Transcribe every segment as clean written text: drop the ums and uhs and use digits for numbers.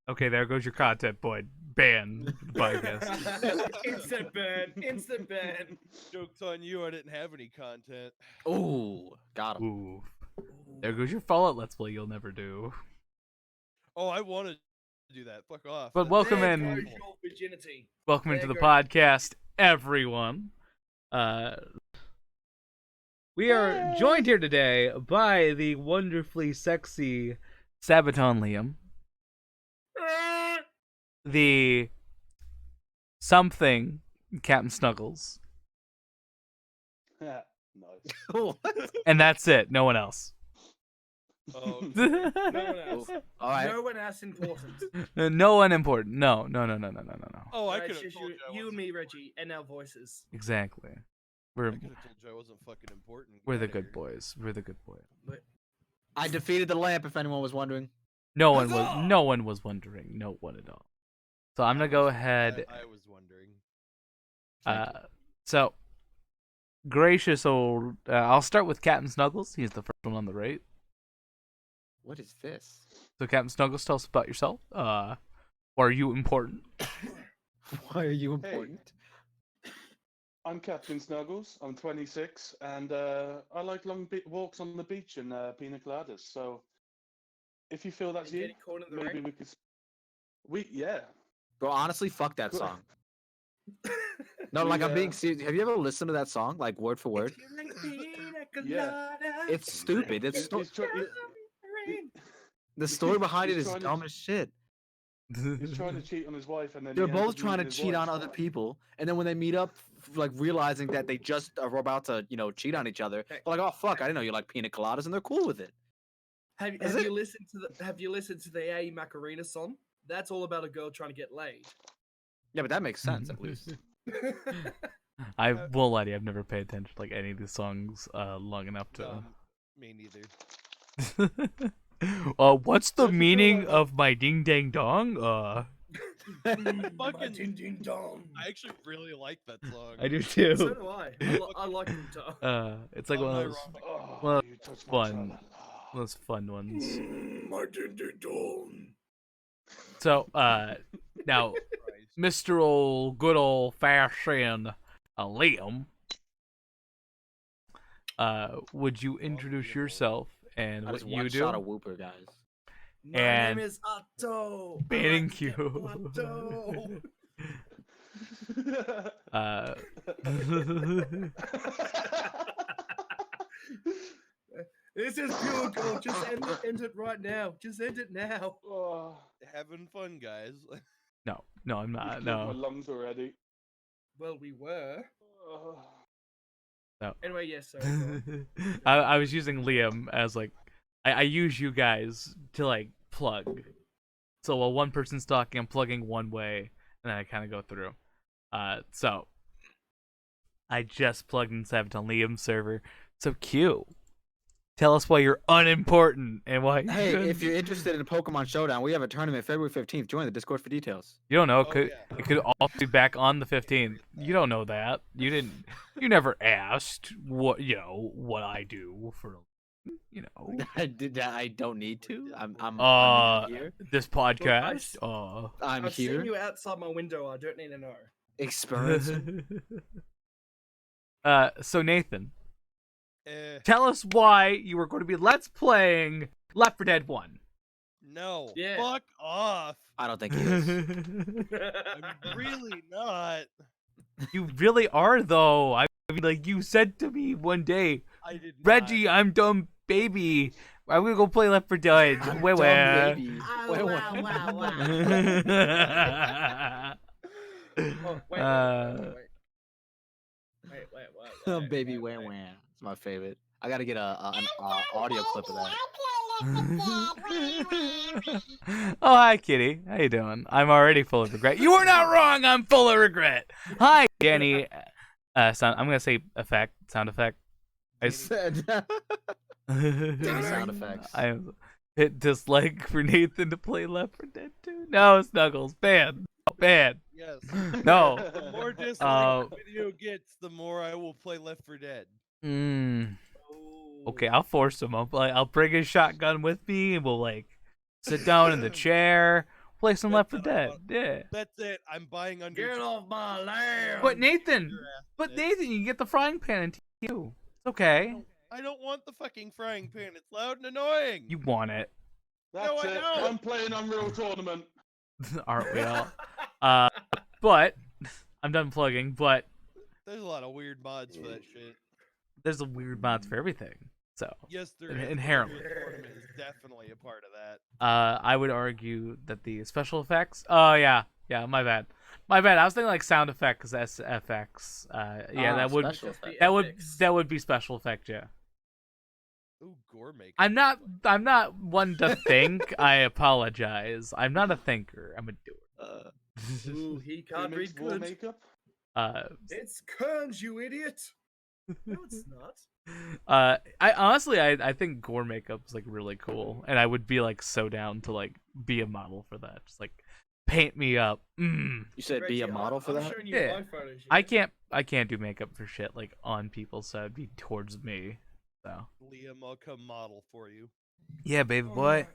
Okay, there goes your content, boy. Ban the podcast. Instant ban. Instant ban. Joke's on you, I didn't have any content. Ooh, got him. Ooh. There goes your Fallout Let's Play you'll never do. Oh, I wanted to do that. Fuck off. But welcome There in. goes your virginity. Welcome There into the goes- podcast, everyone. We are joined here today by the wonderfully sexy SabatonLiam, the something Captain Snuggles, Nice. What? and that's it. No one else. Oh, No one else. All right. No one else important. No one important. No. oh, I Right, could it's have just told you, you. I you and wasn't- me, Reggie, and our voices. Exactly. I We're could have told you I wasn't fucking important. we're the Get outta good boys. We're the good boys. I defeated the lamp. If anyone was wondering. No one was wondering. No one at all. So I'm gonna go here. ahead. I was wondering. So gracious old. I'll start with Captain Snuggles. He's the first one on the right. What is this? So Captain Snuggles, tell us about yourself. Or are you important? Why are you important? I'm Captain Snuggles. I'm 26, and I like long walks on the beach and pina coladas. So, if you feel that's And you, getting caught in the maybe rain? we could. Yeah. Bro, honestly, fuck that Good. song. No, like I'm being Yeah. serious. Have you ever listened to that song, like word for word? Yeah. It's stupid. It's He's the story behind it he's is trying to- dumb as shit. He's trying to cheat on his wife, and then They're he ends both up trying to leaving his cheat on wife. other people, and then when they meet up, like realizing that they just are about to, cheat on each other, they're like, "Oh fuck, I didn't know you like pina coladas," and they're cool with it. Have Is you it? listened to the A Macarena song? That's all about a girl trying to get laid. Yeah, but that makes sense at least. I won't lie to you. I've never paid attention to like any of these songs long enough to. Me neither. What's the Don't you feel meaning like- of my ding dang dong? Fucking- ding ding dong. I actually really like that song. I do too. So do I. I like them too. It's like one of those, Unironic. Oh, Well, you touched my fun. tra-la-la. those fun ones. My ding ding dong. So, now, Christ. Mr. Good old fashioned Liam, would you introduce Liam. yourself and I what just you one shot a do? whooper, guys. My And- name is Otto. Thank I like you. Otto. This is pure gold. Just end it right now. Just end it now. Oh, Having fun, guys. no, I'm not. you've killed my No. lungs already. Well, we were. Oh. Anyway, yes. Sorry. go on. I was using Liam as like, I use you guys to like plug. So while one person's talking, I'm plugging one way, and then I kind of go through. So I just plugged in SabatonLiam's server. So Q, tell us why you're unimportant and why. Hey, if you're interested in Pokemon Showdown, we have a tournament February 15th. Join the Discord for details. You don't know. Oh, Could yeah. it could all be back on the 15th? You don't know that. You didn't. You never asked what what I do for I don't need to. I'm here. this podcast. I'm I've here. seen you outside my window. I don't need to know. Experience. So Nathan, Eh, tell us why you were going to be Let's Playing Left 4 Dead 1. no. Yeah. Fuck off. I don't think he is. I'm really not. You really are, though. I mean, like you said to me one day, I did not. Reggie, I'm dumb baby. I'm gonna go play Left 4 Dead. I'm Wait, dumb, wait. baby. Oh, Wait, wow, wait. wow, wow. Oh, wait, Oh, baby, wah wah. It's my favorite. I gotta get an audio clip of that. Oh, hi, Kitty. How you doing? I'm already full of regret. You were not wrong. I'm full of regret. Hi, Danny. I'm gonna say sound effect. I Said sound effects. I hit dislike for Nathan to play Left 4 Dead 2. No, Snuggles, bad, bad. Yes. No. The more dislikes the video gets, the more I will play Left 4 Dead. Okay, I'll force him. I'll bring his shotgun with me, and we'll like sit down in the chair, Play some Left 4 That's what I Dead. want. Yeah. That's it. I'm buying under. Get off my land! But Nathan, Your ass, but bitch. Nathan, you get the frying pan in T2. It's okay. I don't want the fucking frying pan. It's loud and annoying. You want it, That's I it. don't. I'm playing Unreal Tournament. aren't we all? But I'm done plugging. But There's a lot of weird mods for that shit. there's a weird mods for everything. So Yes, there In- is. inherently. The tournament is definitely a part of that. I would argue that the special effects. Oh yeah, my bad. My bad. I was thinking like sound effects, SFX. Yeah, that would special effect. that would be special effect. Yeah. Ooh, gore makeup. I'm not one to think. I apologize. I'm not a thinker. I'm a doer. Ooh, he can't Remix read war good. makeup. It's Kearns, you idiot! No, it's not. I honestly I think gore makeup is like really cool, and I would be like so down to like be a model for that. Just like paint me up. You said be a Reggie, model for I'm that? showing you Yeah. my photos. I can't do makeup for shit like on people, so it'd be towards me. So Liam, I'll come model for you. yeah, baby boy.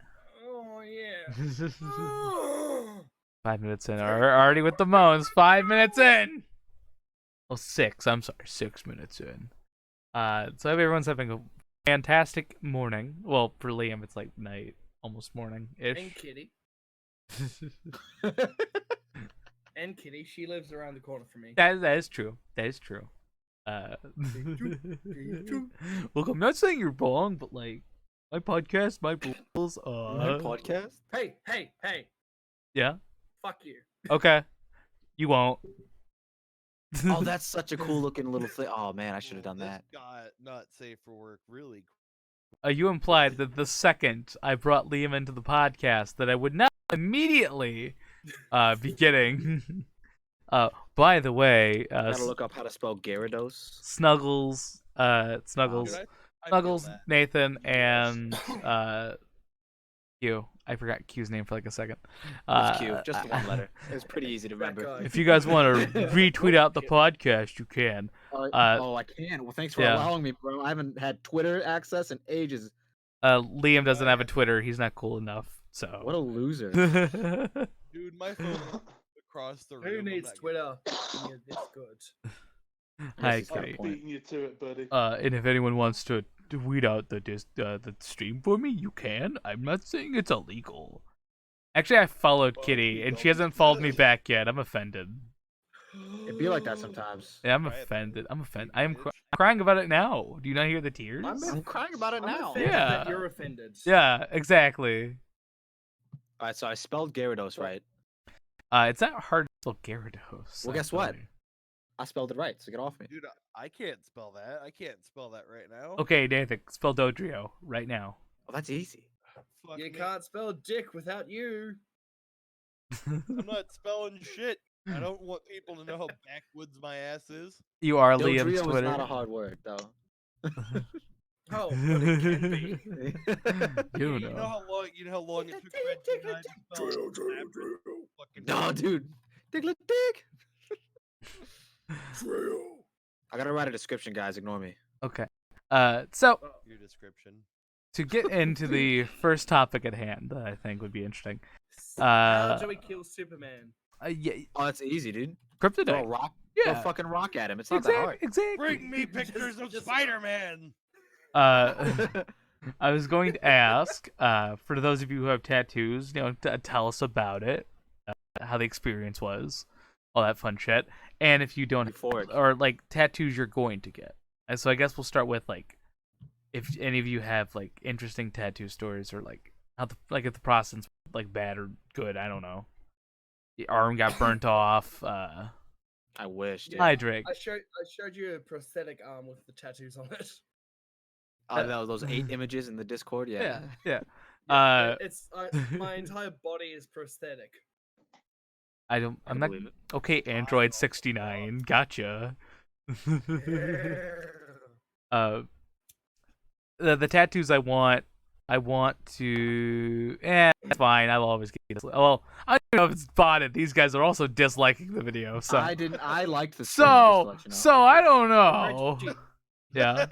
Oh yeah. Oh. 5 minutes in, already with the moans. 5 minutes in. Well, 6. I'm sorry, 6 minutes in. So I hope everyone's having a fantastic morning. Well, for Liam, it's like night, almost morning ish. And Kitty. And Kitty, she lives around the corner from me. That is true. That is true. Look, I'm not saying you're wrong, but like my podcast, my rules. My podcast? Hey, hey, hey! Yeah. Fuck you. Okay. You won't. Oh, that's such a cool looking little thing. Oh man, I should have done This that. got not safe for work. Really. You implied that the second I brought Liam into the podcast, that I would not immediately be getting. By the way, Gotta look up how to spell Gyarados. Snuggles, Dude, Snuggles, I feel Snuggles, that. Nathan, and Q. I forgot Q's name for like a second. It's Q, just one letter. It's pretty easy to That remember. guy. If you guys want to retweet out the podcast, you can. Oh, I can. Well, thanks for yeah. allowing me, bro. I haven't had Twitter access in ages. Liam doesn't have a Twitter. He's not cool enough. So. What a loser. Dude, my phone across the room. Who I'm needs not Twitter? Yeah, this good. Hi, he's got a Kitty. point. Beating you to it, buddy. And if anyone wants to tweet out the stream for me, you can. I'm not saying it's illegal. Actually, I followed Well, Kitty, you and she don't hasn't followed me matter. back yet. I'm offended. It'd be like that sometimes. Yeah, I'm Right. offended. I'm offended. You I'm bitch. crying about it now. Do you not hear the tears? I'm crying about it I'm now. offended Yeah. that you're offended. Yeah, exactly. All right, so I spelled Gyarados right. It's not hard to spell Gyarados. Well, guess what? actually. I spelled it right, so get off me. Dude, I can't spell that. I can't spell that right now. Okay, Nathan, spell Dodrio right now. Oh, that's easy. Fuck You me. can't spell dick without you. I'm not spelling shit. I don't want people to know how backwoods my ass is. You are Dodrio Liam's is Twitter. not a hard word, though. Oh, but it can be. You You know. know how long it took Reggie and I to spell Labyrinth? Fucking No, dude. Diglett Dig. I gotta write a description, guys. Ignore me. Okay. So your description. to get into the first topic at hand, that I think would be interesting. How do we kill Superman? Yeah, Oh, that's easy, dude. Throw a Kryptonite. rock. Throw a Yeah. fucking rock at him. It's not that hard. Exactly. Bring me pictures of Just- Spider-Man. I was going to ask, for those of you who have tattoos, tell us about it, how the experience was, all that fun shit, and if you don't, Euphoric. or like tattoos you're going to get. And so I guess we'll start with like, if any of you have like interesting tattoo stories, or like how if the process like bad or good, I don't know. The arm got burnt off. I wish. Dude. Hi, Drake. I showed you a prosthetic arm with the tattoos on it. Those 8 images in the Discord. Yeah. Yeah. It's my entire body is prosthetic. I'm I not believe it. okay. Android 69, gotcha. The tattoos I want to. It's fine. I'll always get this. Well, I don't know if it's botted. These guys are also disliking the video, so I didn't. I liked the. stream, just to so let you know. so I don't know. Reggie, Yeah.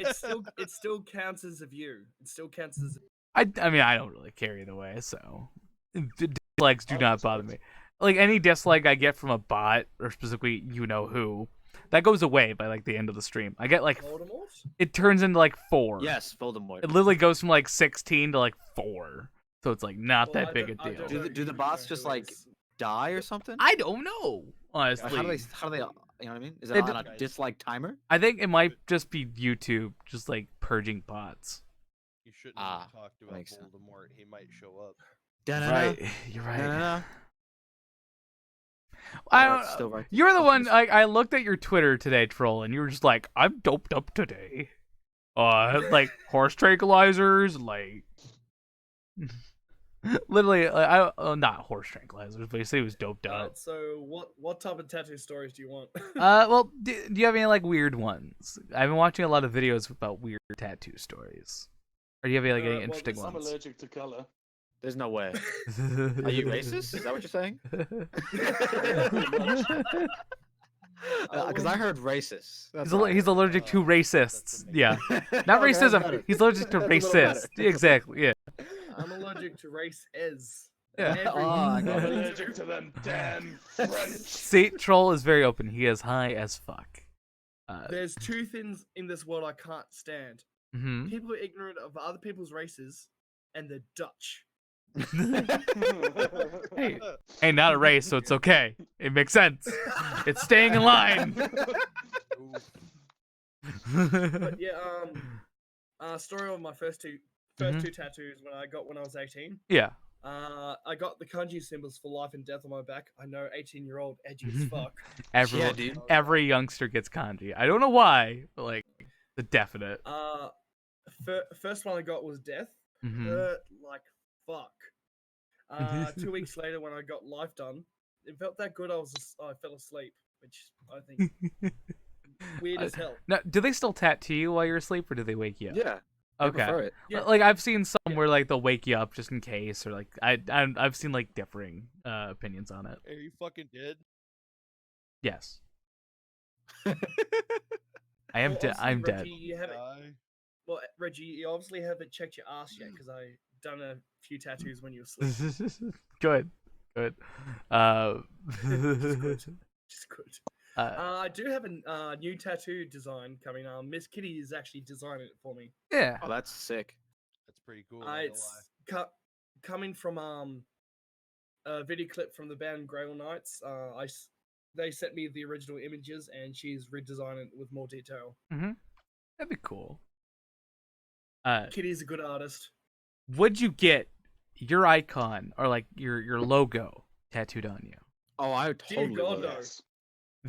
it still counts as a view. It still counts as. I mean I don't really care either way. So dislikes do not bother me. Like any dislike I get from a bot or specifically you know who, that goes away by like the end of the stream. I get like Voldemort? it turns into like 4. Yes, Voldemort. It literally goes from like 16 to like 4. So it's like not Well, that big a I deal. don't know Do the who- bots who just it like is. die or something? I don't know, honestly. How do they? How do they? You know what I mean? Is it They on a d- dislike timer? I think it might just be YouTube just like purging bots. You shouldn't Ah, have talked about makes sense. Voldemort. He might show up. You're right. No. I Oh, don't, it's still right. you're the Oh, one. it's- I looked at your Twitter today, troll, and you were just like, "I'm doped up today." Like horse tranquilizers, like literally, not horse tranquilizers, but you say he was doped up. Alright, so what type of tattoo stories do you want? Well, do you have any like weird ones? I've been watching a lot of videos about weird tattoo stories. Or do you have any like any Well, interesting I'm ones? allergic to color. There's no way. Are you racist? Is that what you're saying? Because I heard racist. That's why. He's allergic to Oh, racists. that's amazing. Yeah, not Okay, that's racism. better. He's allergic to That's a little better. racist. Exactly. Yeah. I'm allergic to race as. Yeah. Every- Oh, I I'm got it. allergic to them damn French. See, troll is very open. He is high as fuck. There's 2 things in this world I can't stand. Hmm. People who are ignorant of other people's races and the Dutch. Hey, ain't not a race, so it's okay. It makes sense. It's staying in line. But yeah, story of my first two Mhm. tattoos when I was 18. Yeah. I got the kanji symbols for life and death on my back. I know, 18-year-old, edgy as fuck. Everyone, Yeah, dude. every youngster gets kanji. I don't know why, but like the definite. First one I got was death. Mhm. Hurt like fuck. 2 weeks later, when I got life done, it felt that good. I fell asleep, which I think weird as hell. Now, do they still tattoo you while you're asleep, or do they wake you up? Yeah. I Okay. prefer it. Yeah. Like I've seen some Yeah. where like they'll wake you up just in case, or like I've seen like differing opinions on it. Are you fucking dead? Yes. I am. Well, I'm obviously, dead. Reggie, you haven't. Die? Well, Reggie, you obviously haven't checked your ass yet because I done a few tattoos when you were asleep. Good. Good. Just good. Uh, I do have a new tattoo design coming. Miss Kitty is actually designing it for me. yeah. Oh, that's sick. That's pretty cool. not gonna lie. It's coming from a video clip from the band Grail Knights. They sent me the original images, and she's redesigned it with more detail. Mm-hmm. That'd be cool. Kitty's a good artist. Would you get your icon or like your logo tattooed on you? Oh, I totally God, would. no. Yes.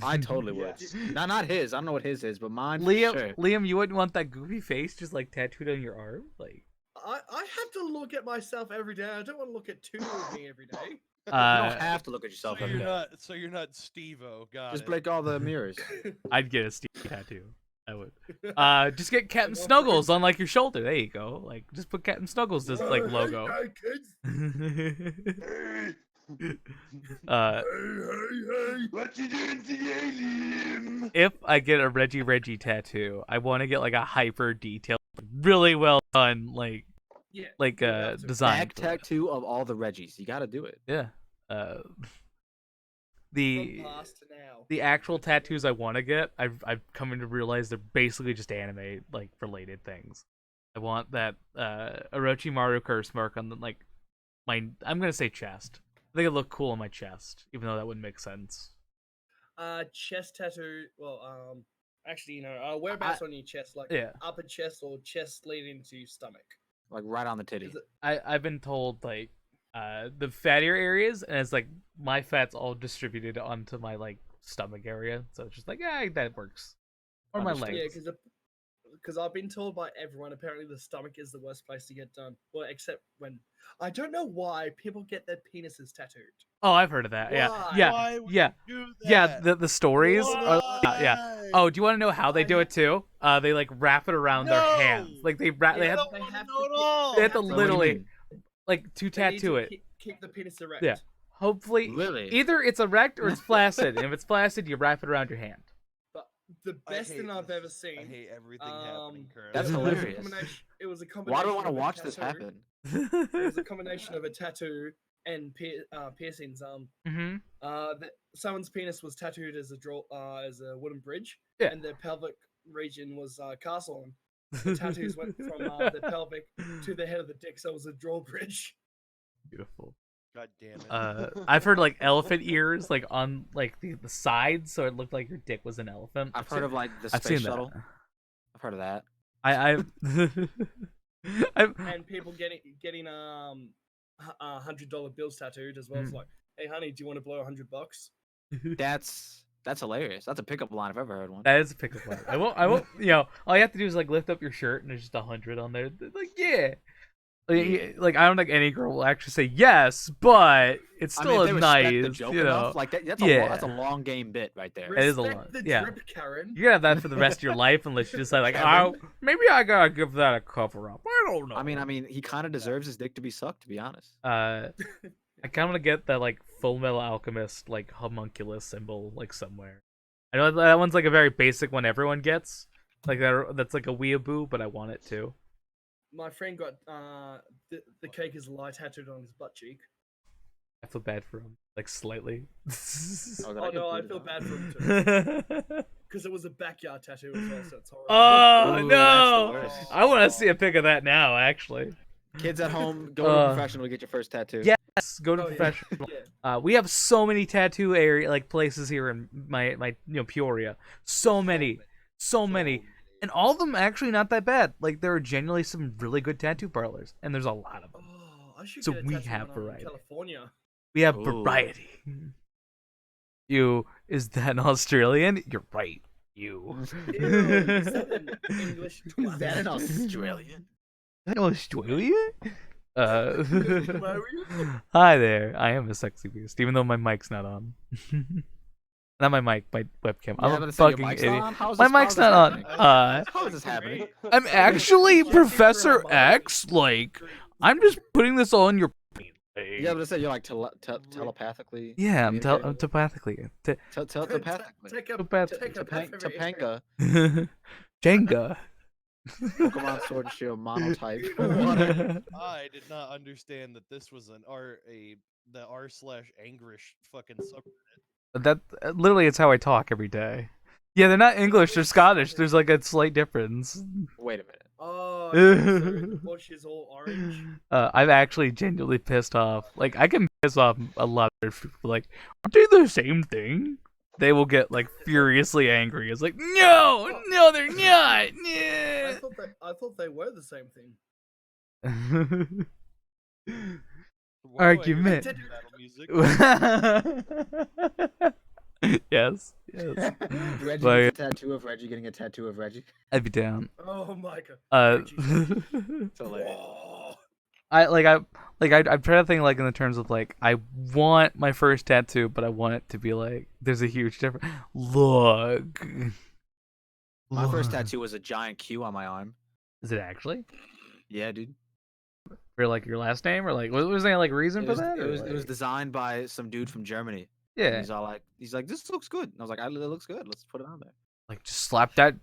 I totally would. Yes. Not his. I don't know what his is, but mine. for Liam, sure. Liam, you wouldn't want that goofy face just like tattooed on your arm, like. I have to look at myself every day. I don't want to look at 2 of me every day. You don't have to look at yourself So every you're day. not. So you're not Steve-O. Got Just it. break all the mirrors. I'd get a Steve tattoo. I would. Just get Captain Snuggles on like your shoulder. There you go. Like just put Captain Snuggles as like logo. Hey, kids. Hey, uh, Hey. what you doing today, Liam? if I get a RegiRegi tattoo, I want to get like a hyper detailed, really well done, like Yeah. like you have to. design. Back for it. tattoo of all the Reggies. You got to do it. Yeah. The From past to now. the actual tattoos I want to get, I've come to realize they're basically just anime like related things. I want that Orochimaru curse mark on the like my I'm gonna say chest. I think it'd look cool on my chest, even though that wouldn't make sense. Chest tattoo. Well, actually, whereabouts on your chest? Like Yeah. upper chest or chest leading to your stomach? Like right on the titty. Is it- I've been told like the fattier areas, and it's like my fat's all distributed onto my like stomach area, so it's just like yeah, that works. Or my Understood. legs. Yeah, because I've been told by everyone apparently the stomach is the worst place to get done. Well, except when I don't know why people get their penises tattooed. Oh, I've heard of that. Yeah, Why? yeah, Why would yeah, you do yeah. that? The stories are yeah. Why? Oh, do you want to know how they do Why? it too? They like wrap it around their hands. No! Like they wrap. They Yeah, have I don't they want to have know to at all. they have to Wait, what do you literally mean? like to They need tattoo to it. Keep the penis erect. Yeah. Hopefully, Really? either it's erect or it's flaccid. And if it's flaccid, you wrap it around your hand. But the I best hate thing I've this. ever seen. I hate everything happening currently. That's it was a hilarious. It was a combination. Why do I want to of a watch this tattoo- happen? It was a combination of a tattoo and piercings. Mm-hmm. Someone's penis was tattooed as a wooden bridge, Yeah. and the pelvic region was castle. The tattoos went from the pelvic to the head of the dick, so it was a drawbridge. Beautiful. God damn it. I've heard like elephant ears like on like the sides, so it looked like your dick was an elephant. I've heard of like the I've seen space that. shuttle. I've heard of that. I've And people getting $100 bills tattooed as well. It's like, hey honey, do you want to blow $100? That's hilarious. That's a pickup line if I've ever heard one. That is a pickup line. I won't. You know, all you have to do is like lift up your shirt and there's just 100 on there. Like, yeah. Like I don't think any girl will actually say yes, but it's still if they respect the nice, joke you know. enough, like that's Yeah. a long game bit right there. It is a Respect lot, the yeah. drip, Karen. You gotta have that for the rest of your life unless you decide like, oh, maybe I gotta give that a cover up. I don't know. I mean, he kind of deserves his dick to be sucked, to be honest. I kind of want to get that like Full Metal Alchemist like homunculus symbol like somewhere. I know that one's like a very basic one everyone gets. Like that's like a weeaboo, but I want it too. My friend got the cake is lie tattooed on his butt cheek. I feel bad for him, like slightly. Oh no, I feel bad for him too. Because it was a backyard tattoo as well, so it's horrible. Oh Ooh, no! that's the worst. I want to see a pic of that now. Actually, Kids at home, go to a professional to get your first tattoo. yes, go to Oh, yeah. professional. Yeah. We have so many tattoo places here in my Peoria. So many. And all of them actually not that bad. Like there are genuinely some really good tattoo parlors, and there's a lot of them. Oh, I should So get a we tattoo have when I'm in variety. California. We have Ooh. variety. Is that an Australian? You're right. You. Ew, is that an English Is that an twang? Australian? An Australian? Mario? Hi there. I am a sexy beast, even though my mic's not on. Not my mic, my webcam. Yeah, I was I'm a gonna say, your fucking mic's idiot. not on? How's My this- mic's how's not on. this happening? How is this happening? I'm actually Just Professor figure out X. Like, I'm just putting this all in your. Yeah, but I said you're like telepathically. Yeah, I'm communicating? telepathically. Telepathically. Take a Telepathically. Topanga. Topanga. Jenga. Pokemon Sword and Shield monotype. I did not understand that this was the r/angrish fucking subreddit. That literally it's how I talk every day. Yeah, they're not English, they're Scottish. There's like a slight difference. Wait a minute. Oh, so the bush is all orange. I'm actually genuinely pissed off. Like, I can piss off a lot of people. Like, aren't they the same thing? They will get like furiously angry. It's like, no, they're not. I thought they were the same thing. Whoa, I hear Argument. some metal music. Yes. Reggie Like- gets a tattoo of Reggie getting a tattoo of Reggie. I'd be down. Oh my god. It's hilarious. Whoa. I'm trying to think like in the terms of like I want my first tattoo, but I want it to be like there's a huge difference. Look. My first tattoo was a giant Q on my arm. Is it actually Yeah, dude. for like your last name or like was there like reason It for was, that? it or, was it was like- designed by some dude from Germany. And yeah. he's like, this looks good. And I was like, it looks good. Let's put it on there. Like just slap it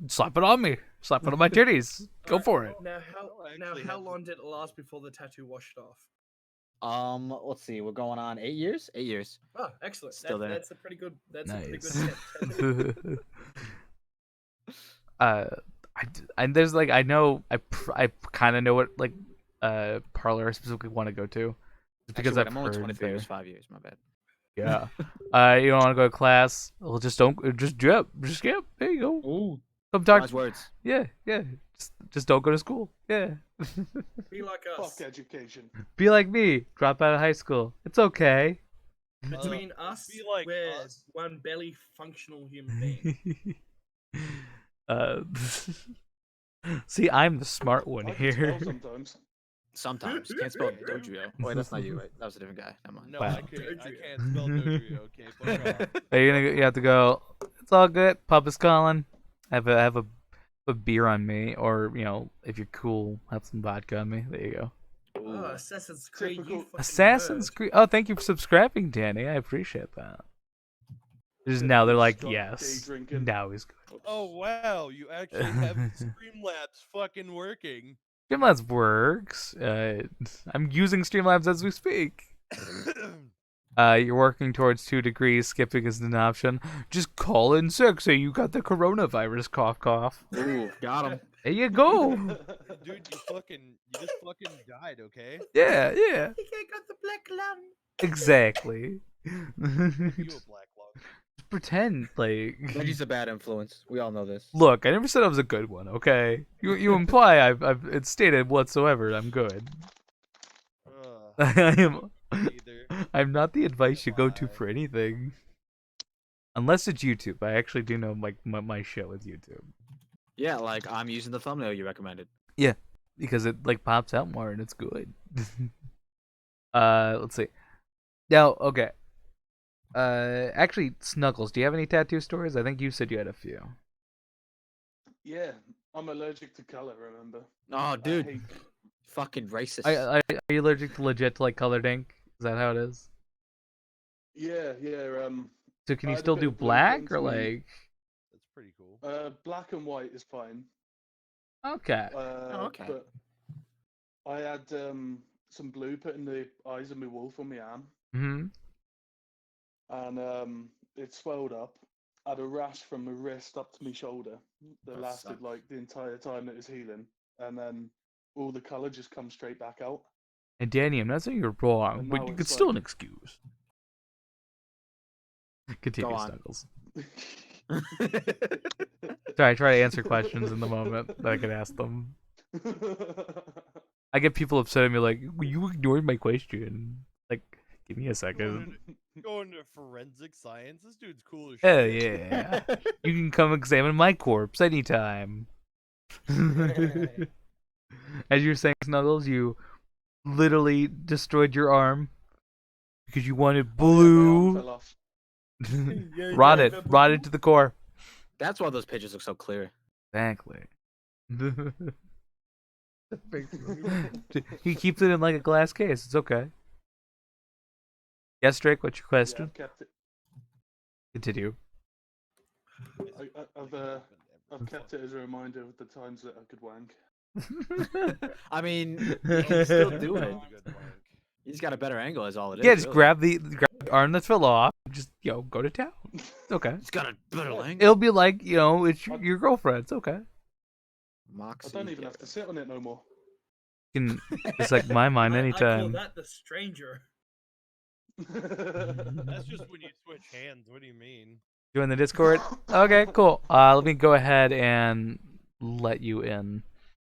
on me. Slap it on my titties. Go for it. Now I how actually how have long did it last before the tattoo washed off? Let's see. We're going on 8 years. 8 years. Oh, excellent. Still there. That's a pretty good. That's a pretty Nice. good tip. And there's like I know I kind of know what like parlor I specifically want to go to. Just because Actually, wait, I've I'm only heard 23 years, there. 5 years. My bad. Yeah. You don't want to go to class? Well, just don't. Just drip. Just skip. There you go. Ooh. Come talk. Wise words. Yeah. Just don't go to school. Yeah. Be like us. Fuck education. Be like me. Drop out of high school. It's okay. Between us, be like we're us. one belly functional human being. uh, see, I'm the smart one I can here. spell sometimes. Sometimes. Can't spell Dojo. Wait, that's not you, right? That was a different guy. Never mind. No, Wow. I can't spell Dodrio, okay? Fuck off. You have to go. It's all good. Pub is calling. Have a beer on me, or if you're cool, have some vodka on me. There you go. Oh, Assassin's Creed. You Typical. fucking Assassin's nerd. Creed. Oh, thank you for subscribing, Danny. I appreciate that. Just now they're like, Stop yes. day drinking. Now he's good. Oh wow, you actually have Streamlabs fucking working. Streamlabs works. I'm using Streamlabs as we speak. You're working towards 2 degrees. Skipping isn't an option. Just call in sick. Say you got the coronavirus. Cough, cough. Ooh, got him. There you go. Dude, you just fucking died, okay? Yeah, yeah. He got the black lung. Exactly. You a black lung. Just pretend like. Reggie's a bad influence. We all know this. Look, I never said I was a good one. Okay, you imply I've it's stated whatsoever I'm good. I am. Either. I'm not the advice you go to for anything. Unless it's YouTube. I actually do know like my show is YouTube. Yeah, like I'm using the thumbnail you recommended. Because it like pops out more and it's good. Let's see. Now, okay. Actually, Snuggles, do you have any tattoo stories? I think you said you had a few. Yeah, I'm allergic to color. Remember? Oh, I dude, hate- fucking racist. Are you allergic to legit to like colored ink? Is that how it is? Yeah. So can I you had a still bit do of blue black put or into me. like? That's pretty cool. Black and white is fine. Okay. okay. But I had some blue put in the eyes of my wolf on my arm, Hmm. and it swelled up. I had a rash from my wrist up to my shoulder that That lasted sucks. like the entire time it was healing, and then all the color just come straight back out. And Danny, I'm not saying you're wrong, And but now you it's could still like- an excuse. Continue, on. Snuggles. Sorry, I try to answer questions in the moment that I could ask them. I get people upset at me like, well, you ignored my question. Like, give me a second. Going to forensic science. This dude's cool as Hell shit. yeah. You can come examine my corpse anytime. As you were saying, Snuggles, you literally destroyed your arm because you wanted Oh, yeah, my arm blue. fell off. Rotted to the core. That's why those pictures look so clear. Exactly. He keeps it in like a glass case. It's okay. Yes, Drake, what's your Yeah, question? I've kept it. Continue. I've kept it as a reminder of the times that I could wank. I mean, you can still do That it. was a good wank. You just got a better angle, is all it is. Yeah, just really. grab the arm that fell off. Just go to town. It's okay. It's got a better angle. It'll be like it's your girlfriend. It's okay. I Moxie. don't even have to sit on it no more. You can it's like my mind I call anytime. that the stranger. That's just when you switch hands. What do you mean? Join the Discord. Okay, cool. Let me go ahead and let you in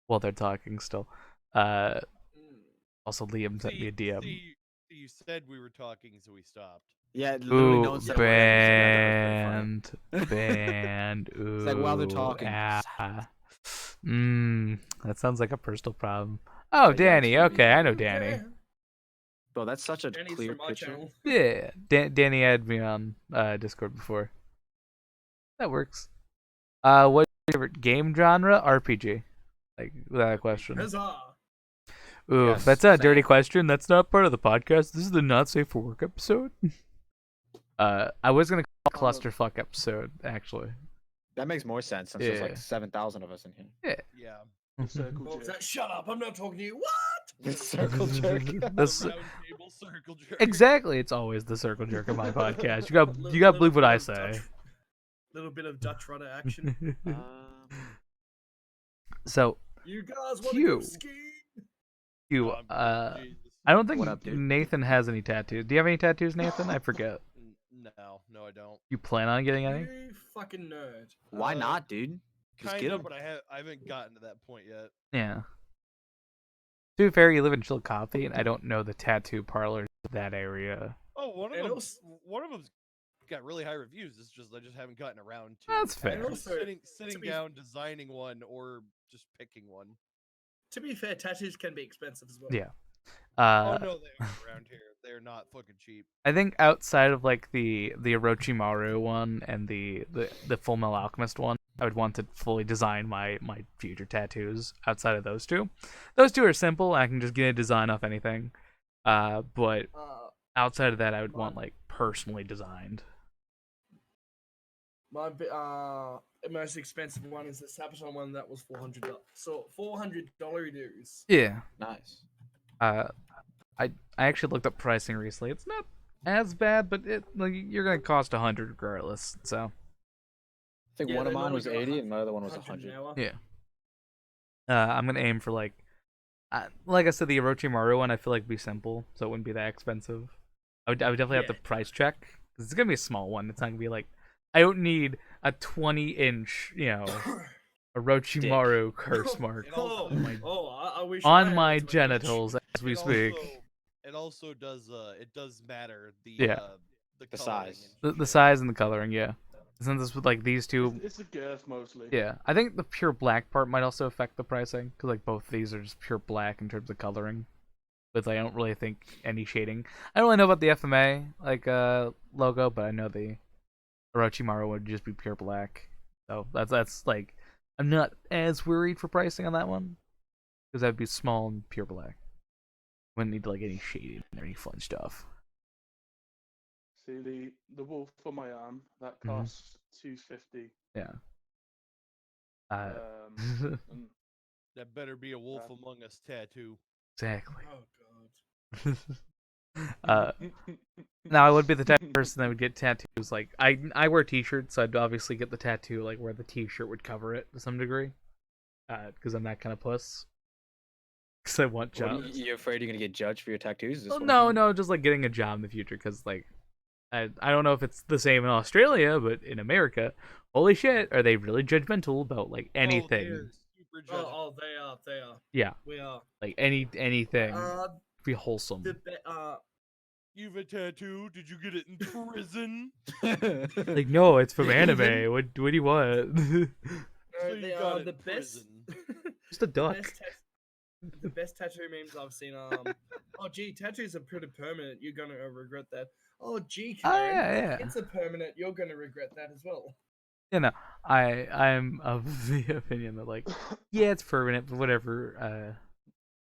while they're talking still. Also, Liam sent me a DM. See, you said we were talking, so we stopped. Yeah, literally no Ooh, one said a word after you said that. That was banned. Ooh. It's like while they're talking. Ah. That sounds like a personal problem. Oh, Yeah, Danny. it's Okay, I know Okay. Danny. Bro, that's such a Danny's clear from our picture. channel. Yeah, Danny had me on Discord before. That works. What's your favorite game genre? RPG. Like without a question. Huzzah! Ooh, Yes, that's not a dirty same. question. That's not part of the podcast. This is the not safe for work episode. I was gonna call it clusterfuck episode actually. That makes more sense since there's Yeah. like 7,000 of us in here. Yeah. The circle What was jerk. that? Shut up! I'm not talking to you. What? It's circle jerk. That's The round table circle jerk. exactly. It's always the circle jerk of my podcast. You got to believe what I say. Little bit of Dutch rudder action. So You guys want to Q. go skiing? you Jesus. I don't think What up, dude? Nathan has any tattoos. Do you have any tattoos, Nathan? I forget. No, I don't. You plan on getting any? You fucking nerd. Why not, dude? Just Kind get of, 'em. but I haven't gotten to that point yet. Yeah. To be fair, you live in Chillicothe, and I don't know the tattoo parlors of that area. Oh, one And of also- them's got really high reviews. It's just I just haven't gotten around to. That's actually fair. also, sitting to be- down, designing one, or just picking one. To be fair, tattoos can be expensive as well. Yeah. Oh no, they are around here. They're not fucking cheap. I think outside of like the Orochimaru one and the Full Metal Alchemist one, I would want to fully design my future tattoos outside of those two. Those two are simple. I can just get a design off anything. But outside of that, I would want like personally designed. My most expensive one is the Sabaton one that was $400. So $400 dues. Yeah. Nice. I actually looked up pricing recently. It's not as bad, but you're gonna cost 100 regardless. So I think Yeah, one of they mine normally was go 80 and my other one was 100 an 100. hour. yeah, I'm gonna aim for like I said, the Orochimaru one. I feel like would be simple, so it wouldn't be that expensive. I would definitely have to Yeah. price check because it's gonna be a small one. It's not gonna be like I don't need a 20-inch, Orochimaru curse mark It also, on my, I wish on I had my a 20 inch. genitals as we it speak. also it also does it does matter Yeah. the The coloring size. and The shit. size and the coloring, yeah. Since this with like these two, It's the girth mostly. yeah. I think the pure black part might also affect the pricing because like both of these are just pure black in terms of coloring. With I don't really think any shading. I don't really know about the FMA logo, but I know the Orochimaru would just be pure black. So that's like I'm not as worried for pricing on that one because that'd be small and pure black. Wouldn't need like any shading or any fun stuff. See the wolf for my arm that Mhm. costs 250. Yeah. And That better be a Wolf Uh, Among Us tattoo. Exactly. Oh god. Now I would be the type of person that would get tattoos. Like I wear t-shirts, so I'd obviously get the tattoo like where the t-shirt would cover it to some degree, because I'm that kind of puss. Because I want What, jobs. you're afraid you're gonna get judged for your tattoos? Is this Well, what I'm no, hearing? no, just like getting a job in the future. Because like I don't know if it's the same in Australia, but in America, holy shit, are they really judgmental about like anything? Oh, they're super Oh, judgmental. they are. Yeah, We are. like anything be The wholesome. You have a tattoo? Did you get it in prison? Like no, it's from anime. What do you want? So you they got are it the in best. prison. Just a duck. The best tattoo memes I've seen. Oh gee, tattoos are pretty permanent. You're gonna regret that. Oh gee, Oh Karen, yeah. it's a permanent. You're gonna regret that as well. I'm of the opinion that like, yeah, it's permanent, but whatever.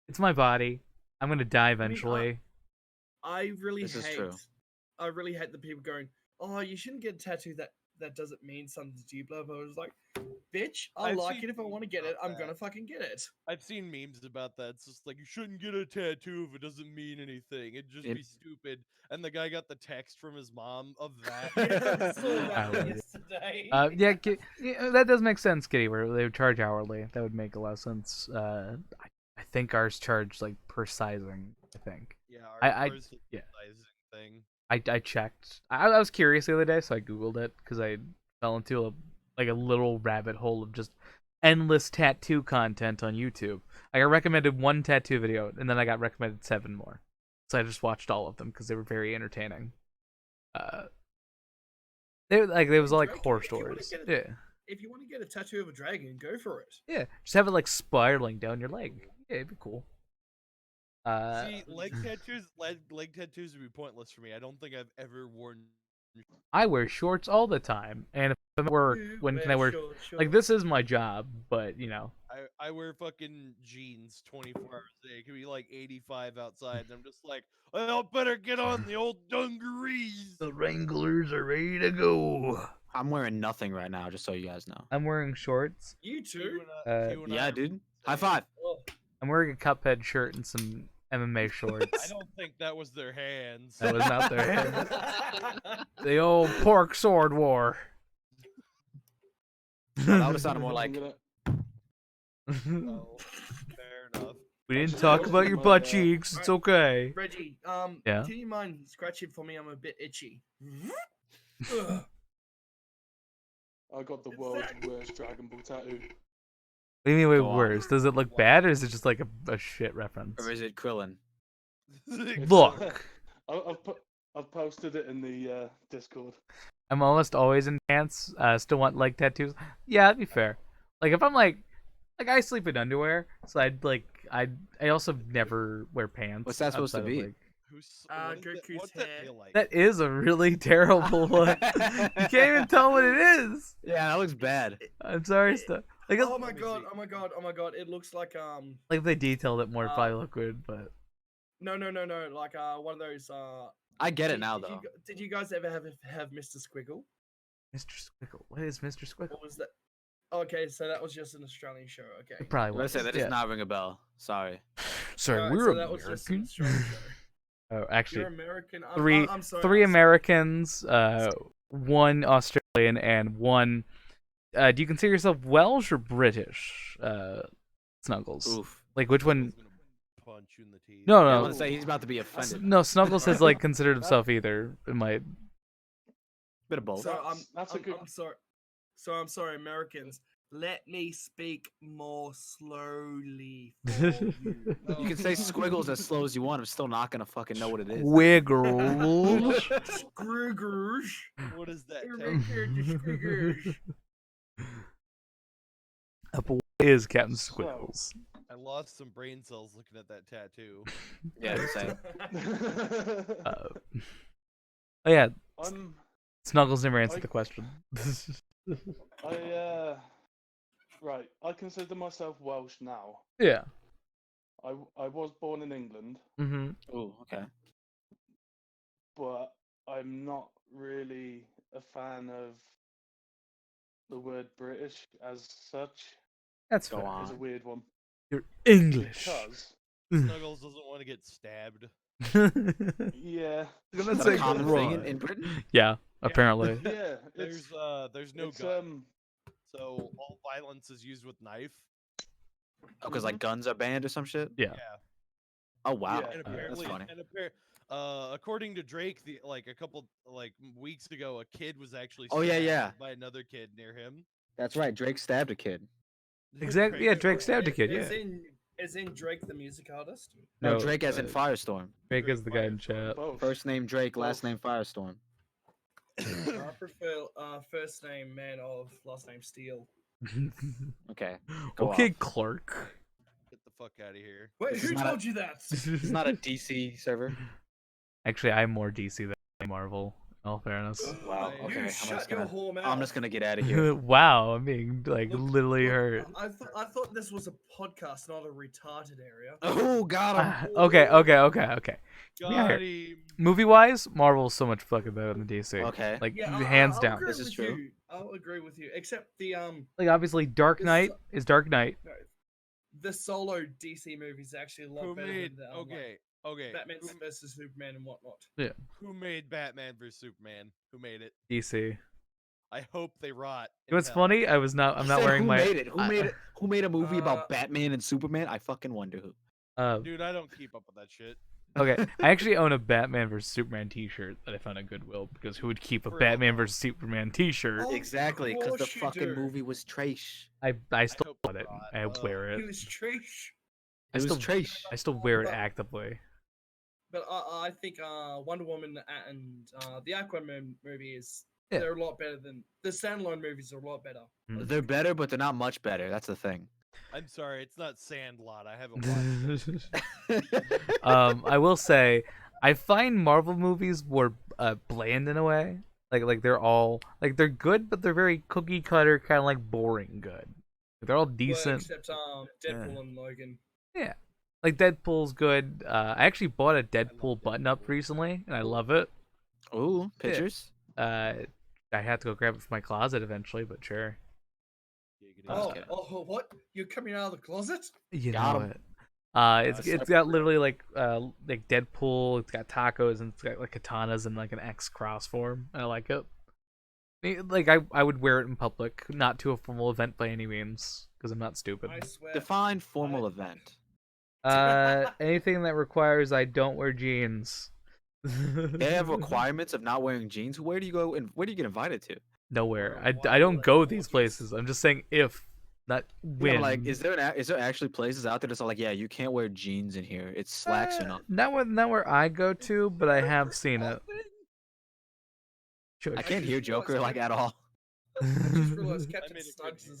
It's my body. I'm gonna die eventually. I really This is hate. true. I really hate the people going, "Oh, you shouldn't get a tattoo that doesn't mean something to you." Blah blah. I was like, "Bitch, I I've like seen it. If I want to memes get it, about I'm that. gonna fucking get it." I've seen memes about that. It's just like you shouldn't get a tattoo if it doesn't mean anything. It'd just It- be stupid. And the guy got the text from his mom of that. Yeah, I saw I that would. yesterday. Yeah, that does make sense, Kitty. Where they would charge hourly, that would make a lot of sense. I think ours charge like per sizing. I think. Yeah, I- ours is a yeah. sizing thing. I checked. I was curious the other day, so I googled it because I fell into a little rabbit hole of just endless tattoo content on YouTube. I got recommended one tattoo video, and then I got recommended 7 more. So I just watched all of them because they were very entertaining. There was all like Drake, horror if you wanna stories. get Yeah, If you want to get a tattoo of a dragon, go for it. yeah. Just have it like spiraling down your leg. Yeah, it'd be cool. See, leg tattoos would be pointless for me. I don't think I've ever worn. I wear shorts all the time, and if I'm at work, You when can I wear? short Like this is my job, but I wear fucking jeans 24 hours a day. It could be like 85 outside, and I'm just like, I better get on the old dungarees. the Wranglers are ready to go. I'm wearing nothing right now, just so you guys know. I'm wearing shorts. You too. Q and I Yeah, are dude. the High same. five. Oh, I'm wearing a Cuphead shirt and some MMA I shorts. don't think that was their hands. That was not their hands. The old pork sword war. That would have sounded more I'm like. gonna- Oh, fair enough. We didn't Actually, talk that about was your my, butt cheeks. It's okay. Reggie, Yeah? do you mind scratching for me? I'm a bit itchy. Ugh. I got the Is world's that- worst Dragon Ball tattoo. What do you mean way Go on. worse? Does it look bad, or is it just like a shit reference? Or is it Krillin? It's, Look, I've posted it in the Discord. I'm almost always in pants. Still want leg tattoos. Yeah, that'd be fair. Like if I'm like I sleep in underwear, so I also never wear pants. What's that supposed to outside of, be? like- Goku's what's that hair. feel like? That is a really terrible one. You can't even tell what it is. Yeah, that looks bad. I'm sorry, stuff. Like, Oh my Let me god! see. Oh my god! Oh my god! It looks like like if they detailed it more, it'd probably look good. But no, like one of those I get it did- now, did you though. gu- Did you guys ever have Mr. Squiggle? Mr. Squiggle, what is Mr. Squiggle? What was that? Okay, so that was just an Australian show. Okay. It probably I'm gonna was. say that does Yeah. not ring a bell. Sorry. Sorry, Alright, we're so that was just some American. strange, Oh, You're actually, American. I'm sorry. three I'm sorry. Americans, one Australian, and one. Do you consider yourself Welsh or British? Snuggles. Oof. Like which one? Snuggles gonna punch you in the teeth. No, Yeah, I no, want to say he's about to be offended. no. Snuggles has like considered himself either. It might. Bit of both. So That's a good. I'm sorry. So I'm sorry, Americans. Let me speak more slowly for you. You can say squiggles as slow as you want. I'm still not gonna fucking know what it is. Wiggles. Squiggers. What is that? Squiggers. What is Captain Squiggles? I lost some brain cells looking at that tattoo. Yeah, the same. Oh yeah, I'm. Snuggles never answered the question. Right. I consider myself Welsh now. Yeah. I was born in England, Mm-hmm. Ooh, okay. but I'm not really a fan of the word British as such. That's Go fair. on. It's a weird one You're English. because Snuggles doesn't want to get stabbed. yeah, That's Is that a like common thing right. in Britain? Yeah, apparently. yeah. There's no It's gun, so all violence is used with knife. Oh, because like guns are banned or some shit. Yeah. Oh wow, Yeah. And that's apparently, funny. according to Drake, a couple weeks ago, a kid was actually Oh, yeah, stabbed yeah. by another kid near him. That's right. Drake stabbed a kid. Exactly. Yeah, Drake stabbed a kid. Is Yeah. in Drake the music artist? No, No, Drake as in uh, Firestorm. Drake is the guy in Firestorm. chat. both. First name Drake, last Both. name Firestorm. I prefer first name Man of, last name Steele. Okay. Go Okay, off. Clark. Get the fuck out of here. Wait, This who is not a- told you that? It's not a DC server. Actually, I'm more DC than Marvel. In all fairness. Wow. You Okay. You shut your whore mouth. I'm just gonna get out of here. Wow, I'm being like Look, literally look, hurt. I thought this was a podcast, not a retarded area. Oh, got him. Okay. Yeah, Got here. him. Movie wise, Marvel's so much fucking better than DC. Okay. Like Yeah, hands I'll down. agree This is with true. You. I'll agree with you. Except the Like obviously, Dark This- Knight is Dark Knight. no, the solo DC movie is actually a lot Who better made? than the Okay. Batman Who, versus Superman and whatnot. who made Batman vs Superman? Who made it? DC. I hope they rot. You know what's funny? I'm not You said wearing who my. made it? Who I- made it? Who made a movie Uh, about Batman and Superman? I fucking wonder who. Dude, I don't keep up with that shit. Okay, I actually own a Batman vs Superman T-shirt that I found at Goodwill because who would keep a For real, Batman though. vs Superman T-shirt? Oh, Exactly, because the course you fucking do. movie was trash. I still hope bought it. not. I wear He it. was trash. I It was still trash. I still wear it actively. But I think Wonder Woman and the Aquaman movie is Yeah. they're a lot better than the standalone movies are a lot better. Mm. They're better, but they're not much better. That's the thing. I'm sorry, it's not Sandlot. I haven't watched it. I will say I find Marvel movies more bland in a way. Like they're all like they're good, but they're very cookie cutter, kind of like boring good. They're all Well, decent. except Deadpool and Logan. Yeah, like Deadpool's good. I actually bought a Deadpool button up recently, and I love it. Ooh, pictures. I have to go grab it from my closet eventually, but sure. Giggity. Oh, Oh, okay. oh, what? You're coming out of the closet? You Got know 'em. it. It's Separate. got literally like Deadpool. It's got tacos and it's got like katanas in like an X cross form. I like it. Like I would wear it in public, not to a formal event by any means, because I'm not stupid. I swear. Define formal event. Anything that requires I don't wear jeans. They have requirements of not wearing jeans. Where do you go and where do you get invited to? Nowhere. Why I don't would I go wear these jeans? places. I'm just saying if, not Yeah, when. like, is there actually places out there that's like, yeah, you can't wear jeans in here. It's slacks or nothing. Not where I go to, but I have seen it. I can't hear Joker like at all. I just realized I Captain made a good Snugs' hand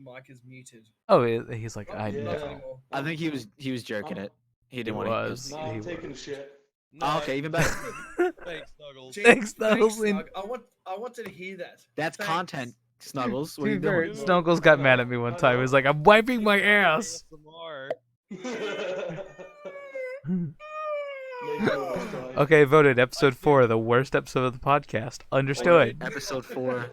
mic is muted. Oh, he's like Not- I not know. anymore. I think he was jerking it. He didn't want was. to. Nah, He I'm taking a was. shit. Oh, okay, even better. Thanks, Snuggles. Gee, Thanks, Snuggles. Snug. I wanted to hear that. That's Thanks. content, Snuggles. What To are be you fair, doing? Snuggles got mad at me one time. He was like, "I'm wiping my ass." ASMR. Okay, voted episode 4, the worst episode of the podcast. Understood. Episode 4.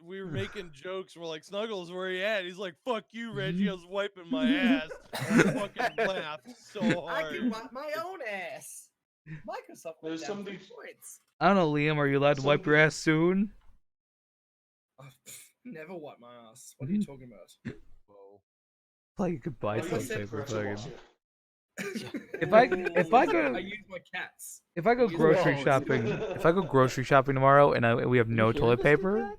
we were making jokes. We're like, Snuggles, where you at? He's like, fuck you, Reggie. I was wiping my ass. And I fucking laughed so I hard. can wipe my own ass. Microsoft There's went down 3 somebody- points. I don't know, Liam. Are you allowed to wipe your ass soon? Oh, never wipe my ass. What are you talking about? Whoa. Like you could buy Like I toilet said, paper. Pressure Fucking. washer. If I go- I use my cats. If I go Use grocery walls. shopping, if I go grocery shopping tomorrow and we have no toilet paper,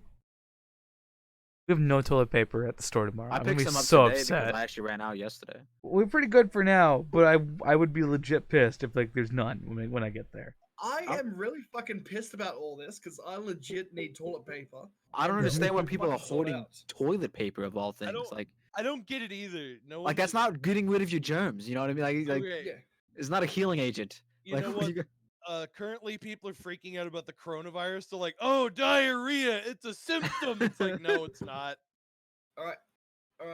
we have no toilet paper at the store tomorrow. I I'm gonna picked be some up so today upset. because I actually ran out yesterday. We're pretty good for now, but I would be legit pissed if like there's none when I get there. I am really fucking pissed about all this because I legit need toilet paper. I don't and understand why they're people are fucking sold hoarding out. toilet paper of all things. don't- Like I don't get it either. No one that's just- not getting rid of your germs. You know what I mean? Like Okay, Yeah. it's not a healing agent. you Like know what what? you got- Currently people are freaking out about the coronavirus. They're like, oh, diarrhea, it's a symptom. It's like, no, it's not. All right.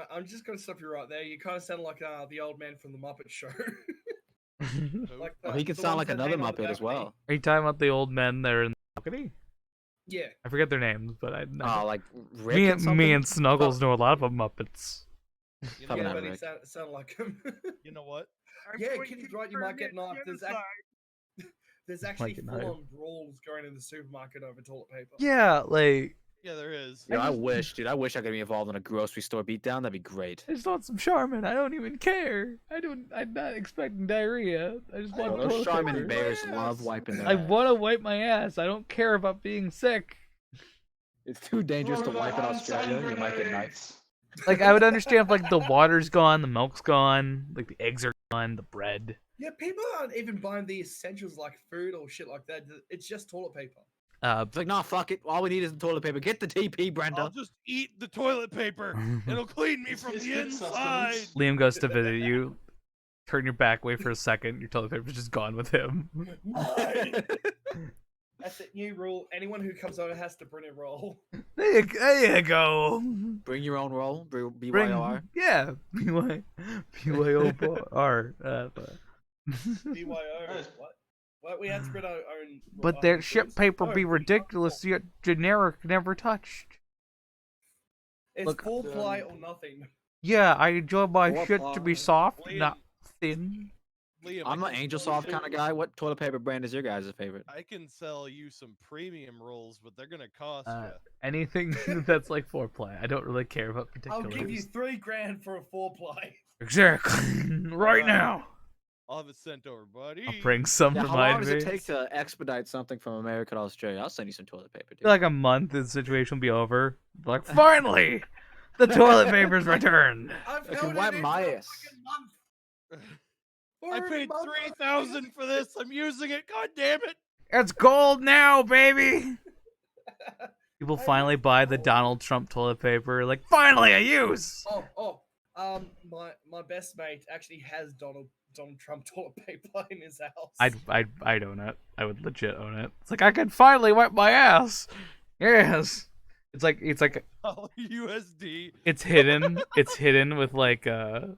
I'm just gonna stop you right there. You kind of sound like the old man from the Muppet Show. like Oh, he can sound like another Muppet as well. Are you talking about the old men that are in the balcony? Yeah. I forget their names, but Oh, like Rick me and and something? Snuggles know a lot of Muppets. You know, Probably Yeah, not but he Rick. sound like him. you know what? Yeah, kid's right. You might get knifed. There's actually get knifed. full-on brawls going in the supermarket over toilet paper. Yeah, like Yeah, there is. Yeah, I wish, dude. I wish I could be involved in a grocery store beatdown. That'd be great. I just want some Charmin. I don't even care. I'm not expecting diarrhea. I just want Well, those toilet Charmin paper. bears Yes. love wiping their I ass. want to wipe my ass. I don't care about being sick. It's too dangerous to What wipe in about Australia. hand You might get grenades? knifed. Like I would understand if like the water's gone, the milk's gone, like the eggs are gone, the bread. Yeah, people aren't even buying the essentials like food or shit like that. It's just toilet paper. It's like, nah, fuck it. All we need is the toilet paper. Get the TP, I'll Brenda. just eat the toilet paper. It'll clean me from It's the good inside. sustenance. Liam goes to visit you. Turn your back way for a second. Your toilet paper's just gone with him. That's it. New rule. Anyone who comes over has to bring a roll. There you go. Bring your own roll. Bring, BYOR. yeah, BYOR. BYO. What? We had to bring our own. But their ship paper be ridiculous, yet generic, never touched. It's Look, full ply or nothing. Yeah, I enjoy my Four shit to be ply. soft, Liam. not thin. Liam, I'm I an can Angel sell Soft you- kind of guy. What toilet paper brand is your guys' favorite? I can sell you some premium rolls, but they're gonna cost Uh, you. Anything that's like foreplay. I don't really care about I'll particulars. give you $3,000 for a 4-ply. Exactly. right Alright. now. I'll have it sent over, buddy. I'll bring some Yeah, for how my long does it mates. take to expedite something from America to Australia? I'll send you some toilet paper, dude. Like a month, the situation will be over. Like, finally, the toilet paper's returned. I've I held can it wipe in my for a ass. fucking month. I For a paid month. 3,000 for this. I'm using it. God damn it! It's gold now, baby. People I finally love buy the gold. Donald Trump toilet paper. Like, finally, a use. My best mate actually has Donald Trump toilet paper in his house. I'd own it. I would legit own it. It's like I can finally wipe my ass. Yes. It's like USD. it's hidden. It's hidden with like you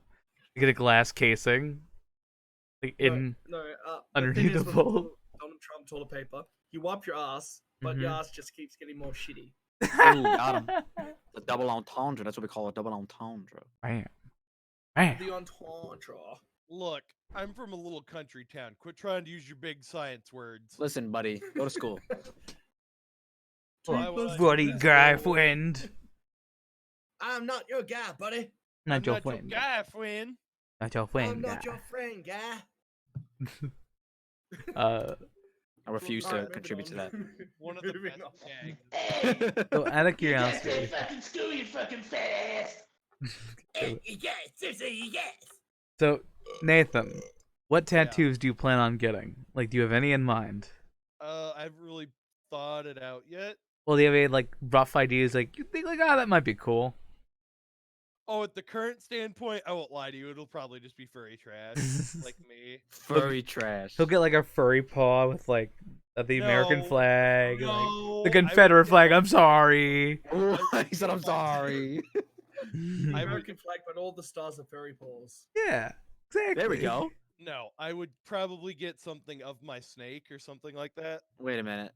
get a glass casing. Like in no, underneath the the thing is with bowl. Donald Trump toilet paper, you wipe your ass, but your Mhm. ass just keeps getting more shitty. Ooh, got him. The double entendre. That's what we call a double entendre. Bam. Bam. The entendre. Look, I'm from a little country town. Quit trying to use your big science words. Listen, buddy, go to school. Why would I- Buddy, guy, friend. I'm not your guy, buddy. Not I'm your not friend. your guy, friend. Not your I'm friend. not guy. your friend, guy. I refuse to Alright, moving contribute to on. that. One of the Moving best on. gags. So, out of curiosity, fucking school, you fucking fat ass. Yes, seriously, yes. so Nathan, what tattoos do you plan on getting? Like, do you have any in mind? I haven't really thought it out yet. Well, do you have any like rough ideas? Like, you think like, oh, that might be cool. Oh, at the current standpoint, I won't lie to you. It'll probably just be furry trash, like me. Furry trash. He'll get like a furry paw with like the American No, flag, and, like, No, the I Confederate would- flag. I'm sorry. He said, "I'm sorry." I would- American flag, but all the stars are furry paws. Yeah, exactly. There we go. No, I would probably get something of my snake or something like that. Wait a minute.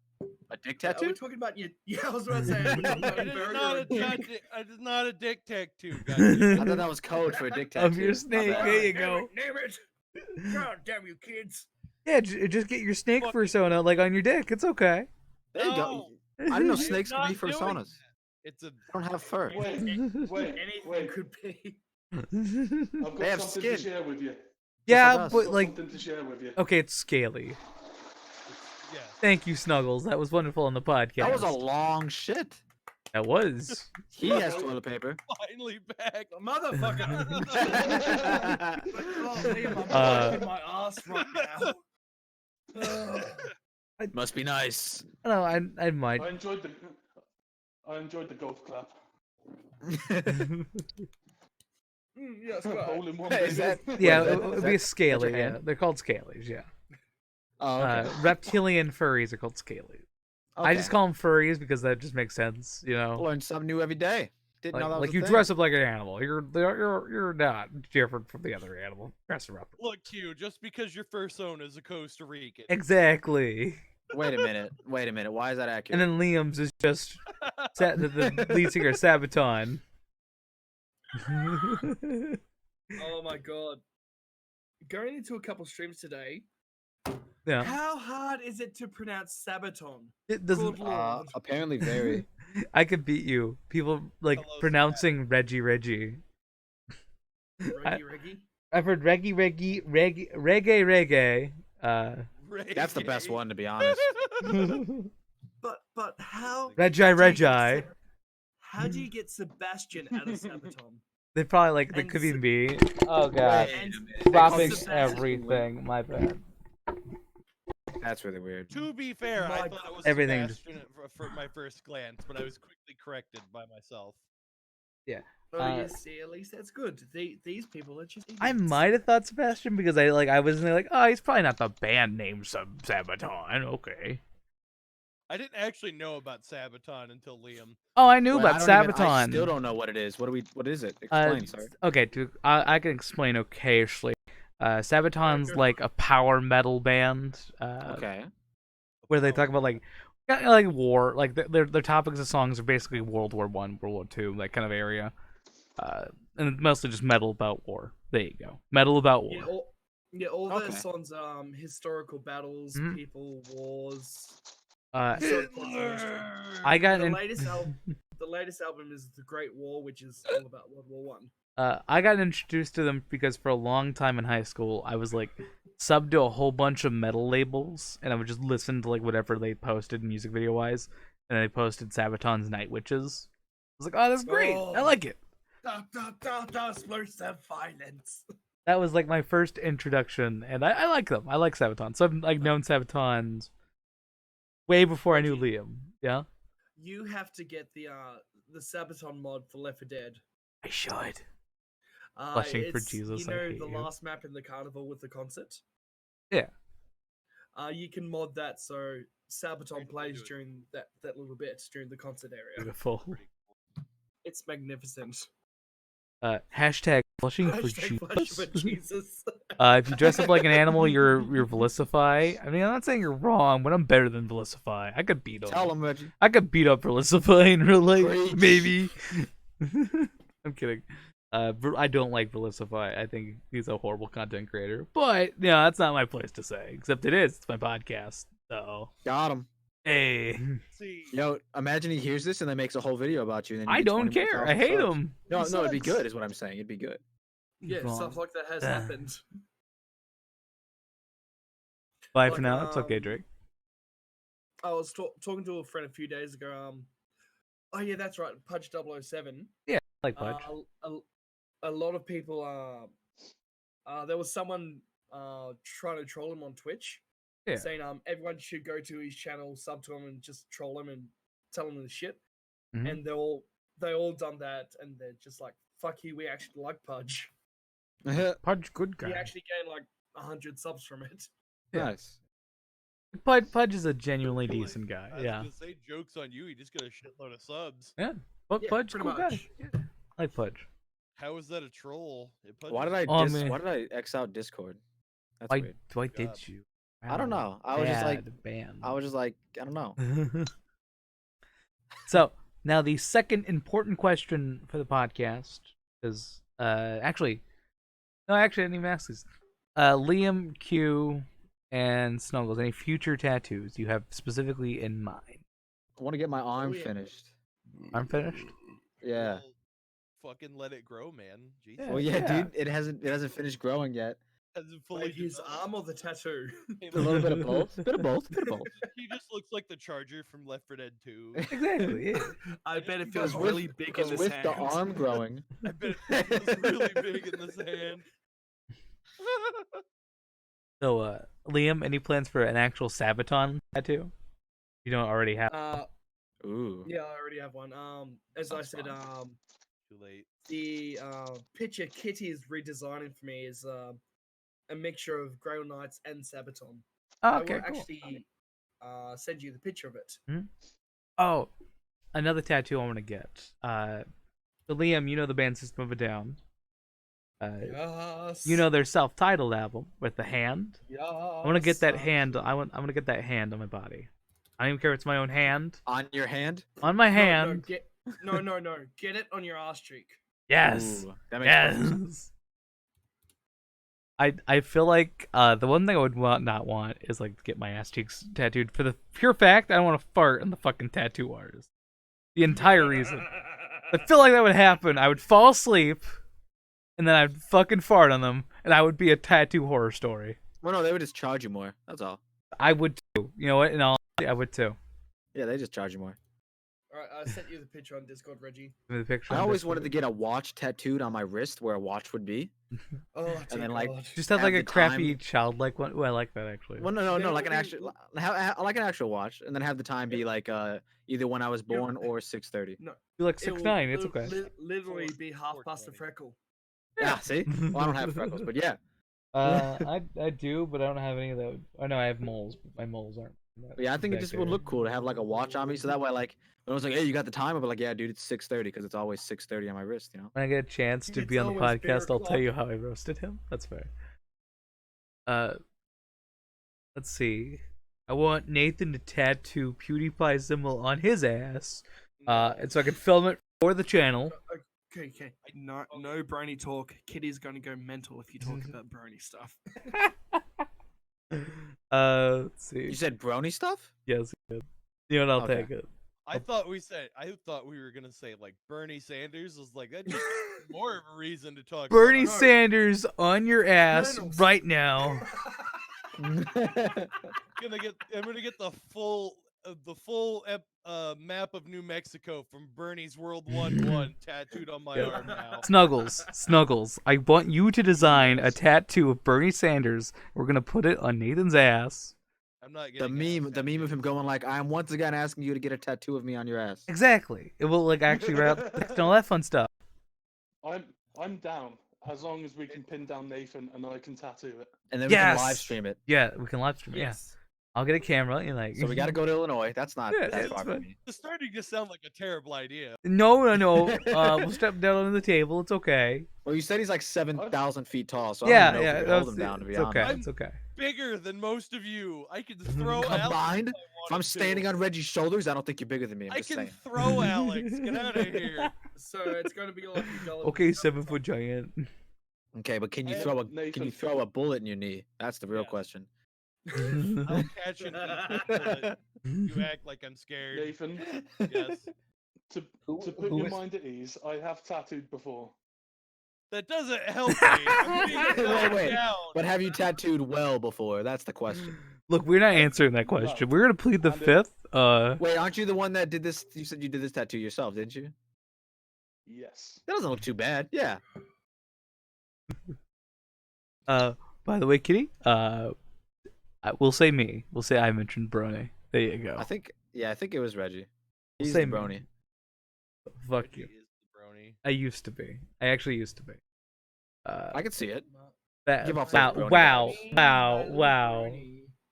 A dick Are we tattoo? talking about you? Yeah, I was about to say. Are we talking about It is burger not or a dick? dick. It is not a dick tattoo, I guys. thought that was code for a dick tattoo. Of your My snake. bad. There you Damn go. it, Damn it! God damn you, kids! Yeah, just get your snake Fucking- persona like on your dick. It's okay. There you go. No, I didn't know we are snakes could be not doing personas. that. It's a I don't have fur. Wait, wait, Anything wait. could be. I've got They have something to skin. share with you. yeah, like us. I've but got like, something to share with you. okay, it's scaly. yeah. Thank you, Snuggles. That was wonderful on the podcast. That was a long shit. That was. He has toilet paper. Finally back. Motherfucker! Oh, Liam, I'm Uh, in my ass right now. Ugh. Must be nice. I don't know. I might. I enjoyed the golf clap. Yes, right. Hole in one. Is baby. that- Yeah, Wait, it would be a scaly. your Yeah, hand? they're called scalies. Yeah. Oh, okay. Reptilian furries are called scalies. I just call them furries because that just makes sense. You know. learn something new every day. Didn't know that was Like a you thing. dress up like an animal. You're not different from the other animal. Dress her up. Look, Q, just because your persona is a Costa Rican. Exactly. Wait a minute. Wait a minute. Why is that accurate? And then Liam's is just the lead singer Sabaton. Oh my god. Going into a couple streams today, Yeah. how hard is it to pronounce Sabaton? It doesn't. Good lord. Apparently very. I could beat you. People like Hello, pronouncing Regi. Regi. I've heard reggae. That's the best one, to be honest. But how? Regi. How do you get Sebastian out of Sabaton? They probably like they And could s- even be. Oh god. And Dropping Sebastian. everything. My bad. That's really weird. To be fair, My I thought it was Everything Sebastian for my first glance, but I was quickly corrected by myself. Oh, you see, at least that's good. These people are just. I idiots. might have thought Sebastian because I was like, oh, he's probably not the band name Sabaton. Okay. I didn't actually know about Sabaton until Liam. Oh, I knew Wait, about I don't even- Sabaton. I still don't know what it is. What is it? Explain, sir. Okay, dude, I can explain occasionally. Sabaton's Okay. like a power metal band. Okay. Where they talk about like war, like their topics of songs are basically World War One, World War Two, that kind of area. And it's mostly just metal about war. There you go, metal about war. All Okay. their songs are historical battles, Mhm. people, wars. I got The in, latest album is The Great War, which is all about World War One. I got introduced to them because for a long time in high school, I was like subbed to a whole bunch of metal labels, and I would just listen to like whatever they posted music video wise, and they posted Sabaton's Night Witches. I was like, oh, that's great. I Oh. like it. Explosive violence. That was like my first introduction, and I like them. I like Sabaton. So I've like known Sabatons way before I knew Regi. Liam. Yeah, You have to get the Sabaton mod for Left 4 Dead. I should. Blushing for It's, Jesus, You I know hate the you. last map in the carnival with the concert. Yeah. You can mod that so Sabaton can plays do it. during that little bit during the concert area. Beautiful. It's magnificent. Hashtag blushing for Hashtag flash for Jesus. Jesus. If you dress up like an animal, you're Velicify. I mean, I'm not saying you're wrong, but I'm better than Velicify. I could beat him. Tell him, Reggie. I could beat up Velicify in real life, Preach. maybe. I'm kidding. I don't like Velicify. I think he's a horrible content creator. But yeah, that's not my place to say. Except it is. It's my podcast. So Got him. hey, See, Yo, imagine he hears this and then makes a whole video about you. And then you I get don't 20 more care. I thousand hate subs. him. No, He no, it'd be sucks. good, is what I'm saying. It'd be good. Yeah, Wrong. stuff like that has happened. Bye Like, for now. It's okay, Drake. I was talking to a friend a few days ago. Oh yeah, that's right. Pudge 007. I like Pudge. A lot of people there was someone trying to troll him on Twitch, Yeah. saying everyone should go to his channel, sub to him, and just troll him and tell him the shit. Mhm. And they all done that, and they're just like, "Fuck you, we actually like Pudge." Pudge, good He guy. actually gained like 100 subs from it. Yeah. Nice. Pudge is a genuinely Like, decent guy. I was Yeah. gonna say jokes on you. He just got a shitload of subs. But Yeah, Pudge, pretty cool guy. much. Yeah. I like Pudge. How is that a troll? It Why did I Oh, dis- man. Why did I X out Discord? That's Why weird. why God. did you? I don't know. I was just like, band. I don't know. So now the second important question for the podcast is actually I didn't even ask this. Liam, Q, and Snuggles, any future tattoos you have specifically in mind? I want to get my arm yeah. finished. Arm finished? Yeah. Well, fucking let it grow, man. Jesus. Yeah. Well, yeah, dude. It hasn't finished growing yet. Hasn't fully Like his developed. arm or the tattoo? Hey, A little look, bit of both. Bit of both. Bit of both. He just looks like the Charger from Left 4 Dead 2. Exactly. Yeah. I bet it Because feels really big in because this with hand. the arm growing. I bet it feels really big in this hand. So, Liam, any plans for an actual Sabaton tattoo? You don't already have. Ooh. Yeah, I already have one. As I That's said, fun. Too late. the picture Kitty is redesigning for me is a mixture of Grail Knights and Sabaton. Oh, okay, I will cool. actually send you the picture of it. Oh, another tattoo I want to get. So Liam, you know the band System of a Down. Yes. You know their self-titled album with the hand. Yes. I want to get that hand. I'm gonna get that hand on my body. I don't even care if it's my own hand. On your hand? On my hand. No, get it on your ass cheek. Yes. Ooh, that makes perfect sense. Yes. I feel like the one thing I would not want is like to get my ass cheeks tattooed for the pure fact I don't want to fart on the fucking tattoo artist. The entire reason. I feel like that would happen. I would fall asleep, and then I'd fucking fart on them, and I would be a tattoo horror story. Well, no, they would just charge you more. That's all. I would too. You know what? In all honesty, I would too. Yeah, they just charge you more. Alright, I sent you the picture on Discord, Reggie. Give me the picture. I on always Discord. wanted to get a watch tattooed on my wrist where a watch would be. Oh, And then, dear like, God. Just have at like the a crappy time- childlike one. Oh, I like that actually. Well, no, Yeah, like an we- actual, like an actual watch, and then have the time be like either when I was born or 6:30. No, You like it will 6'9", it's li- okay. literally be half Four past a 20. freckle. Yeah, see? Well, I don't have freckles, but yeah. I do, but I don't have any of those. Oh no, I have moles, but my moles aren't. But yeah, I think it that just would good. look cool to have like a watch on me, so that way, like, when I was like, "Hey, you got the time?" I'd be like, "Yeah, dude, it's 6:30," because it's always 6:30 on my wrist, you know. When I get a chance to It's be on the always bear podcast, I'll tell o'clock. you how I roasted him. That's fair. Let's see. I want Nathan to tattoo PewDiePie symbol on his ass, and so I can film it for the channel. Okay. No brony talk. Kitty's gonna go mental if you talk about brony stuff. Let's see. You said brony stuff? Yes, you know what? I'll Okay. take it. I thought we were gonna say like Bernie Sanders was like that. Just more of a reason to talk. Bernie about Sanders on your ass Colonels. right now. I'm gonna get the full map of New Mexico from Bernie's World 1-1 tattooed on my Yeah. arm now. Snuggles. I want you to design a tattoo of Bernie Sanders. We're gonna put it on Nathan's ass. I'm not the getting meme of him going like, "I am once again asking you to get a tattoo of me on your ass." Exactly. It will like actually wrap and all that fun stuff. I'm down as long as we can pin down Nathan and I can tattoo it. And then we can Yes! live stream it. Yeah, we can live stream. it, Yeah, I'll get a camera and like. So we got to go to Illinois. That's not Yeah, that it's far fine. from me. It's starting to sound like a terrible idea. No. We'll step down on the table. It's okay. Well, you said he's like 7,000 feet tall, so I Yeah, don't know if we could hold him down. To be it's honest, okay. It's okay. Bigger than most of you. I could throw Alex Combined, if if I'm standing on Reggie's shoulders, I don't think you're bigger than me. I'm I just can saying. throw Alex. Get out of here. So it's gonna be like a gullible. Okay, 7-foot giant. Okay, but can you And throw a Nathan- bullet in your knee? That's the real Yeah. question. I'll catch an bullet. You act like I'm scared. Nathan, Yes. to Who put your is- mind at ease, I have tattooed before. That doesn't help me. I'm getting knocked Wait. down. But have you tattooed well before? That's the question. Look, we're not answering that question. We're gonna plead the And it- fifth. Wait, aren't you the one that did this? You said you did this tattoo yourself, didn't you? Yes. That doesn't look too bad. Yeah. By the way, Kitty, we'll say me. We'll say I mentioned Brony. There you go. I think it was Reggie. We'll He's say the me. brony. Fuck Reggie you. is the brony. I used to be. I actually used to be. I can see it. That, give off wow, those brony wow, vibes.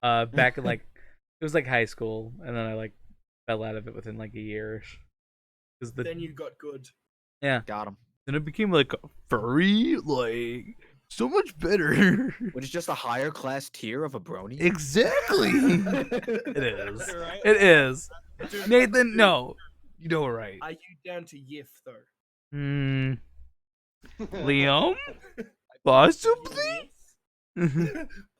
wow. Back in like, it was like high school, and then I like fell out of it within like a year-ish. Cause Then you got good. yeah, Got him. then it became like a furry, like So much better. Which is just a higher class tier of a brony. Exactly. It is. You're right. It is. Dude, Nathan, no. You know we're right. Are you down to Yif though? Hmm. Liam? Possibly?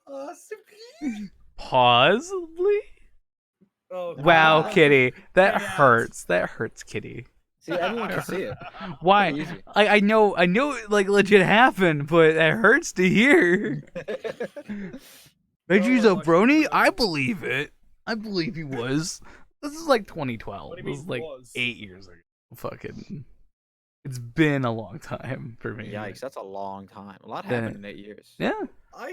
Possibly. Possibly? Oh, Wow, God. Kitty. That Get out. hurts. That hurts, Kitty. See, everyone can see it. Why? Easy. I know it like legit happened, but it hurts to hear. Reggie's a much brony? better. I believe it. I believe he was. This is like 2012. What do you This mean is like was? 8 years ago. Fucking. It's been a long time for me. Yikes, that's a long time. A lot Yeah. happened in 8 years. Yeah. I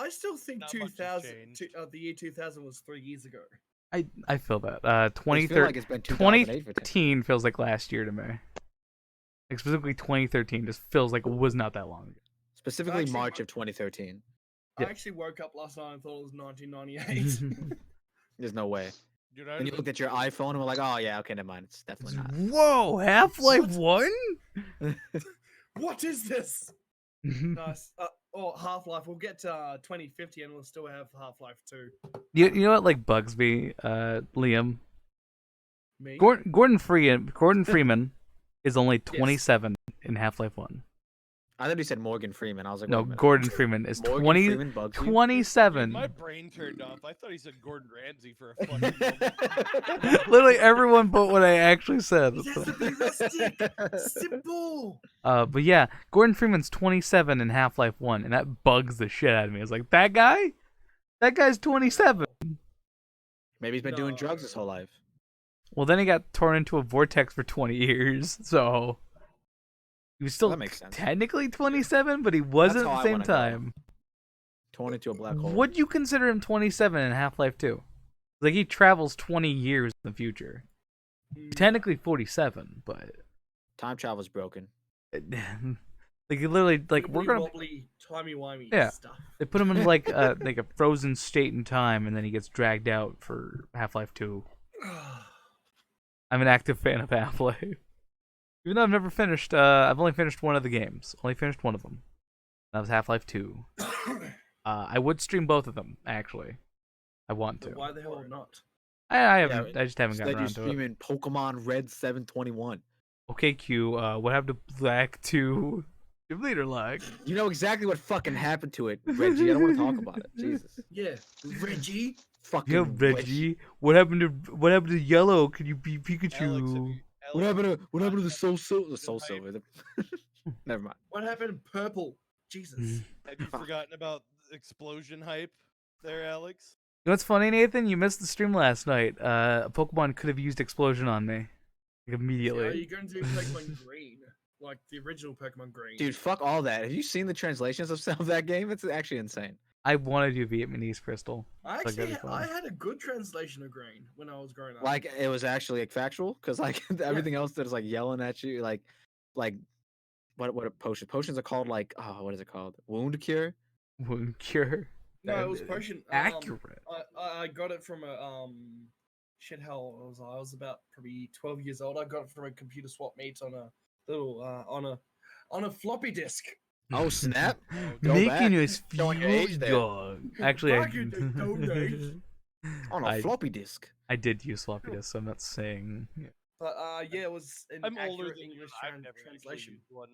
still think Not much has 2000, changed. the year 2000 was 3 years ago. I feel that. I feel like 2013 it's been 2008 for 10. feels like last year to me. Like specifically 2013 just feels like it was not that long ago. Specifically Actually, March of 2013. I Yeah. actually woke up last night and thought it was 1998. There's no way. Dude, And you looked at your iPhone and were like, oh yeah, okay, never mind. It's definitely not. Whoa, Half-Life 1? What is this? Nice. Half-Life. We'll get to 2050 and we'll still have Half-Life 2. You know what like bugs me, Liam? Me? Gordon Freeman is only 27 in Half-Life 1. I thought you said Morgan Freeman. I was like, No, wait a minute. Gordon Freeman is Morgan 20, Freeman bugs you? 27. My brain turned off. I thought he said Gordon Ramsay for a fucking moment. Literally everyone but what I actually said. It has to be rustic. Simple. But yeah, Gordon Freeman's 27 in Half-Life 1, and that bugs the shit out of me. It's like, that guy? That guy's 27. Maybe he's been doing drugs his whole life. Well, then he got torn into a vortex for 20 years, so he was still That makes sense. technically 27, but he wasn't how at I the same wanna go. time. Torn into a black hole. Would you consider him 27 in Half-Life 2? Like, he travels 20 years in the future. Technically 47, but Time travel's broken. like, he literally, like, we're gonna... wobbly, timey-wimey Yeah. stuff. They put him in like a frozen state in time, and then he gets dragged out for Half-Life 2. I'm an active fan of Half-Life. Even though I've never finished, I've only finished one of the games. Only finished one of them. That was Half-Life 2. I would stream both of them, actually. I want to. Why the hell not? I haven't. I just haven't Instead gotten you're around to it. streaming Pokemon Red 721. Okay, Q. What happened to Black 2? Your leader lag. You know exactly what fucking happened to it, Reggie. I don't want to talk about it. Jesus. Yeah, Reggie. Fucking Yeah, Reggie. What happened to Yellow? Can you be Pikachu? Alex, What happened to the Soul Silver? The Soul Silver. Never mind. What happened to purple? Jesus. Have you forgotten about explosion hype there, Alex? You know what's funny, Nathan? You missed the stream last night. A Pokemon could have used Explosion on me. Like, immediately. Are you going to do Pokemon Green? Like the original Pokemon Green? Dude, fuck all that. Have you seen the translations of that game? It's actually insane. I want to do Vietnamese Crystal. I Like, that'd actually be fun. I had a good translation of Green when I was growing up. Like it was actually like factual, because like everything else that is like yelling at you, like what a potion? Potions are called like what is it called? Wound cure. Wound cure. no, it was potion. Accurate. I got it from a shit hell. I was about probably 12 years old. I got it from a computer swap meet on a little on a floppy disk. Oh snap! Go Making back. us Showing your feel age there. young. Actually, Back in the Stone Age. On a floppy disk. I did use floppy disk, so I'm not saying. But yeah, it was an I'm older accurate than you. English I've never actually translation. used one.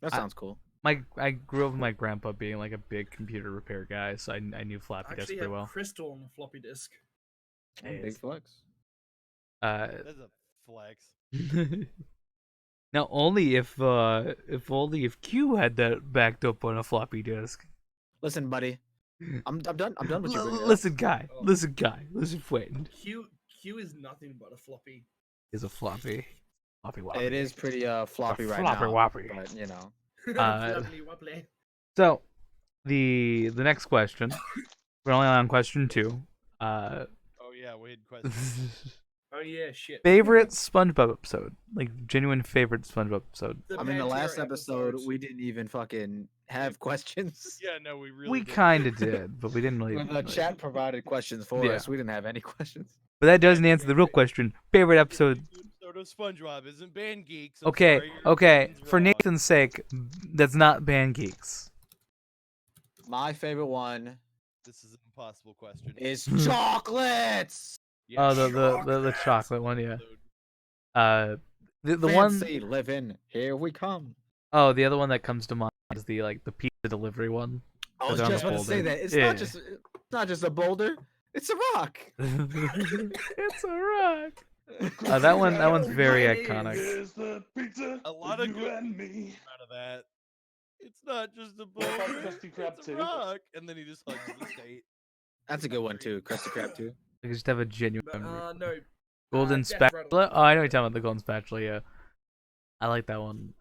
That sounds cool. I grew up with my grandpa being like a big computer repair guy, so I knew I floppy disk actually pretty have well. crystal on the floppy disk. Big flex. That's a flex. Now only if Q had that backed up on a floppy disk. Listen, buddy. I'm done. I'm done with your video. Listen, guy. Oh. Listen, friend. Q is nothing but a floppy. Is a floppy. Floppy woppy. It is pretty floppy right floppy now. woppy. But you know. Floppy wobbly. So, the next question. We're only on question 2. Oh yeah, Wade question. Oh yeah, shit. Favorite SpongeBob episode, like genuine favorite SpongeBob episode. The I mean, the Pantera last episode episodes. we didn't even fucking have questions. Yeah, no, we really. We did. kind of did, but we didn't really. When the chat provided questions for Yeah. us, we didn't have any questions. But that doesn't answer the real question. Favorite episode. episode of SpongeBob isn't Band Geeks. I'm Okay, sorry, your okay. opinion's For wrong. Nathan's sake, that's not Band Geeks. My favorite one This is an impossible question. is chocolates. Oh, Yes. the chocolate one, yeah. The one. Fancy living, here we come. Oh, the other one that comes to mind is the pizza delivery one. I was Because I'm just a about to say boulder. that. It's Yeah. not just a boulder. It's a rock. It's a rock. That one's very iconic. Here's the pizza. A lot for of you good- and me. Out of that. It's not just a What about boulder. Krusty Krab It's a too? rock. And then he just hugs the state. That's a good one too. Krusty Krab too. I just have a genuine But, memory. no. Golden Death Rattle. spatula. Oh, I know you're talking about the golden spatula. Yeah, I like that one.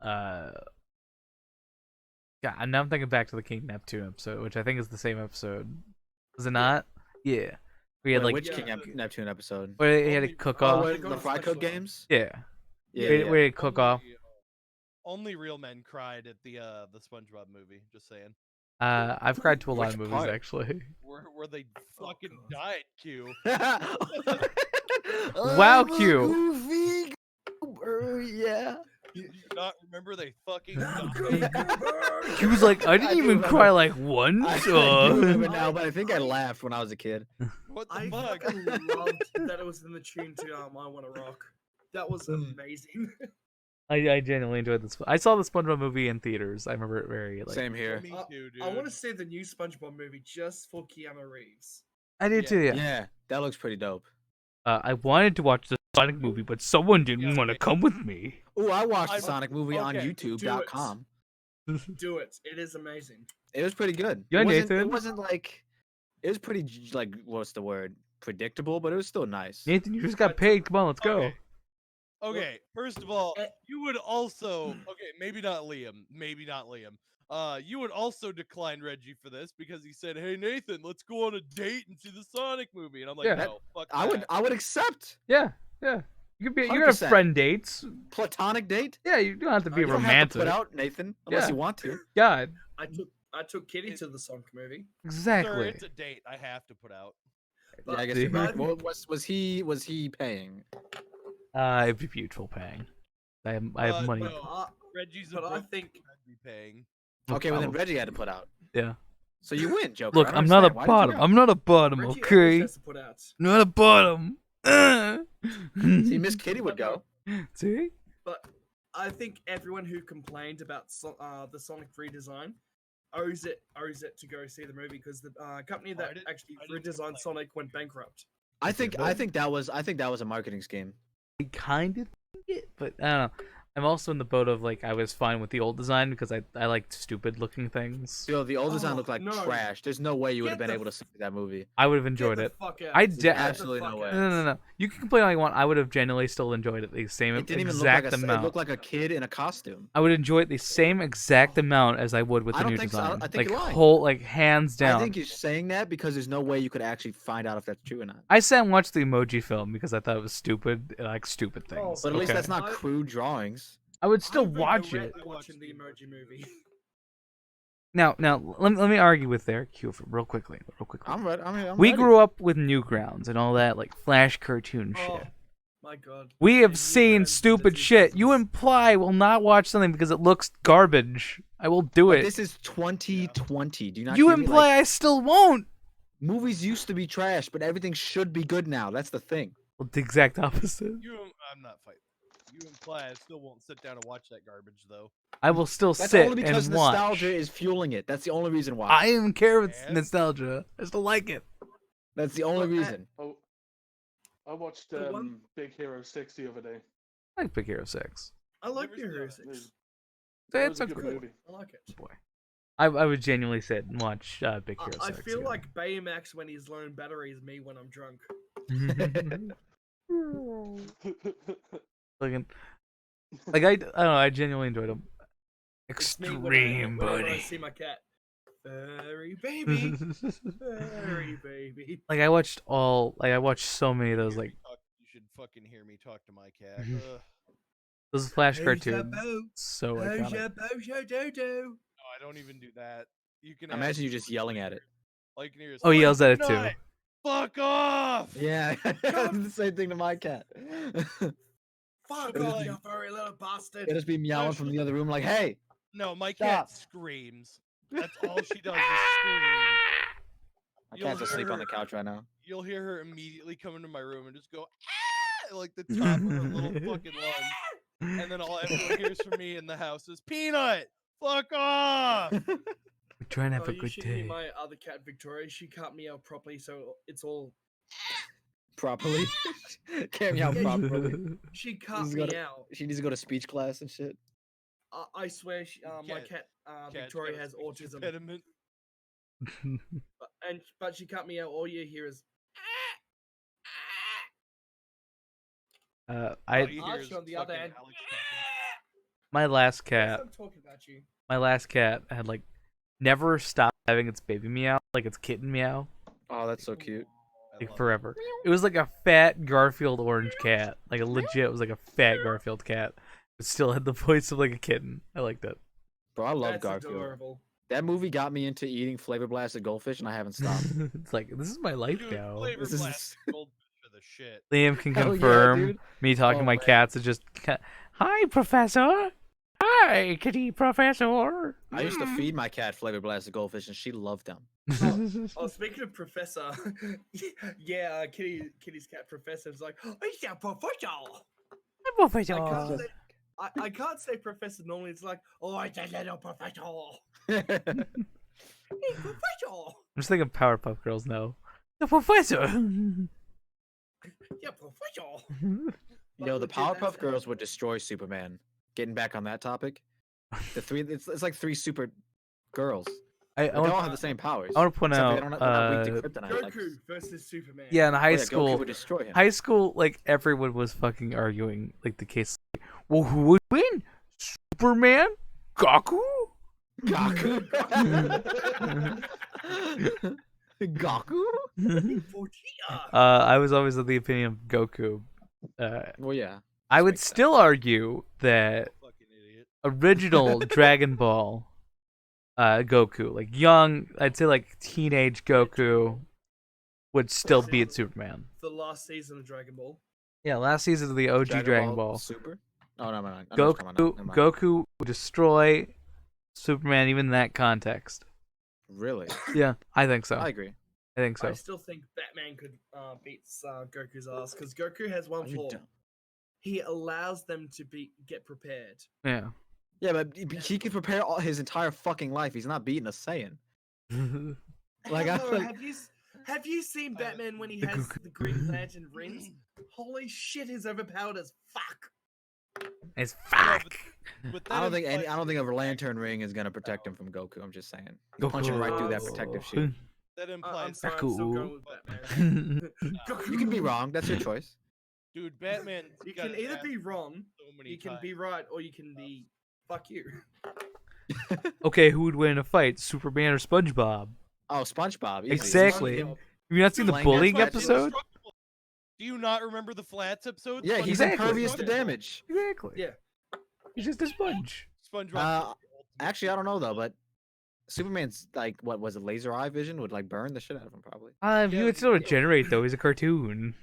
Yeah, and now I'm thinking back to the King Neptune episode, which I think is the same episode. Is it not? Yeah. We had Wait, like which Yeah. King Neptune episode? where he had to Only- cook Oh, off. wait, Go the to Fry special. Cook games. Yeah. Yeah, Where yeah. he cook off. Only real men cried at the SpongeBob movie. Just saying. I've cried to a lot of Which movies part? actually. Where they Oh, fucking God. died, Q. Wow, I'm a Q. goofy goober, yeah. Do you not remember they fucking I'm died? He was like, I didn't I do even remember. cry like once. I do uh." remember now, but I think I laughed when I was a kid. What the I fuck? fucking loved that it was in the tune to I Wanna Rock. That was amazing. I genuinely enjoyed this. I saw the SpongeBob movie in theaters. I remember it very like. Same here. Me too, dude. I want to see the new SpongeBob movie just for Keanu Reeves. I did Yeah. too. Yeah. Yeah. That looks pretty dope. I wanted to watch the Sonic movie, but someone didn't Yeah, want to okay. come with me. Oh, I watched the I'm- Sonic movie on okay, YouTube.com. Do it. It is amazing. It was pretty good. Yeah, it wasn't, Nathan? It wasn't like. It was pretty like what's the word? Predictable, but it was still nice. Nathan, you just got paid. Come on, let's go. Okay. Okay, first of all, Eh. you would also maybe not Liam. You would also decline Reggie for this because he said, "Hey Nathan, let's go on a date and see the Sonic movie." And I'm like, Yeah. "No, fuck I that." would accept Yeah, yeah. You can have 100%. friend dates. platonic date. Yeah, you don't have to be You don't have to romantic. put out Nathan unless Yeah. you want to. God, I took Kitty to the Sonic movie. Sir, exactly. it's a date. I have to put out. Yeah, I guess See? you're right. Was he paying? It'd be mutual paying. I have money. No. Reggie's a But I broke think man, I'd be paying. No Okay, well then problem. Reggie had to put out. Yeah. So you win, Joker. Look, I don't I'm not a understand. Why did you bottom. go? I'm not a bottom. Reggie always Okay, has to put out. not a bottom. See, Miss Kitty would go. See? But I think everyone who complained about the Sonic redesign owes it to go see the movie because the company that actually I didn't redesigned complain. Sonic went bankrupt. I think that was a marketing scheme. I kind of think it, but I don't know. I'm also in the boat of like I was fine with the old design because I liked stupid looking things. Yo, the old design Oh, looked like no. trash. There's no way you would have Get been the able to see that movie. I would have Get enjoyed the it. fuck out. I Get de- the absolutely fuck no way. out. No. You can complain all you want. I would have genuinely still enjoyed it the same It didn't even look exact like a. It amount. looked like a kid in a costume. I would enjoy it the same exact amount as I would with I the don't new think so. I design. think like you're lying. whole, like hands down. I think you're saying that because there's no way you could actually find out if that's true or not. I sat and watched the emoji film because I thought it was stupid. I like stupid Oh, things. But at least okay? that's not I- crude drawings. I would still I watch regret it. watching the Emoji Movie. Now, let me argue with their Q for real quickly. I'm ready. I'm We ready. grew up with Newgrounds and all that like Flash cartoon Oh, shit. my God. We have Yeah, seen Newgrounds stupid is shit. You useless. imply will not watch something because it looks garbage. I will do But it. this is 2020. Do you not? You hear me? imply Like, I still won't. movies used to be trash, but everything should be good now. That's the thing. Well, the exact opposite. I'm not fighting. You imply I still won't sit down and watch that garbage though. I will still That's sit only because and watch. nostalgia is fueling it. That's the only reason why. I don't care if it's And- nostalgia. I still like it. That's the only Well, reason. Oh, I watched The one- Big Hero 6 the other day. I like Big Hero 6. I like Never Hero seen that. 6. That It's was a a good good movie. I like it. boy. I would genuinely sit and watch Big Hero 6. I feel again. like Baymax when he's low in battery is me when I'm drunk. like I don't know. I genuinely enjoyed them. It's me when Extreme, I buddy. see my cat. Furry baby. Furry baby. Like I watched so many of those like You should fucking hear me talk to my cat. those Flash Who's cartoons. that bow? So Who's iconic. your bojo dodo? No, I don't even do that. You can Imagine you just yelling at it. All you can hear is, Oh, he yells at it too. "Fortnite, fuck off! Yeah, the same thing to my cat. Fuck It'll off, be you like- furry little bastard. It'll just be meowing from the other room like, hey, No, my cat Stop. screams. That's all she does is scream. my You'll cat's asleep hear on the her- couch right now. You'll hear her immediately come into my room and just go, ah! Like the top of her little fucking lungs. And then all everyone hears from me in the house is, Peanut! Fuck off! We're trying to have Oh, a you good should hear day. my other cat, Victoria. She can't meow properly, so it's all. Properly. Can't meow Yeah, properly. She can't She's got meow. She needs to go to speech class and shit. I swear, my Cat- cat, Cat's Victoria got a has speech autism, impediment. but she can't meow. All you hear is. All I you hear Archie, is on the other fucking hand. Alex talking. my last Yes, cat. I'm talking about you. My last cat had like never stopped having its baby meow, like its kitten meow, Oh, that's so cute. I like love forever. It was like a fat Garfield orange cat, like a legit. It was like a fat Garfield cat, but still had the voice of like a kitten. I liked it. Bro, I love That's Garfield. adorable. That movie got me into eating flavor blasted goldfish, and I haven't stopped. It's like this is my life Dude, now. Flavor This is- Blast goldfish are the shit. Liam can Hell yeah, confirm. dude. Me talking Oh, to my man. cats is just, hi, Professor. Hi, kitty Professor. I used to feed my cat flavor blasted goldfish, and she loved them. Oh, speaking of Professor, yeah, Kitty's cat Professor is like, oh, yeah, Professor. Professor. I can't say Professor normally. It's like, oh, it's a little Professor. yeah, Hey, Professor. I'm just thinking Powerpuff Girls now. The Professor. Yeah, Professor. the legit, that's Powerpuff how- Girls would destroy Superman. Getting back on that topic, it's like three super girls. I They all want have the same powers. to point except out, they're not weak to kryptonite. like- Goku versus Superman. yeah, in Oh, high yeah, Goku school, would destroy him. like everyone was fucking arguing, like the case. Well, who would win? Superman? Goku? Goku. Goku. Vegeta. I was always of the opinion of Goku. Well, yeah. I would makes sense. still argue that Fucking idiot. original Dragon Ball Goku, like young, I'd say like teenage Goku, would still beat Superman. The last season of Dragon Ball. Yeah, last season of the OG Dragon Ball. Super. Oh no, no, no. I know what you're talking about now. Goku, Never mind. Goku would destroy Superman even in that context. Really? Yeah, I think so. I agree. I think so. I still think Batman could beat Goku's ass because Goku has one Are you flaw. dumb? He allows them to get prepared. Yeah. Yeah, but he can prepare all his entire fucking life. He's not beating a Saiyan. Like, I Hello, feel- have you seen Batman when he The has Goku- the Green Lantern rings? Holy shit, he's overpowered as fuck. It's Yeah, fuck. but I don't that think I implies don't think a that lantern ring is gonna protect him from Goku. I'm just saying. He's punching right through that protective shield. That I'm implies, sorry, I'm still Goku. going with Batman. You can be wrong. That's your choice. dude, Batman. You got can his either ass be wrong, so many you can times. be right, or you can be fuck you. Okay, who would win in a fight, Superman or SpongeBob? Oh, SpongeBob. Easy. Exactly. SpongeBob. Have you not seen the Playing bullying Xbox episode? Indestructible. Do you not remember the Flats episode? Yeah, he's Exactly. impervious to damage. Exactly. Yeah. He's just a sponge. SpongeBob. Uh, Actually, I don't know though, but Superman's like, what was it? Laser eye vision would like burn the shit out of him, probably. He Yeah, would still yeah. regenerate though. He's a cartoon.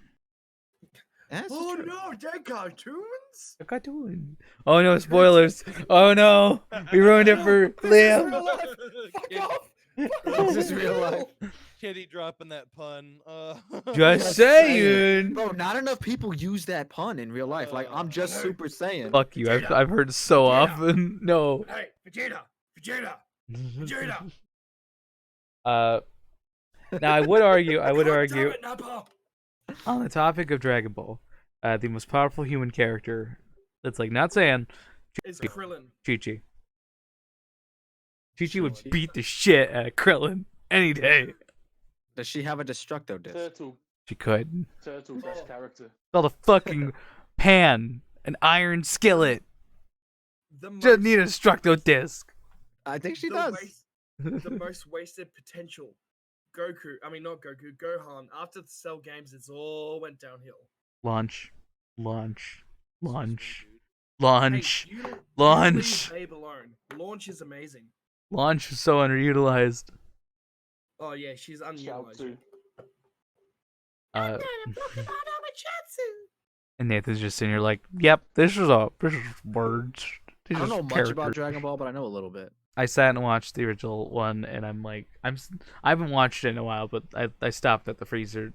That's Oh true. no, they're cartoons? A cartoon. Oh no, spoilers. Oh no, we ruined it for Liam. This is real life. Kitty dropping that pun. Just Just saying. Bro, not enough people use that pun in real life. Like, I'm just Super Saiyan. Fuck you. I've Vegeta. I've heard so Vegeta. often. No. Hey, Vegeta! Vegeta! Vegeta! Now I would argue. I would God damn argue it, Nappa! on the topic of Dragon Ball, the most powerful human character. That's like not saying It's Krillin. Chi-Chi. Chi-Chi would beat the shit out of Krillin any day. Does she have a Destructo disc? Turtle. She could. Turtle best character. All the fucking pan, an iron skillet. The Just need a Destructo disc. I think she the does. the most wasted potential. Goku, I mean not Goku, Gohan. After the Cell games, it's all went downhill. Launch. Launch. Launch. Hey, Launch. you Launch. leave Babe alone. Launch is amazing. Launch is so underutilized. Oh yeah, she's unutilized. Chaozu. Uh, And Nathan's just sitting here like, yep, this is words. These I don't is know much characters. about Dragon Ball, but I know a little bit. I sat and watched the original one, and I'm like, I haven't watched it in a while, but I stopped at the Frieza.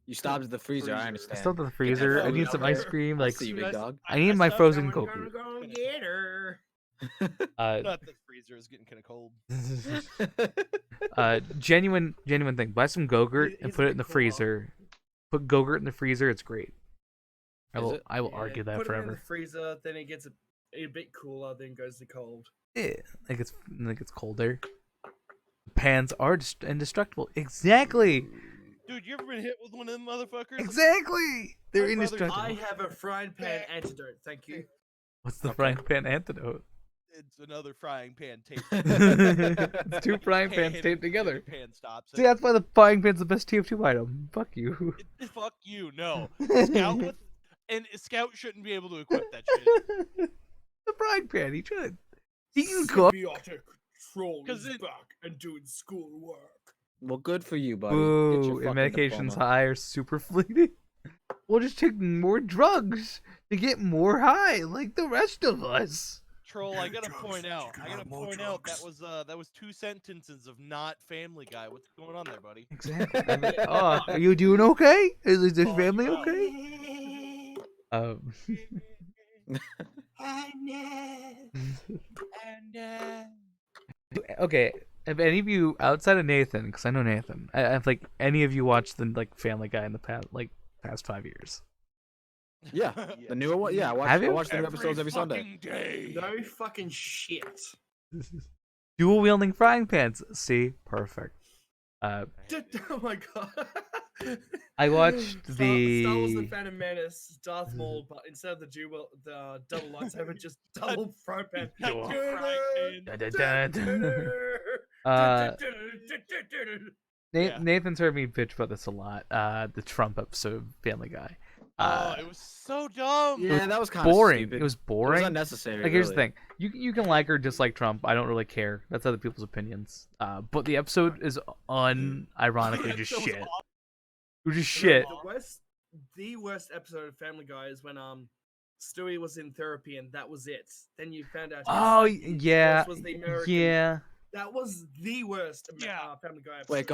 You stopped at the freezer. I I understand. stopped at the Get that freezer. I food need out some there. ice cream. I Like, see you, big dog. I need my stopped frozen Someone Goku. gonna go get her. Not the freezer is getting kind of cold. Genuine thing. Buy some Gogurt and He's put it a in the bit cooler. freezer. Put Gogurt in the freezer. It's great. Is it? I will Yeah, argue that put it in forever. the freezer, then it gets a bit cooler, then goes to cold. Yeah, like it's colder. Pans are indestructible. Exactly. Dude, you ever been hit with one of them motherfuckers? Exactly. They're My brother- indestructible. I have a frying pan antidote, thank you. What's the Okay. frying pan antidote? It's another frying pan taped. It's two frying pans Hit it, taped together. the Pan stops See, it. that's why the frying pan's the best TF2 item. Fuck you. Fuck you, no. Scout with, and Scout shouldn't be able to equip that shit. The frying pan, he should. He can cook. Symbiotic troll 'Cause is it- back and doing schoolwork. Well, good for you, buddy. Get Ooh, your and fucking medications diploma. high are super fleeting. We'll just take more drugs to get more high, like the rest of us. Troll, I gotta Drugs, point you out. can I have gotta more point out drugs. that was 2 sentences of not Family Guy. What's going on there, buddy? Exactly. Oh, are you doing okay? Is the Oh, family wow. okay? Um. Okay, have any of you outside of Nathan? Because I know Nathan. Have like any of you watched the like Family Guy in the past 5 years? Yeah, the newer one. Yeah, Have I you? watch the new episodes every Sunday. fucking day. No fucking shit. Dual wielding frying pans. See, perfect. Oh my god. I watched Star Wars: The the. Phantom Menace, Darth Maul, but instead of the double lightsaber, just double frying pan. Dual frying Yeah. Nathan's heard me bitch about this a lot. The Trump episode of Family Guy. Oh, it was so dumb. Yeah, that was kind of Boring. Stupid. It was It was boring. unnecessary. Like here's the really. thing, you can like or dislike Trump. I don't really care. That's other people's opinions. But the episode is unironically just That was shit. awful. It was just shit. The worst episode of Family Guy is when Stewie was in therapy and that was it. Then you found out. Oh his yeah, voice was the American. yeah. That was the worst Family Guy episode. Wait,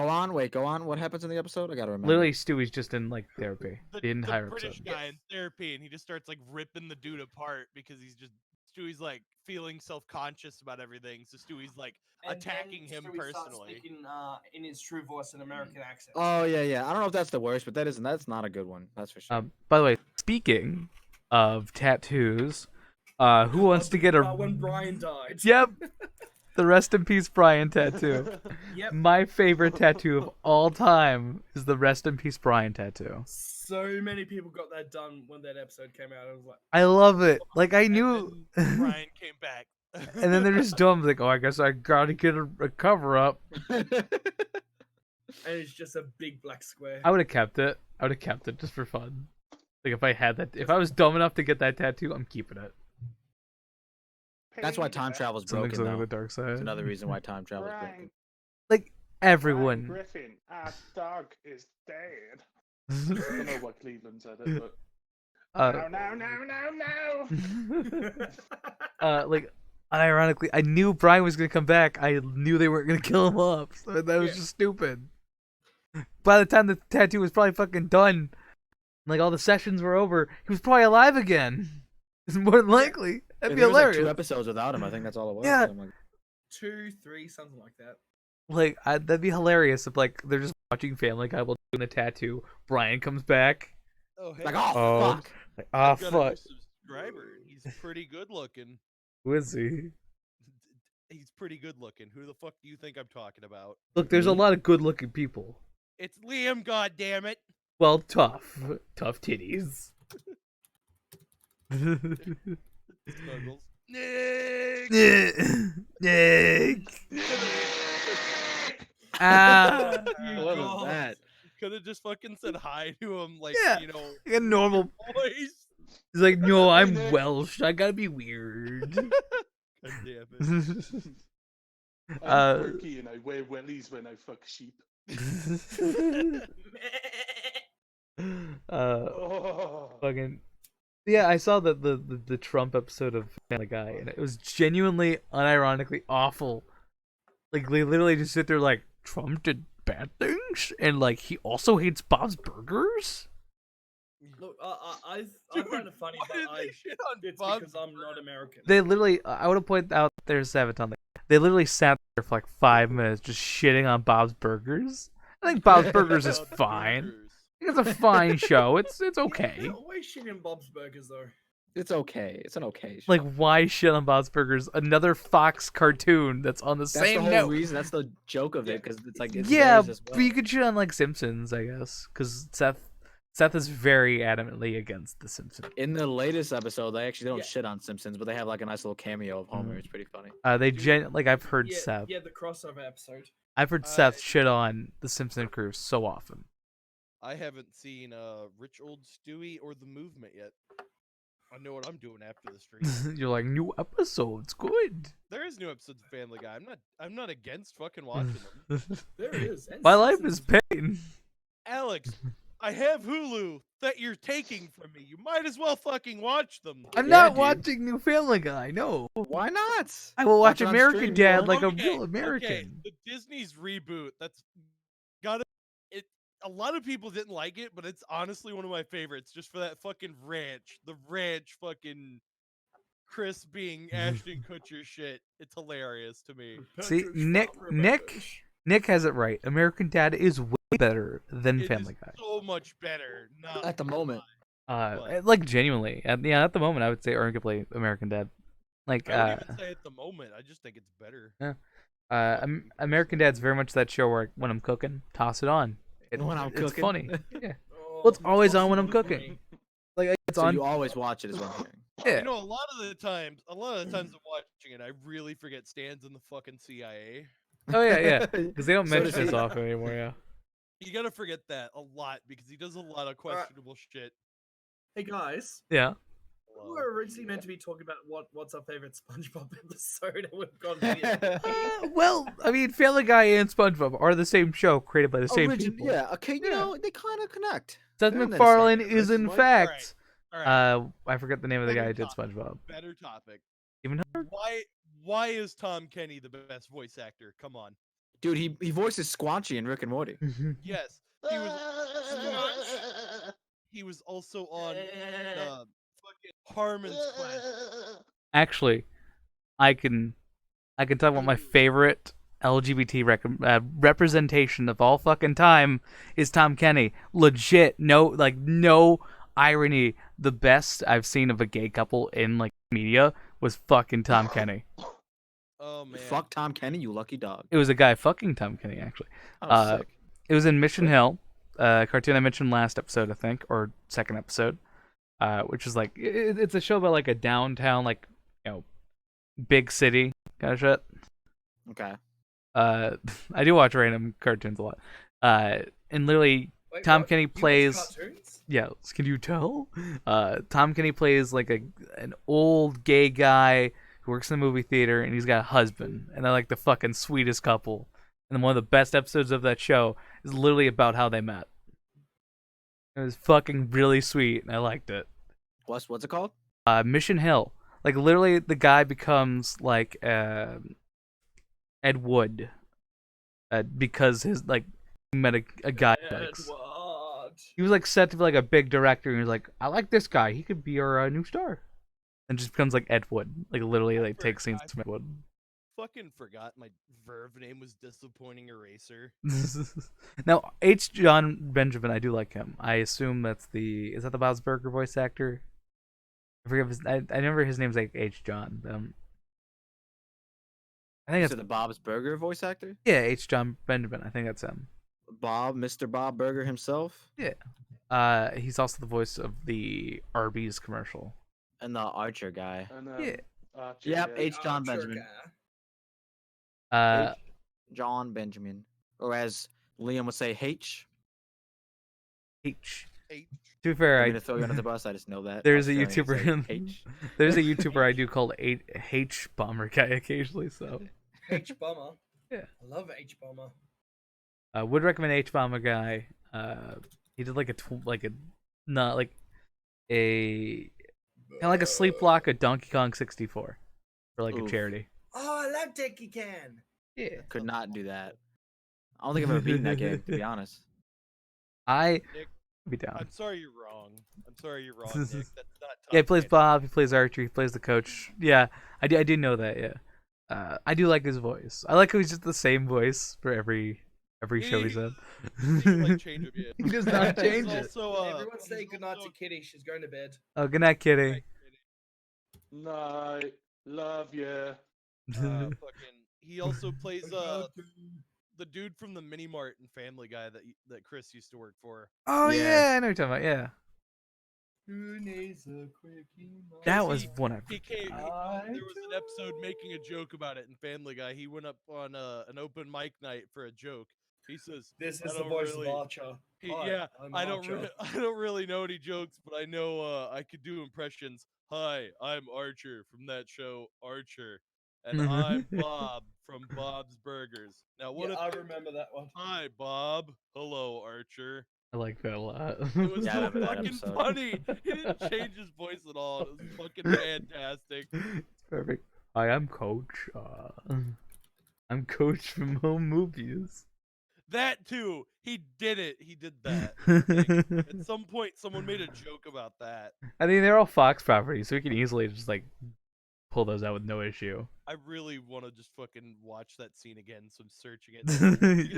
go on. What happens in the episode? I gotta remember. Literally, Stewie's just in like therapy The, the entire British episode. guy in therapy, and he just starts like ripping the dude apart because Stewie's like feeling self-conscious about everything. So Stewie's like And attacking then him Stewie starts personally. speaking in his true voice, an American accent. Oh yeah. I don't know if that's the worst, but that's not a good one. That's for sure. By the way, speaking of tattoos, who wants to get a? When Brian died. Yep, the rest in peace Brian tattoo. Yep. My favorite tattoo of all time is the rest in peace Brian tattoo. So many people got that done when that episode came out. I was like, I love it. Like I And knew. then Brian came back. And then they're just dumb. Like, oh, I guess I gotta get a cover up. and it's just a big black square. I would have kept it. I would have kept it just for fun. Like if I had that, if I was dumb enough to get that tattoo, I'm keeping it. That's why time travel's broken. Something's on Though. the dark side. It's another reason why time travel's broken. Brian, Like Brian everyone. Griffin, our dog is dead. I don't know what Cleveland said it, but no. Like ironically, I knew Brian was gonna come back. I knew they weren't gonna kill him off. So that was Yeah. just stupid. By the time the tattoo was probably fucking done, like all the sessions were over, he was probably alive again. It's more than likely. That'd be There was, like, hilarious. 2 episodes without him. I think that's all it was. Yeah. I'm like, 2, 3, something like that. Like that'd be hilarious if like they're just watching Family Guy while doing a tattoo. Brian comes back. Oh, hey, like, oh, Oh. fuck. Like, ah, I've got a fuck. new subscriber. He's pretty good looking. Who is he? He's pretty good looking. Who the fuck do you think I'm talking about? Look, there's a Me? lot of good-looking people. It's Liam, goddammit. Well, tough titties. Snuggles. Nick! Nick. Ah, What was that? Could have just fucking said hi to him, like, Yeah. you know, like a normal. voice. He's like, no, I'm Nick. Welsh. I gotta be weird. God damn it. I'm quirky and I wear wellies when I fuck sheep. Oh. Fucking yeah, I saw the Trump episode of Family Guy, and it was genuinely, unironically awful. Like they literally just sit there like Trump did bad things, and like he also hates Bob's Burgers. Look, I find it funny, Why but did they shit on it's Bob's because I'm not American. They literally, I want to point out there's Sabaton. They literally sat there for like 5 minutes just shitting on Bob's Burgers. I think Bob's Burgers is Bob's fine. Burgers. It's a fine show. It's okay. They're always shitting Bob's Burgers though. It's okay. It's an okay show. Like, why shit on Bob's Burgers? Another Fox cartoon that's on the that's same the whole note. reason. That's the joke of it, because it's like it's Yeah, theirs as but well. you could shit on like Simpsons, I guess, because Seth is very adamantly against the Simpsons. In the latest episode, they actually don't Yeah. shit on Simpsons, but they have like a nice little cameo of Homer. It's pretty funny. Like I've heard Yeah, Seth. yeah, the crossover episode. I've heard Seth shit on the Simpson crew so often. I haven't seen Rich Old Stewie or The Movement yet. I know what I'm doing after the stream. You're like, new episodes, good. There is new episodes of Family Guy. I'm not against fucking watching them. There is. and My life Simpsons is pain. Alex, I have Hulu that you're taking from me. You might as well fucking watch them. I'm Yeah, not dude. watching New Family Guy. No, Why not? I will watch Watch it on American stream, Dad bro. like a Okay, real American. Okay. The Disney's reboot. That's got it. A lot of people didn't like it, but it's honestly one of my favorites. Just for that fucking ranch, the ranch, fucking Chris being Ashton Kutcher shit. It's hilarious to me. See, Patrick Nick Schwarzenegger. Nick has it right. American Dad is way better than It Family is Guy. so much better. Not At the moment. What? Like genuinely, at the moment, I would say arguably American Dad. Like, I don't even say at the moment. I just think it's better. American Dad's very much that show where when I'm cooking, toss it on. When I'm It's cooking. funny. Yeah. Oh, Well, it's always what's on when I'm the cooking. funny? Like it's So on. you always watch it, is what I'm hearing. Yeah. You know, a lot of the times I'm watching it, I really forget Stan's in the fucking CIA. Oh yeah. Because they don't So mention does this he. often anymore. Yeah. You gotta forget that a lot because he does a lot of questionable shit. Hey guys, Yeah. we were originally meant to be talking about what's our favorite SpongeBob episode, and we've gone to the Well, I mean, Family Guy and SpongeBob are the same show created by the same people. Yeah, okay, you Yeah. know, they kind of connect. Seth They're in the MacFarlane same is in universe. fact. All right, I forget the name of the guy who did Better SpongeBob. better topic. Even Why is Tom Kenny the best voice actor? Come on. Dude, he voices Squanchy in Rick and Morty. Yes, he was also on fucking Harmon's class. Actually, I can talk about my favorite LGBT representation of all fucking time is Tom Kenny. Legit, no irony. The best I've seen of a gay couple in like media was fucking Tom Kenny. Oh man. Fuck Tom Kenny, you lucky dog. It was a guy fucking Tom Kenny actually. Oh, sick. It was in Mission Hill, cartoon I mentioned last episode, I think, or second episode, which is like it's a show about like a downtown, like big city kind of shit. Okay. I do watch random cartoons a lot. And literally, Wait, Tom what? Kenny You watch plays. cartoons? Yeah, can you tell? Tom Kenny plays like an old gay guy who works in the movie theater, and he's got a husband, and they're like the fucking sweetest couple. And one of the best episodes of that show is literally about how they met. It was fucking really sweet, and I liked it. What's it called? Mission Hill. Like literally, the guy becomes like Ed Wood, because his like he met a guy. he likes. Edward. He was like set to be like a big director, and he was like, "I like this guy. He could be our new star," and just becomes like Ed Wood. Like literally, like takes scenes from Ed Wood. Fucking forgot my verb name was Disappointing Eraser. Now, H. John Benjamin, I do like him. I assume is that the Bob's Burger voice actor? I forget I remember his name's like H. John. I think Is it's it the Bob's Burger voice actor? yeah, H. John Benjamin. I think that's him. Mr. Bob Burger himself? He's also the voice of the Arby's commercial. And the Archer guy. And, Yeah. Archie, Yep, yeah. H. John Archer Benjamin. guy. Uh, H. John Benjamin. Or as Liam would say, H. H. H. To be fair, I'm going to throw you under the bus, I just know that. There's a Australians YouTuber say H. there's a YouTuber I do called H Bomber Guy occasionally. So H Bomber. Yeah. I love H Bomber. would recommend H Bomber Guy. He did like a not like a kind of like a sleep block of Donkey Kong 64 for like a Oof. charity. Oh, I love Donkey Kong. Yeah. Could not do that. I don't think I've ever beaten that game, to be honest. I Nick, be down. I'm sorry you're wrong. I'm sorry you're wrong, Nick. That's not Yeah, he Tom plays Clancy. Bob. He plays Archer. He plays the coach. Yeah, I do know that. Yeah, I do like his voice. I like how he's just the same voice for every show he's in. He can, like, change it, yeah. He does not He's change it. also, Everyone he's say goodnight to also- Kitty. She's going to bed. Oh, good night, Kitty. Night. Love ya. Fucking. He also plays the dude from the Mini Mart and Family Guy that Chris used to work for. Oh Yeah. yeah, I know what you're talking about. Yeah, Who needs a quickie? that was one. He came. There was an episode making a joke about it in Family Guy. He went up on an open mic night for a joke. He says, This I is the don't voice really- of Archer. Hi, "Yeah, I'm I don't. Archer. I don't really know any jokes, but I know I could do impressions. Hi, I'm Archer from that show Archer, and I'm Bob from Bob's Burgers. Now, what Yeah, if? I remember that one. Hi, Bob. Hello, Archer. I like that a lot. It was Yeah, I so remember that fucking episode. funny. He didn't change his voice at all. It was fucking fantastic. It's perfect. Hi, I'm Coach. I'm Coach from Home Movies. That too. He did it. He did that. At some point, someone made a joke about that. I mean, they're all Fox properties, so we can easily just like pull those out with no issue. I really want to just fucking watch that scene again, so I'm searching it.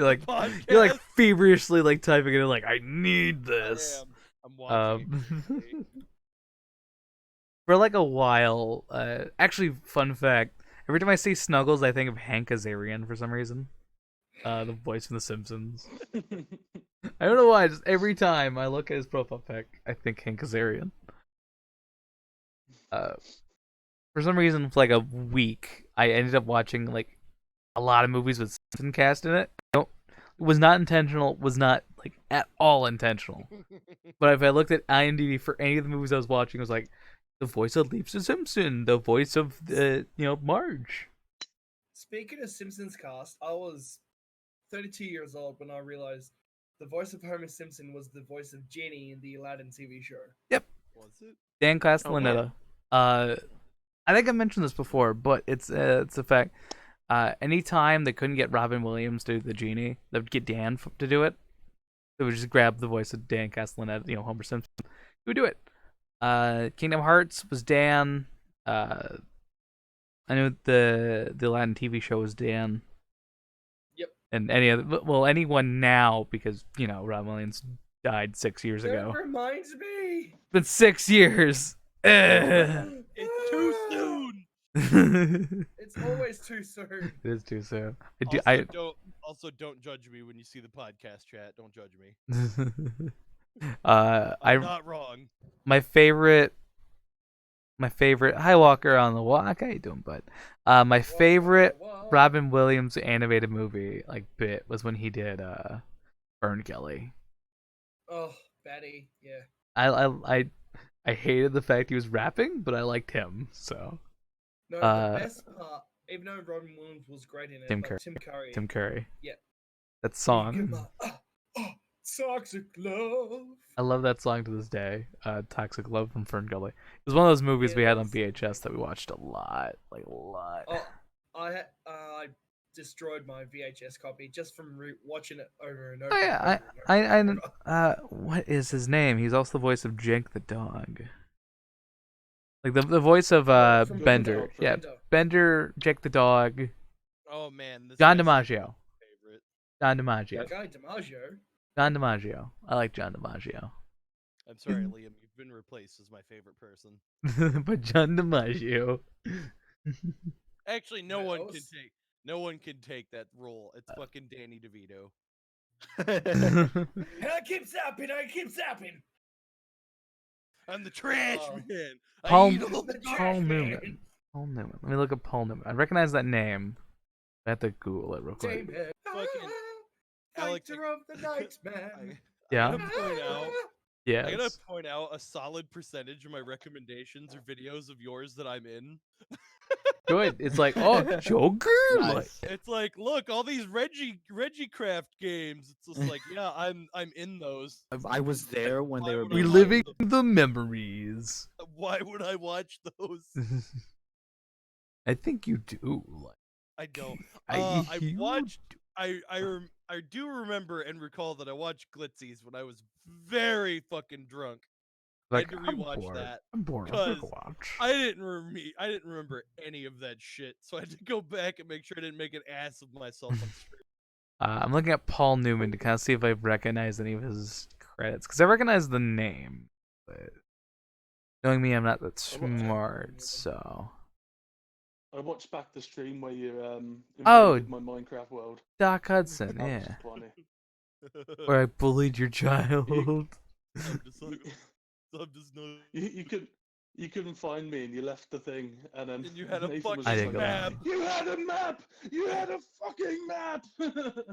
you're like feverishly like typing it in, like I need this. I'm watching it. For like a while, actually, fun fact: every time I see Snuggles, I think of Hank Azarian for some reason. The voice from The Simpsons. I don't know why. Just every time I look at his profile pic, I think Hank Azarian. For some reason, for like a week, I ended up watching like a lot of movies with Simpson cast in it. It was not intentional. Was not like at all intentional. But if I looked at IMDb for any of the movies I was watching, it was like the voice of Lisa Simpson, the voice of Marge. Speaking of Simpsons cast, I was 32 years old when I realized the voice of Homer Simpson was the voice of Jenny in the Aladdin TV show. Was it? Dan Castellaneta. I think I mentioned this before, but it's a fact. Anytime they couldn't get Robin Williams to do the genie, they would get Dan to do it. They would just grab the voice of Dan Castellaneta, Homer Simpson. He would do it. Kingdom Hearts was Dan. I know the Aladdin TV show was Dan. Yep. And anyone now, because Robin Williams died 6 years ago. That reminds me. It's been 6 years. It's too soon. It's always too soon. It is too soon. Also, don't judge me when you see the podcast chat. Don't judge me. I'm I'm not wrong. my favorite hi Walker on the walk. How you doing, bud? My favorite Robin Williams animated movie bit was when he did Fern Gully. Oh, Batty, yeah. I hated the fact he was rapping, but I liked him. So No, the best part, even though Robin Williams was great in it, Tim but Curry. Tim Curry. Yeah. That Give song. my, toxic love. I love that song to this day. Toxic Love from Fern Gully. It was one of those movies Yeah, we had on that's- VHS that we watched a lot. Like a lot. Oh, I destroyed my VHS copy just from watching it over and over. Oh yeah, and over and over. what is his name? He's also the voice of Jake the dog. Like the voice of From Bender. Bender. Yeah, Bender, Jake the dog, Oh man, this John guy's DiMaggio. favorite. John DiMaggio. That guy DiMaggio. John DiMaggio. I like John DiMaggio. I'm sorry, Liam. You've been replaced as my favorite person. But John DiMaggio. Actually, no Yeah, one that can was- take. No one can take that role. It's fucking Danny DeVito. I keep zapping. I'm the trash Oh. man. Paul- I eat all the trash Paul man. Newman. Paul Newman. Let me look at Paul Newman. I recognize that name. I have to Google it real quick. Damon. Fucking Alec- Fighter of the night, man. Yeah. I'm gonna point out Yes. I gotta point out a solid percentage of my recommendations are videos of yours that I'm in. Good. It's like, oh, Joker. Like, Nice. It's like, look, all these Regi Craft games. It's just like, yeah, I'm in those. I was there when they Why were would I being watch reliving them? the memories. Why would I watch those? I think you do. Like, I don't. I I you watched. I do remember and recall that I watched Glitzies when I was very fucking drunk. like, I had to I'm rewatch bored. that I'm bored. I'm gonna because watch. I didn't remember any of that shit, so I had to go back and make sure I didn't make an ass of myself on stream. I'm looking at Paul Newman to kind of see if I recognize any of his credits because I recognize the name, but knowing me, I'm not that smart. So, I watched back the stream where you Oh. invaded my Minecraft world. Doc Hudson, That yeah, was funny. where I bullied your child. I'm just no. You couldn't find me, and you left the thing, and then And you had a Nathan was fucking just didn't like, go map. "You had a map! You had a fucking map!"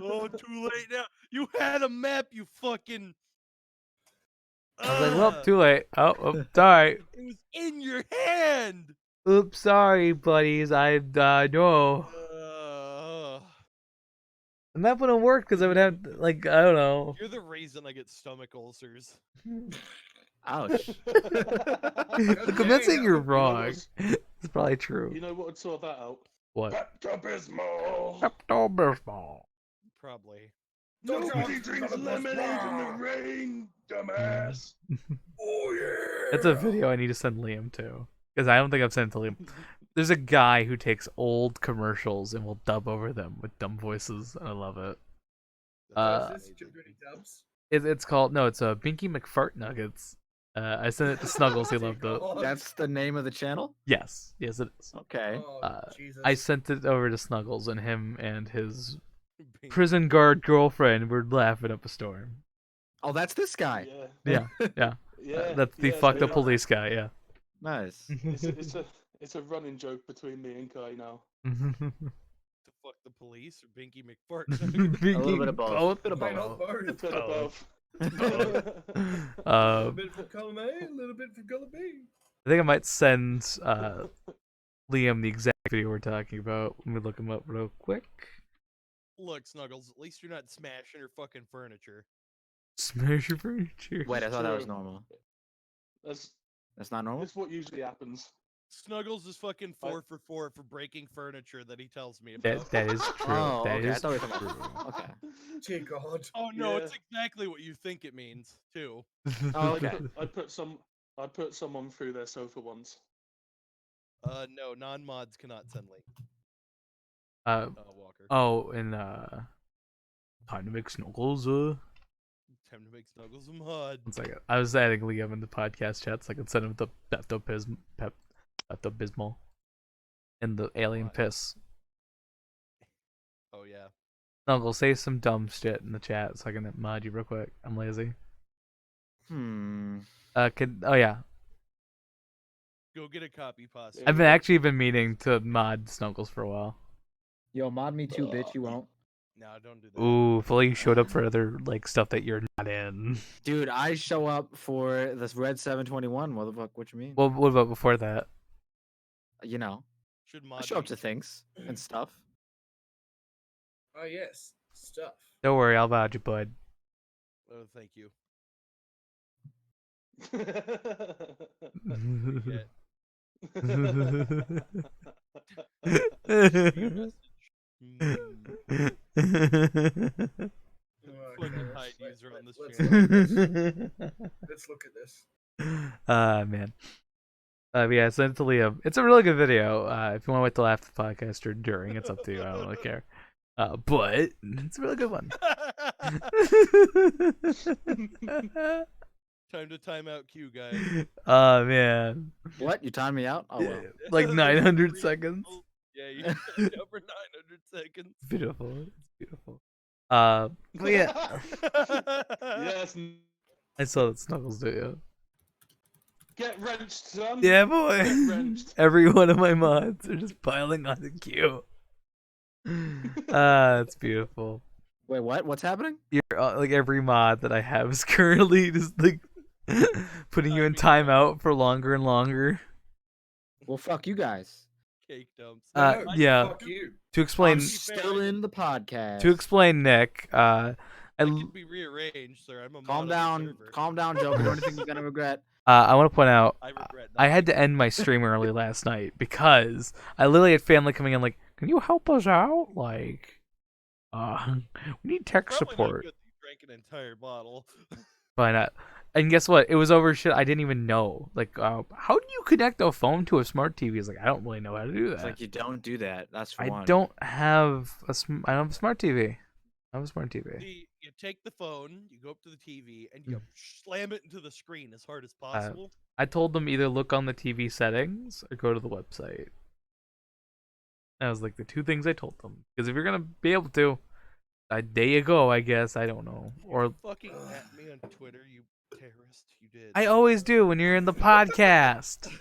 Oh, too late now. You had a map, you fucking. I was like, well, Ugh. too late. Oh, sorry. It was in your hand. Oops, sorry, buddies. I no. And that wouldn't work because I would have like I don't know. You're the reason I get stomach ulcers. Ouch. Look, I'm not saying you're You know wrong. what's- It's probably true. You know what would sort that out? What? Pepto-Bismol! Pepto-Bismol. Probably. Nobody drinks lemonade in the rain, dumbass! Oh yeah. That's a video I need to send Liam to because I don't think I've sent it to Liam. There's a guy who takes old commercials and will dub over them with dumb voices, and I love it. Is this Jiminy Dubs? It's called it's a Binky McFart Nuggets. I sent it to Snuggles. He loved it. God. That's the name of the channel? Yes, it is. Okay. Oh, Jesus. I sent it over to Snuggles, and him and his Pink. prison guard girlfriend were laughing up a storm. Oh, that's this guy. Yeah, Yeah. yeah. That's the yeah, fucked up yeah. police guy. Yeah. Nice. It's a running joke between me and Kai now. To fuck the police or Binky McFart? A little bit of both. Bit of Why both. not both? It's bit of both. A little bit from column A, a little bit from column B. I think I might send Liam the exact video we're talking about. Let me look him up real quick. Look, Snuggles, at least you're not smashing your fucking furniture. Smash your furniture. Wait, I thought that was True. normal. That's That's not normal? that's what usually happens. Snuggles is fucking 4 for 4 for breaking furniture that he tells me That about. that is true. Oh, That okay. I is thought we were talking true. about... Okay. Dear God. Oh no, it's Yeah. exactly what you think it means, too. Oh, okay. I put someone through their sofa once. No, non-mods cannot send link. Walker. And time to make Snuggles. Time to make Snuggles a mod. One second. I was adding Liam in the podcast chat so I could send him the Pepto-Bismol and the alien What? piss. Oh yeah. Snuggles, say some dumb shit in the chat so I can mod you real quick. I'm lazy. Oh yeah. Go get a copy pasta. I've been meaning to mod Snuggles for a while. Yo, mod me too, bitch. You won't. No, don't do that. Ooh, if only you showed up for other like stuff that you're not in. Dude, I show up for this Red 721. What the fuck? What you mean? Well, what about before that? You know, Should I mod show up me. to things and stuff. Oh yes, stuff. Don't worry, I'll mod you, bud. Oh, thank you. Fucking hide user on this channel. Let's look at this. Man. Yeah, send it to Liam. It's a really good video. If you want to wait till after the podcast or during, it's up to you. I don't really care. But it's a really good one. Time to time out Q, guys. Oh man. What? You timed me out? Oh, well. Like 900 seconds. Yeah, you timed out for 900 seconds. Beautiful. It's beautiful. But yeah, Yes. I saw that Snuggles do you. Get wrenched, son. Yeah, boy. Get wrenched. Every one of my mods are just piling on the queue. It's beautiful. Wait, what? What's happening? Like every mod that I have is currently just like Putting you in Timing timeout for longer and longer. Well, fuck you guys. Cake dumps. No, Yeah. Fuck you. To explain, I'm to be fair, still in the podcast. to explain, Nick. It can be rearranged, sir. I'm a Calm mod on the down, server. calm down, Joe. Don't think you're gonna regret. I want to point out, I regret I not had to end my stream early last night because I literally had family coming in like, "Can you help us out? Like, we need tech Probably not support." good that you drank an entire bottle. Why not? And guess what? It was over shit I didn't even know. Like, how do you connect a phone to a smart TV? It's like I don't really know how to do It's that. like you don't do that. That's for I one. don't have I don't have a smart TV. I have a smart TV. You take the phone, you go up to the TV, and you slam it into the screen as hard as Uh, possible. I told them either look on the TV settings or go to the website. That was like the two things I told them. Because if you're gonna be able to, there you go. I guess I don't know. Or Fucking at me on Twitter, you terrorist. You did. I always do when you're in the podcast.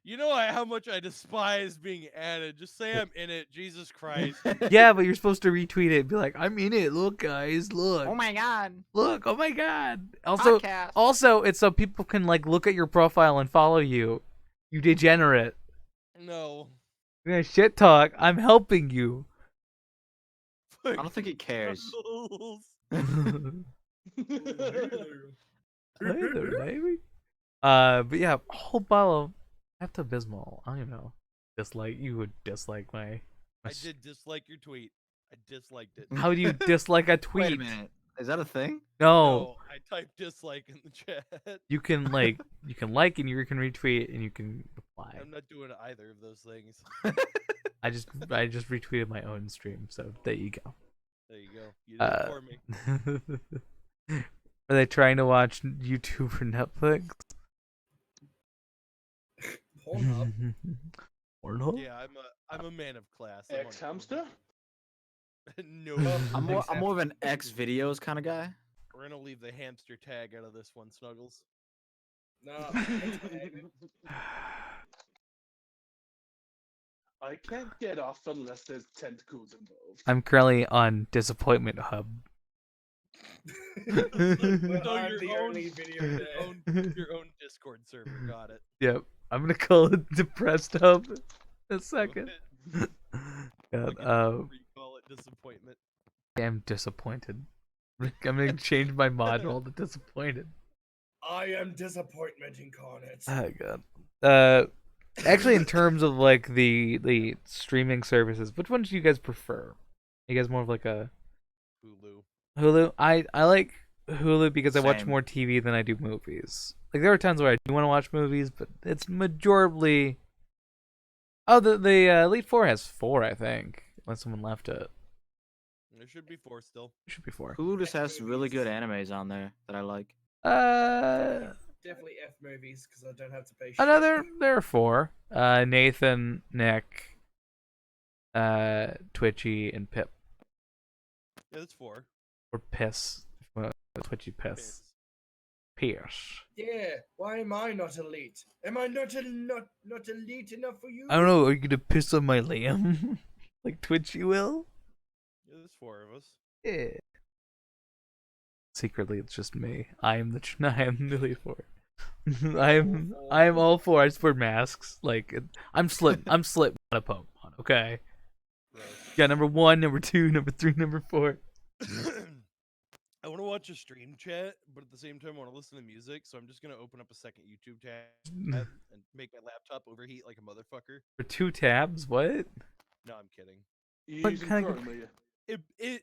You know how much I despise being added. Just say I'm in it. Jesus Christ. Yeah, but you're supposed to retweet it and be like, I'm in it. Look, guys, look. Oh my god. Look, oh my god. Also, Podcast. it's so people can like look at your profile and follow you. You degenerate. No. You're gonna shit talk. I'm helping you. I don't think he cares. Hey there, baby. But yeah, a whole bottle of Pepto-Bismol. I don't even know. You would dislike my. I did dislike your tweet. I disliked it. How do you dislike a tweet? Wait a minute. Is that a thing? No, I typed dislike in the chat. you can like and you can retweet and you can reply. I'm not doing either of those things. I just retweeted my own stream, so there you go. There you go. You did it for me. Are they trying to watch YouTube or Netflix? Pornhub. Pornhub? Yeah, I'm a man of class. I'm on Ex hamster? No. I'm more of an X videos kind of guy. We're gonna leave the hamster tag out of this one, Snuggles. No. I can't get off unless there's tentacles involved. I'm currently on Disappointment Hub. But No, I'm your the own- only video Your own Discord server. Got it. Yep, I'm gonna call it Depressed Hub in a second. God, Recall it disappointment. I'm disappointed. I'm gonna change my module to disappointed. I am disappointment incarnate. Oh god. Actually, in terms of like the streaming services, which ones do you guys prefer? You guys more of like a Hulu. Hulu? I like Hulu because I watch Same. more TV than I do movies. Like there are times where I do want to watch movies, but it's majorly. Oh, the Elite Four has 4, I think, unless someone left it. There should be 4 still. It should be 4. Hulu just has really good animes on there that I like. Definitely F movies because I don't have to pay shit. Another there are 4. Nathan, Nick, Twitchy, and Pip. Yeah, that's 4. Or Piss. Twitchy Piss. Pierce. Yeah, why am I not elite? Am I not elite enough for you? I don't know. Are you gonna piss on my lamb, like Twitchy will? Yeah, there's 4 of us. Yeah. Secretly, it's just me. I am the Elite Four. I am all 4. I just wear masks. Like I'm Slip. I'm Slip, not a Pokemon. Okay. Gross. Yeah, number 1, number 2, number 3, number 4. I want to watch a stream chat, but at the same time, I want to listen to music. So I'm just gonna open up a second YouTube tab and make my laptop overheat like a motherfucker. For 2 tabs? What? No, I'm kidding. You What using kind of- Chrome, are you?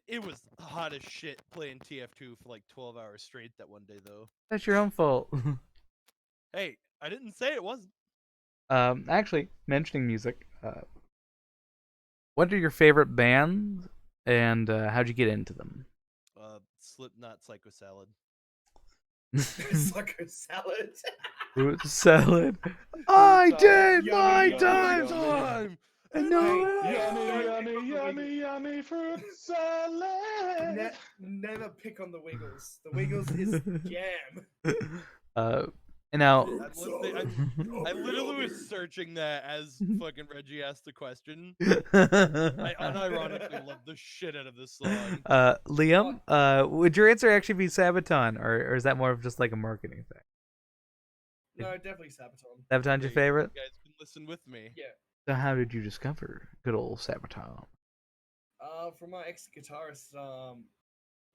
It was hot as shit playing TF2 for like 12 hours straight that one day though. That's your own fault. Hey, I didn't say it wasn't. Actually, mentioning music. What are your favorite bands, and how'd you get into them? Slipknot, Psycho Salad. It's like a salad. Fruit salad. I did Yummy, my yummy, time. Time. And no Hey, Yummy, yummy, yummy, yummy fruit salad. Never pick on the Wiggles. The Wiggles is jam. And now I literally was searching that as fucking Regi asked the question. I unironically love the shit out of this song. Liam, would your answer actually be Sabaton, or is that more of just like a marketing thing? No, definitely Sabaton. Sabaton's There your you go, favorite? You guys can listen with me. Yeah. So how did you discover good old Sabaton? From my ex-guitarist,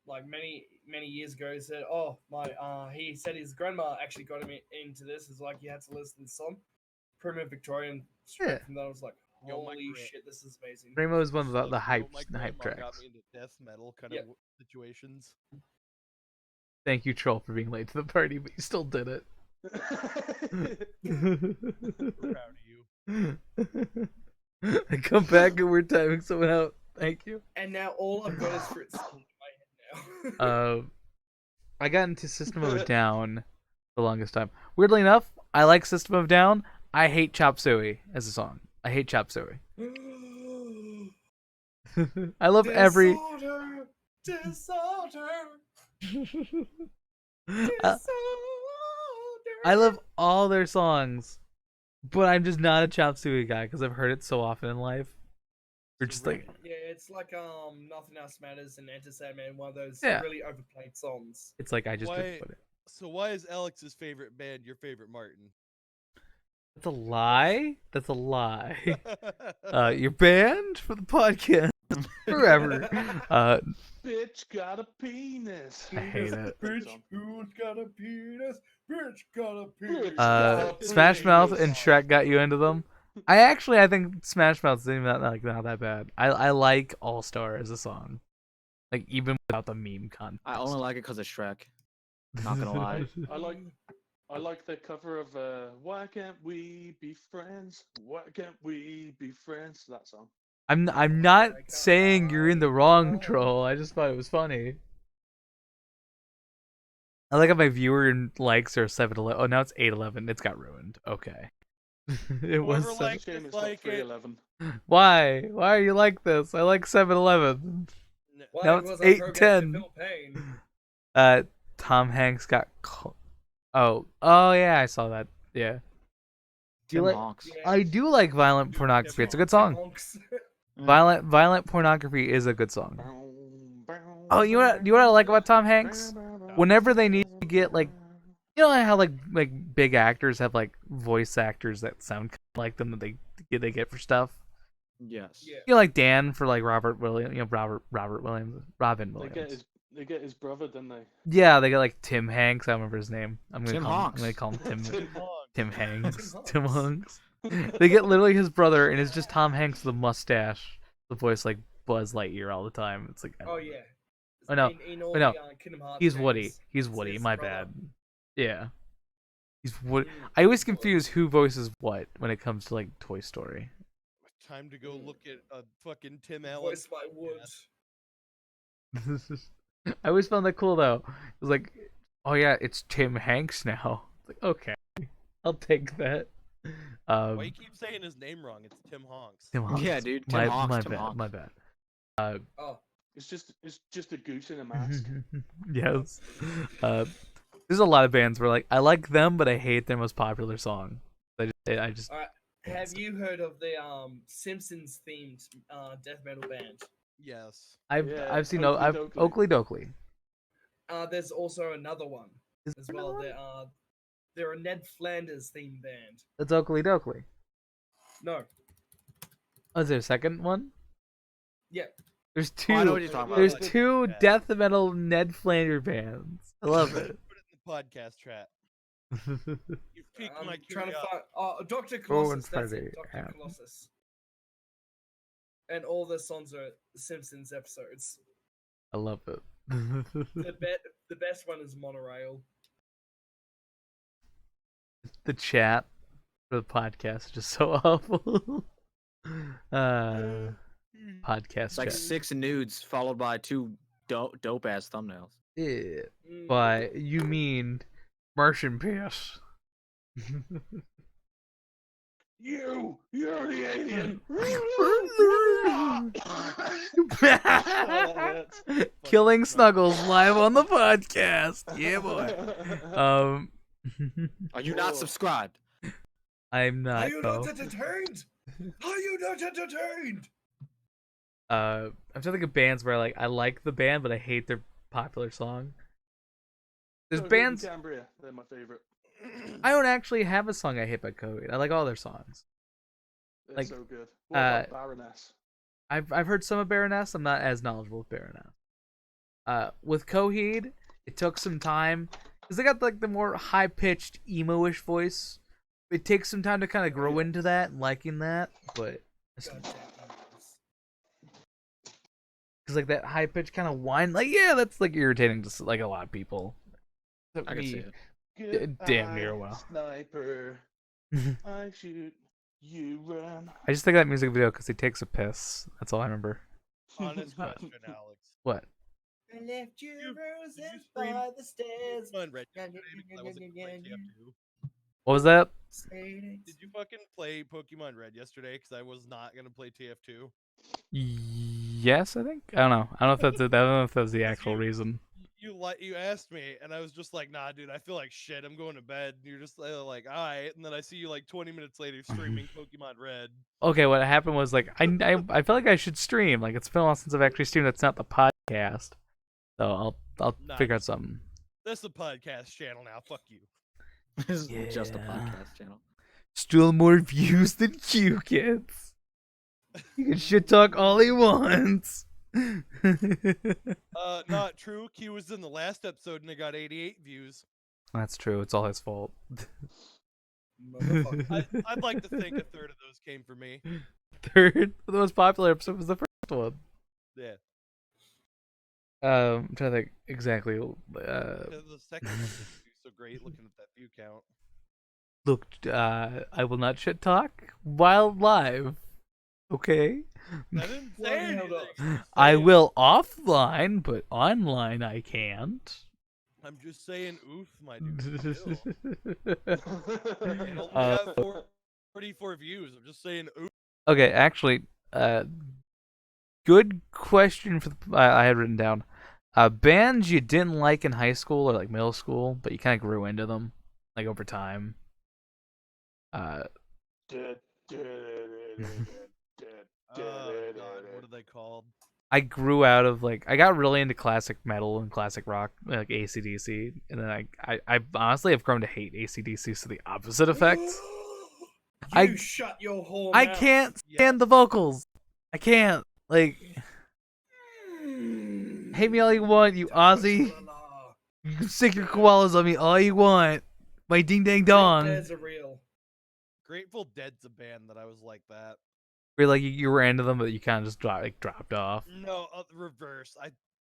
like many years ago, he said, "Oh my," he said his grandma actually got him into this. It's like you had to listen to this song, Primitive Victorian. Straight Yeah. from that, I was like, Yo, my "Holy gra- shit, this is amazing." Primo is one of Just the like, hype my the hype grandma got tracks. me into death metal kind Yep. of situations. Thank you, Troll, for being late to the party, but you still did it. We're proud of you. I come back and we're timing someone out. Thank you. And now all I've got is Fritz in my head now. I got into System of a Down the longest time. Weirdly enough, I like System of a Down. I hate Chop Suey as a song. I hate Chop Suey. I love every. Disorder. I, I love all their songs, but I'm just not a Chop Suey guy because I've heard it so often in life. We're just like, Yeah, it's like Nothing Else Matters and Enter Sandman, one of those Yeah. really overplayed songs. it's like I just Why- couldn't put it. So why is Alex's favorite band your favorite Martin? That's a lie. That's a lie. You're banned for the podcast forever. Bitch got a penis. I hate it. Bitch, who's got a penis? Bitch got a penis. Smash Mouth and Shrek got you into them. I think Smash Mouth's not that bad. I like All Star as a song, like even without the meme content. I only like it because of Shrek. Not gonna lie. I like their cover of "Why Can't We Be Friends? Why Can't We Be Friends?" That song. I'm not saying you're in the wrong, Troll. I just thought it was funny. I like how my viewer likes are 7-11. Oh, now it's 8-11. It's got ruined. Okay. It was. Whoever seven- likes Shame it, it's not like it. 311. Why? Why are you like this? I like 7-Eleven. Why Now it's was I programmed to 8:10. feel pain? Tom Hanks got. Oh yeah, I saw that. Yeah. Do you Tim like? Honks. Yeah. I do like violent pornography. It's a good song. Honks. Violent pornography is a good song. Oh, you know what I like about Tom Hanks? Whenever they need to get like, you know how like big actors have like voice actors that sound like them that they get for stuff. Yes. Yeah. You know, like Dan for like Robert Williams. You know Robert Williams, Robin They Williams. get his brother, didn't they? Yeah, they got like Tim Hanks. I don't remember his name. I'm Tim gonna call him Tim. Tim Tim Hanks. Tim Tim Hanks. They get literally his brother, and it's just Tom Hanks with a mustache, the voice like Buzz Lightyear all the time. It's like, Oh yeah. Oh, no. In all Oh, no. the, Kingdom Hearts he's games, Woody. He's it's Woody. his My brother. bad. Yeah. He's Woody. Mm, I always Woody. confuse who voices what when it comes to like Toy Story. Time to go look at a fucking Tim Allen. Voiced by Wood. I always found that cool though. It was like, oh yeah, it's Tim Hanks now. It's like, okay, I'll take that. Why you keep saying his name wrong? It's Tim Honks. Tim Hanks. Yeah, dude. Tim Honks. Tim bad. Honks. My bad. Oh, It's just a goose in a mask. Yes. There's a lot of bands where like I like them, but I hate their most popular song. I just alright. Have you heard of the Simpsons themed death metal band? Yes. I've seen Oakley Oakley Dokley. There's also another one Is as there well. another They're a Ned Flanders themed band. That's Oakley Dokley. No. Oh, is there a second one? Yeah. There's Oh, I know what two. you're talking about. There's Like, two yeah. death metal Ned Flanders bands. I love it. Put it in the podcast chat. You piqued I'm my trying to curiosity. find. Dr. Oh, and Colossus. That's Freddy, it. Dr. yeah. Colossus. And all the songs are Simpsons episodes. I love it. The best one is Monorail. The chat for the podcast is just so awful. Podcast It's like chat. 6 nudes followed by 2 dope ass thumbnails. Yeah. Mm. By you mean Martian Piss. You're the alien. Killing Snuggles live on the podcast. Yeah, boy. Are you not Whoa. subscribed? I'm Are not. you though. not entertained? Are you not entertained? I'm trying to think of bands where like I like the band, but I hate their popular song. There's bands. Cambria, they're my favorite. I don't actually have a song I hate by Coheed. I like all their songs. They're Like, so good. What about Baroness? I've heard some of Baroness. I'm not as knowledgeable with Baroness. With Coheed, it took some time because they got like the more high pitched emo-ish voice. It takes some time to kind of grow into that and liking that, but Goddamn. because like that high pitched kind of whine, like that's like irritating to like a lot of people. I can see it. Damn near well. Sniper, I shoot, you run. I just think of that music video because he takes a piss. That's all I remember. Honest question, Alex. What? I left you Did you frozen stream by the stairs. Pokemon Red yesterday because I wasn't playing TF2? What was that? Did you fucking play Pokemon Red yesterday? Because I was not gonna play TF2. Yes, I think. I don't know. I don't know if that's it. I don't know if that's the actual reason. You asked me, and I was just like, nah, dude, I feel like shit. I'm going to bed. And you're just like, all right. And then I see you like 20 minutes later streaming Pokemon Red. Okay, what happened was like I feel like I should stream. Like it's been a while since I've actually streamed. That's not the podcast, so I'll figure out something. That's the podcast channel now. Fuck you. This is just a podcast channel. Still more views than Q gets. He can shit talk all he wants. Not true. Q was in the last episode and it got 88 views. That's true. It's all his fault. I'd like to think a third of those came from me. Third, the most popular episode was the first one. Yeah. I'm trying to think exactly. The second one didn't do so great looking at that view count. Look, I will not shit talk while live. Okay. I didn't say anything. I will offline, but online I can't. I'm just saying, oof, my dude. It only Uh, got 44 views. I'm just saying, oof. Okay, actually, good question for I had written down. Bands you didn't like in high school or like middle school, but you kind of grew into them, like over time. Oh, God, what are they called? I grew out of I got really into classic metal and classic rock, like AC/DC, and then I honestly have grown to hate AC/DC, so the opposite effect. You shut your whole I mouth. can't stand the vocals. I can't. Hate me all you want, you Aussie. You can stick your koalas on me all you want. My ding dang dong. There's a real. Grateful Dead's a band that I was like that. Where you were into them, but you kind of just dropped off. No, the reverse. I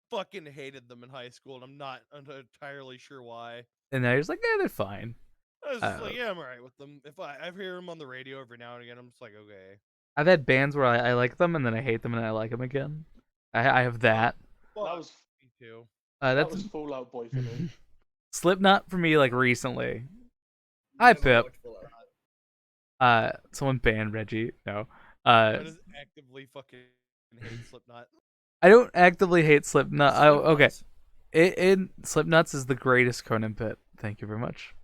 fucking hated them in high school, and I'm not entirely sure why. And now you're just like, yeah, they're fine. I was just like, yeah, I'm alright with them. If I hear them on the radio every now and again, I'm just like, okay. I've had bands where I like them and then I hate them and I like them again. I have that. Well, That was me too. that was Fall Out Boy for me. Slipknot for me recently. Hi Never Pip. liked Fallout. Someone banned Regi. No. I just actively fucking hate Slipknot. I don't actively hate Slipknot. Oh, okay. Slipknot. Slipknot's is the greatest Conan pit. Thank you very much.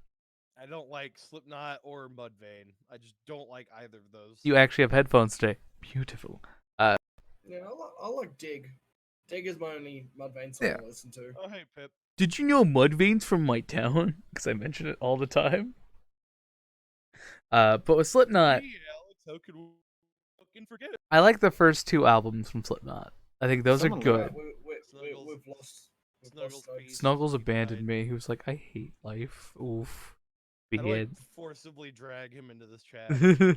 I don't like Slipknot or Mudvayne. I just don't like either of those. You actually have headphones today. Beautiful. Yeah, I like Dig. Dig is my only Mudvayne song I listen to. Oh, hey, Pip. Did you know Mudvayne's from my town? Because I mention it all the time. But with Slipknot, Hey, Alex, how could we fucking forget it? I like the first two albums from Slipknot. I think those Someone are good. We've lost. Snuggles, hope. peace. Snuggles He abandoned died. me. He was like, I hate life. Oof. I Be like hid. forcibly drag him into this chat.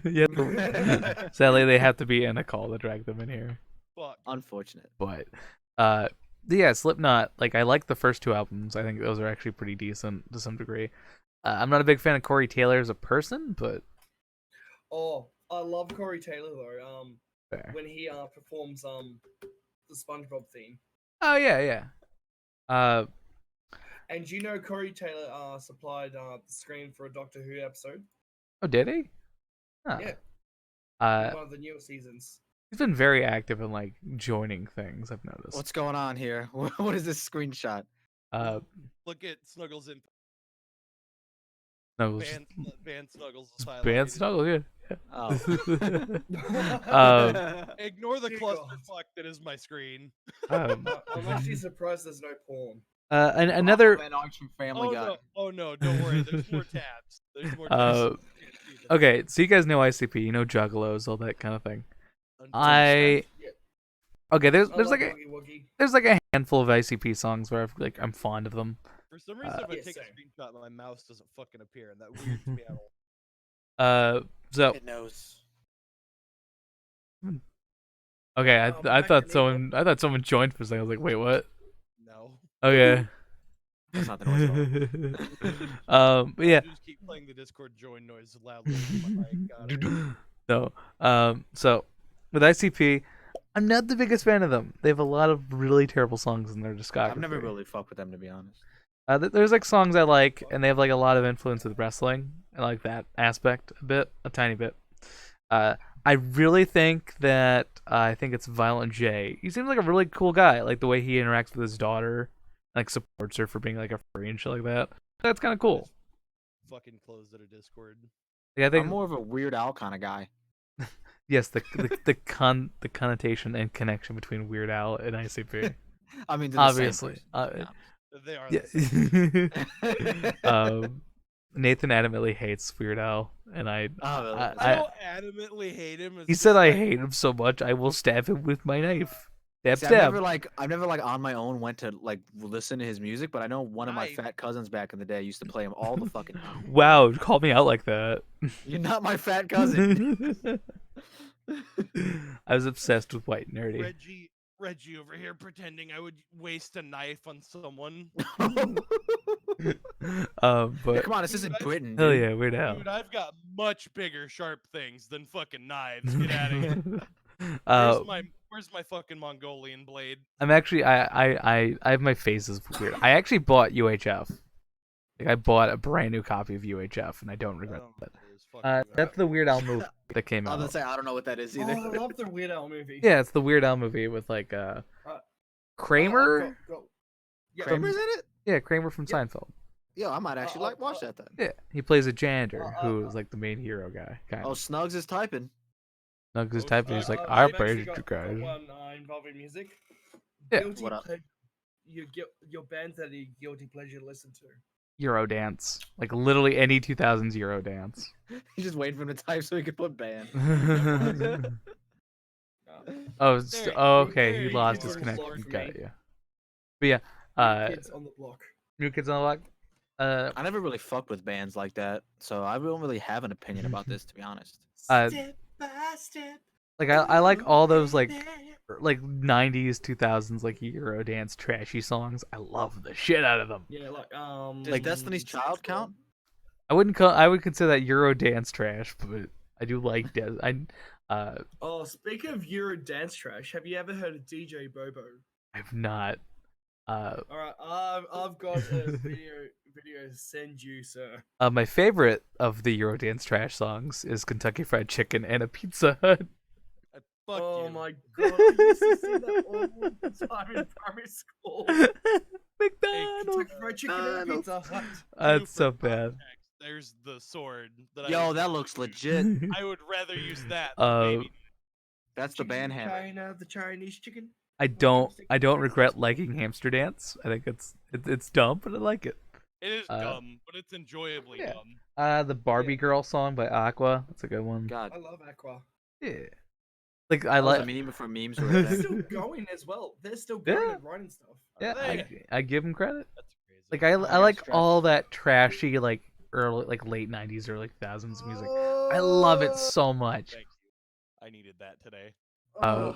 Yeah, sadly, they have to be in a call to drag them in here. Fuck. Unfortunate. But, yeah, Slipknot, I like the first two albums. I think those are actually pretty decent to some degree. I'm not a big fan of Corey Taylor as a person, but Oh, I love Corey Taylor though. fair. When he performs the SpongeBob theme. Oh, yeah. And you know Corey Taylor supplied the screen for a Doctor Who episode. Oh, did he? Huh. Yeah. In one of the newer seasons. He's been very active in joining things. I've noticed. What's going on here? What is this screenshot? Look at Snuggles in No, Ban Snuggles. is highlighted. Band Snuggle, yeah. Oh. Ignore the Dear clusterfuck that is my screen. I'm actually surprised there's no porn. And another. Man, Archie Family Oh Guy. no! Oh no! Don't worry. There's more tabs. There's more tabs. Uh, You can't see them. okay, so you guys know ICP, you know Juggalos, all that kind of thing. Unfortunately. Okay, there's I there's love like a Woogie Woogie. there's like a handful of ICP songs where I'm fond of them. For some reason, if I Yeah, take same. a screenshot, my mouse doesn't fucking appear, and that weirds me out. So It knows. okay, Oh, I back thought in I thought someone joined for a second. I was like, wait, what? No. Okay. That's not the noise at But yeah. Just keep playing the Discord join noise loudly. into my mic. Got it. No. So with ICP, I'm not the biggest fan of them. They have a lot of really terrible songs in their discography. I've never really fucked with them, to be honest. There's like songs I like, and they have like a lot of influence with wrestling. I like that aspect a tiny bit. I really think that I think it's Violent J. He seems like a really cool guy. Like the way he interacts with his daughter, like supports her for being like a furry and shit like that. That's kind of cool. Fucking closed at a Discord. Like, I think I'm more of a Weird Al kind of guy. yes, the connotation and connection between Weird Al and ICP. I mean, they're the same Obviously, person, They are. The same. yeah. Nathan adamantly hates Weird Al, and Oh, really? I don't adamantly hate him. It's he just said I like- hate him so much I will stab him with my knife. Stab, See, stab. I've never like on my own went to like listen to his music, but I know one of my Knife. fat cousins back in the day used to play him all the fucking time. Wow, you called me out like that. You're not my fat cousin. I was obsessed with White Nerdy. Regi over here pretending I would waste a knife on someone. Yeah, But come on, this isn't Dude, Britain. hell Dude. yeah, Weird Al. Dude, I've got much bigger sharp things than fucking knives. Get out of here. Where's my fucking Mongolian blade? I'm actually I have my phases of weird. I actually bought UHF. Like I bought a brand new copy of UHF, and I don't regret Oh, that. it is fucking That's the Weird Al movie that came I was gonna out. say I don't know what that is Oh, either. I love the Weird Al movie. Yeah, it's the Weird Al movie with like Kramer. Yeah, Kramer's in it? Yeah, Kramer from Yeah. Seinfeld. Yo, I might actually like watch that then. Yeah, he plays a janitor who is like the main hero guy. Kind Oh, of. Snugs is typing. Nugs is Oh, typing. He's like, I've I actually paid got you guys. one involving music. Yeah. Guilty What up? your bands that you guilty pleasure to listen to. Eurodance, like literally any 2000s Eurodance. He's just waiting for him to type so he can put band. Oh, There- okay. there He you lost go. his Block connection. for Got me. you. But yeah, Kids on the block. New Kids on the Block. I never really fucked with bands like that, so I don't really have an opinion about this, to be honest. Step by step. Like I like all those like 90s 2000s like Eurodance trashy songs. I love the shit out of them. Yeah, like Does Destiny's Child count? I would consider that Eurodance trash, but I do like Oh, speaking of Euro dance trash, have you ever heard of DJ Bobo? I've not All right, I've got a video to send you, sir. my favorite of the Eurodance trash songs is Kentucky Fried Chicken and a Pizza Hut. Fuck Oh you. my god, I used to see that all the time in primary school. McDonald's. Kentucky Fried Chicken and Pizza Hut. That's For so bad. context, There's the sword that Yo, would that rather looks use. legit. I would rather use that. Than Uh, baby. That's the Chicken band from hammer. China, the Chinese chicken. I don't regret liking Hamster Dance. I think it's dumb, but I like it. It is uh, dumb, but it's enjoyably yeah. dumb. The Barbie Girl song by Aqua. That's a good one. God, I love Aqua. Yeah. Like I that was like. a meme before memes were a They're thing. still going as well. They're still going Yeah. and writing stuff. Yeah, They- I give them credit. That's crazy. Like I got like stressed. all that trashy like early like late 90s early 2000s music. I love it so much. Thank you. I needed that today. Uh,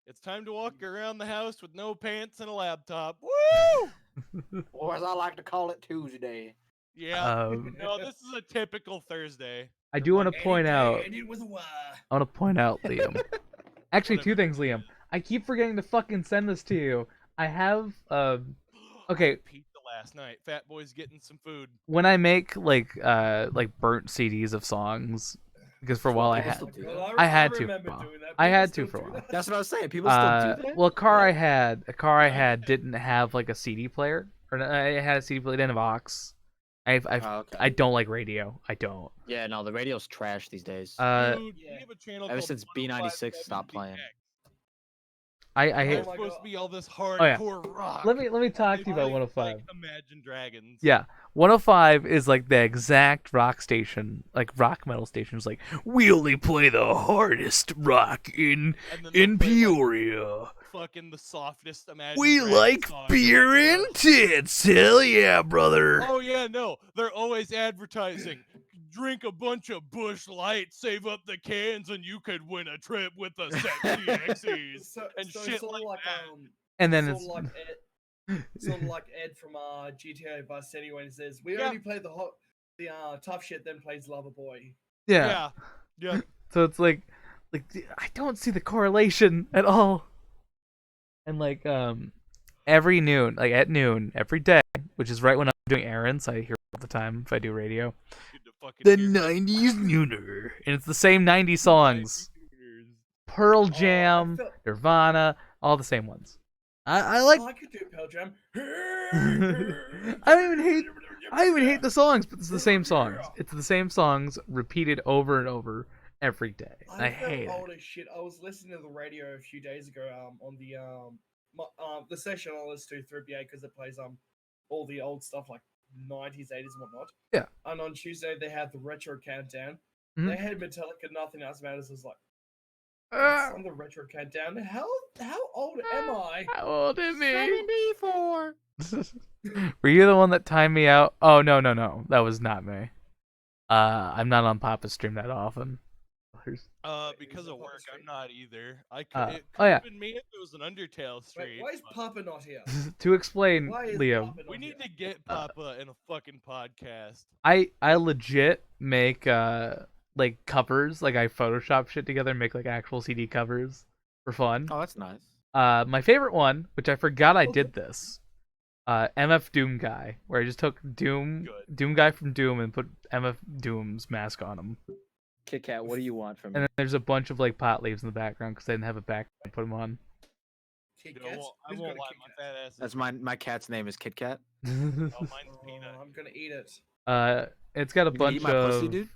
It's time to walk around the house with no pants and a laptop. Woo! Or as I like to call it, Tuesday. Yeah. um, No, this is a typical Thursday. I do want to point out. Ended with a Y. I want to point out, Liam. Actually, two Whatever. things, Liam. I keep forgetting to fucking send this to you. I have Okay. I had pizza last night. Fat boy's getting some food. when I make like burnt CDs of songs, because for a while I People had still do God, that? I had to remember for a while. doing that. I People had still to for a do while. that. That's what I was saying. People still do that. Well, a car I had didn't have like a CD player, or I had a CD player, it didn't have aux. Oh, okay. I don't like radio. I don't. Yeah, no, the radio's trash these days. Dude, Yeah. we have a channel Ever called since B96 stopped 1057 playing. I They're hate. Oh my supposed God. to be all this yeah. hardcore rock. Let me talk They to you about play, 105. like, Imagine Dragons. Yeah, 105 is like the exact rock station, like rock metal station. It's like we only play the hardest rock in And then they'll play, like, Peoria. fucking the softest Imagine We Dragons like song. beer You're and like, tits. Hell yeah, brother. oh yeah, no. They're always advertising. Drink a bunch of Bush Light, save up the cans, and you could win a trip with the sexy X's So, and so shit sort like of like that. And then sort it's of like sort of like Ed from GTA Vice City when he says, "We Yeah. only play the tough shit, then plays Loverboy." yeah. Yeah. So it's like I don't see the correlation at all. And like every noon, like at noon every day, which is right when I'm doing errands, I hear it all the time if I do radio. Good to fucking The hear. 90s nooner, and it's the same 90 songs. Pearl Oh, I Jam, felt- Nirvana, all the same ones. I like. Oh, I could do Pearl Jam. I don't even hate the songs, but it's the same songs. It's the same songs repeated over and over every day. I felt hate old it. as shit. I was listening to the radio a few days ago. On the station I listen to through BA because it plays all the old stuff like 90s, 80s, and whatnot. Yeah. And on Tuesday they had the retro countdown. Mhm. They had Metallica. Nothing else matters. Is like Ah, on the retro countdown. How old am I? how old am I? 74. Were you the one that timed me out? Oh no, that was not me. I'm not on Papa's stream that often. Because it of Papa work, stream? I'm not either. It oh, could yeah. have been me if it was an Undertale stream. Wait, why is but Papa not here? To explain, Why is Liam, Papa not we need here? to get Papa in a fucking podcast. I legit make like covers, like I Photoshop shit together and make like actual CD covers for fun. Oh, that's nice. My favorite one, which I forgot I did this, MF Doom guy, where I just took Doom guy from Doom and put MF Doom's mask on him. Kit Kat, what do you want from And me? then there's a bunch of like pot leaves in the background because I didn't have a background to put them on. Kit Dude, I Kats? won't Who's lie, got a my Kit Kat? fat ass. That's my cat's name is Kit Kat. Oh, mine's Oh, Peanut. I'm gonna eat it. It's got a You gonna bunch eat my of. pussy, dude?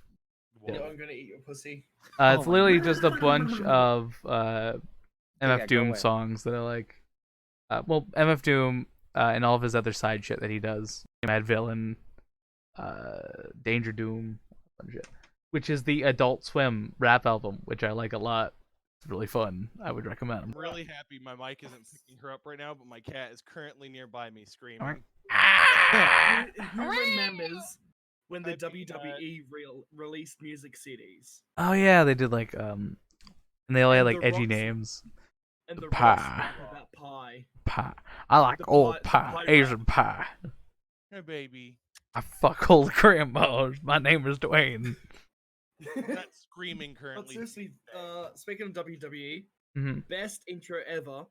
Whoa. No, I'm gonna eat your pussy. It's Oh my literally God. just a bunch of MF Yeah, go Doom away. songs that I like. Well, MF Doom and all of his other side shit that he does. Mad Villain, Danger Doom, a bunch of shit. Which is the Adult Swim rap album, which I like a lot. It's really fun. I would recommend I'm them. really happy my mic isn't picking her up right now, but my cat is currently nearby me screaming. Who remembers when the Hi, Peanut. WWE released music CDs? Oh yeah, they did like and they all had And like the edgy Rock's- names. And the Pie. Rock's rap about pie. Pie. I like The old pie- pie, the pie Asian rap. pie. Hey, baby. I fuck old grandmas. My name is Dwayne. I'm not screaming But currently. seriously, speaking of WWE, hmm best intro ever,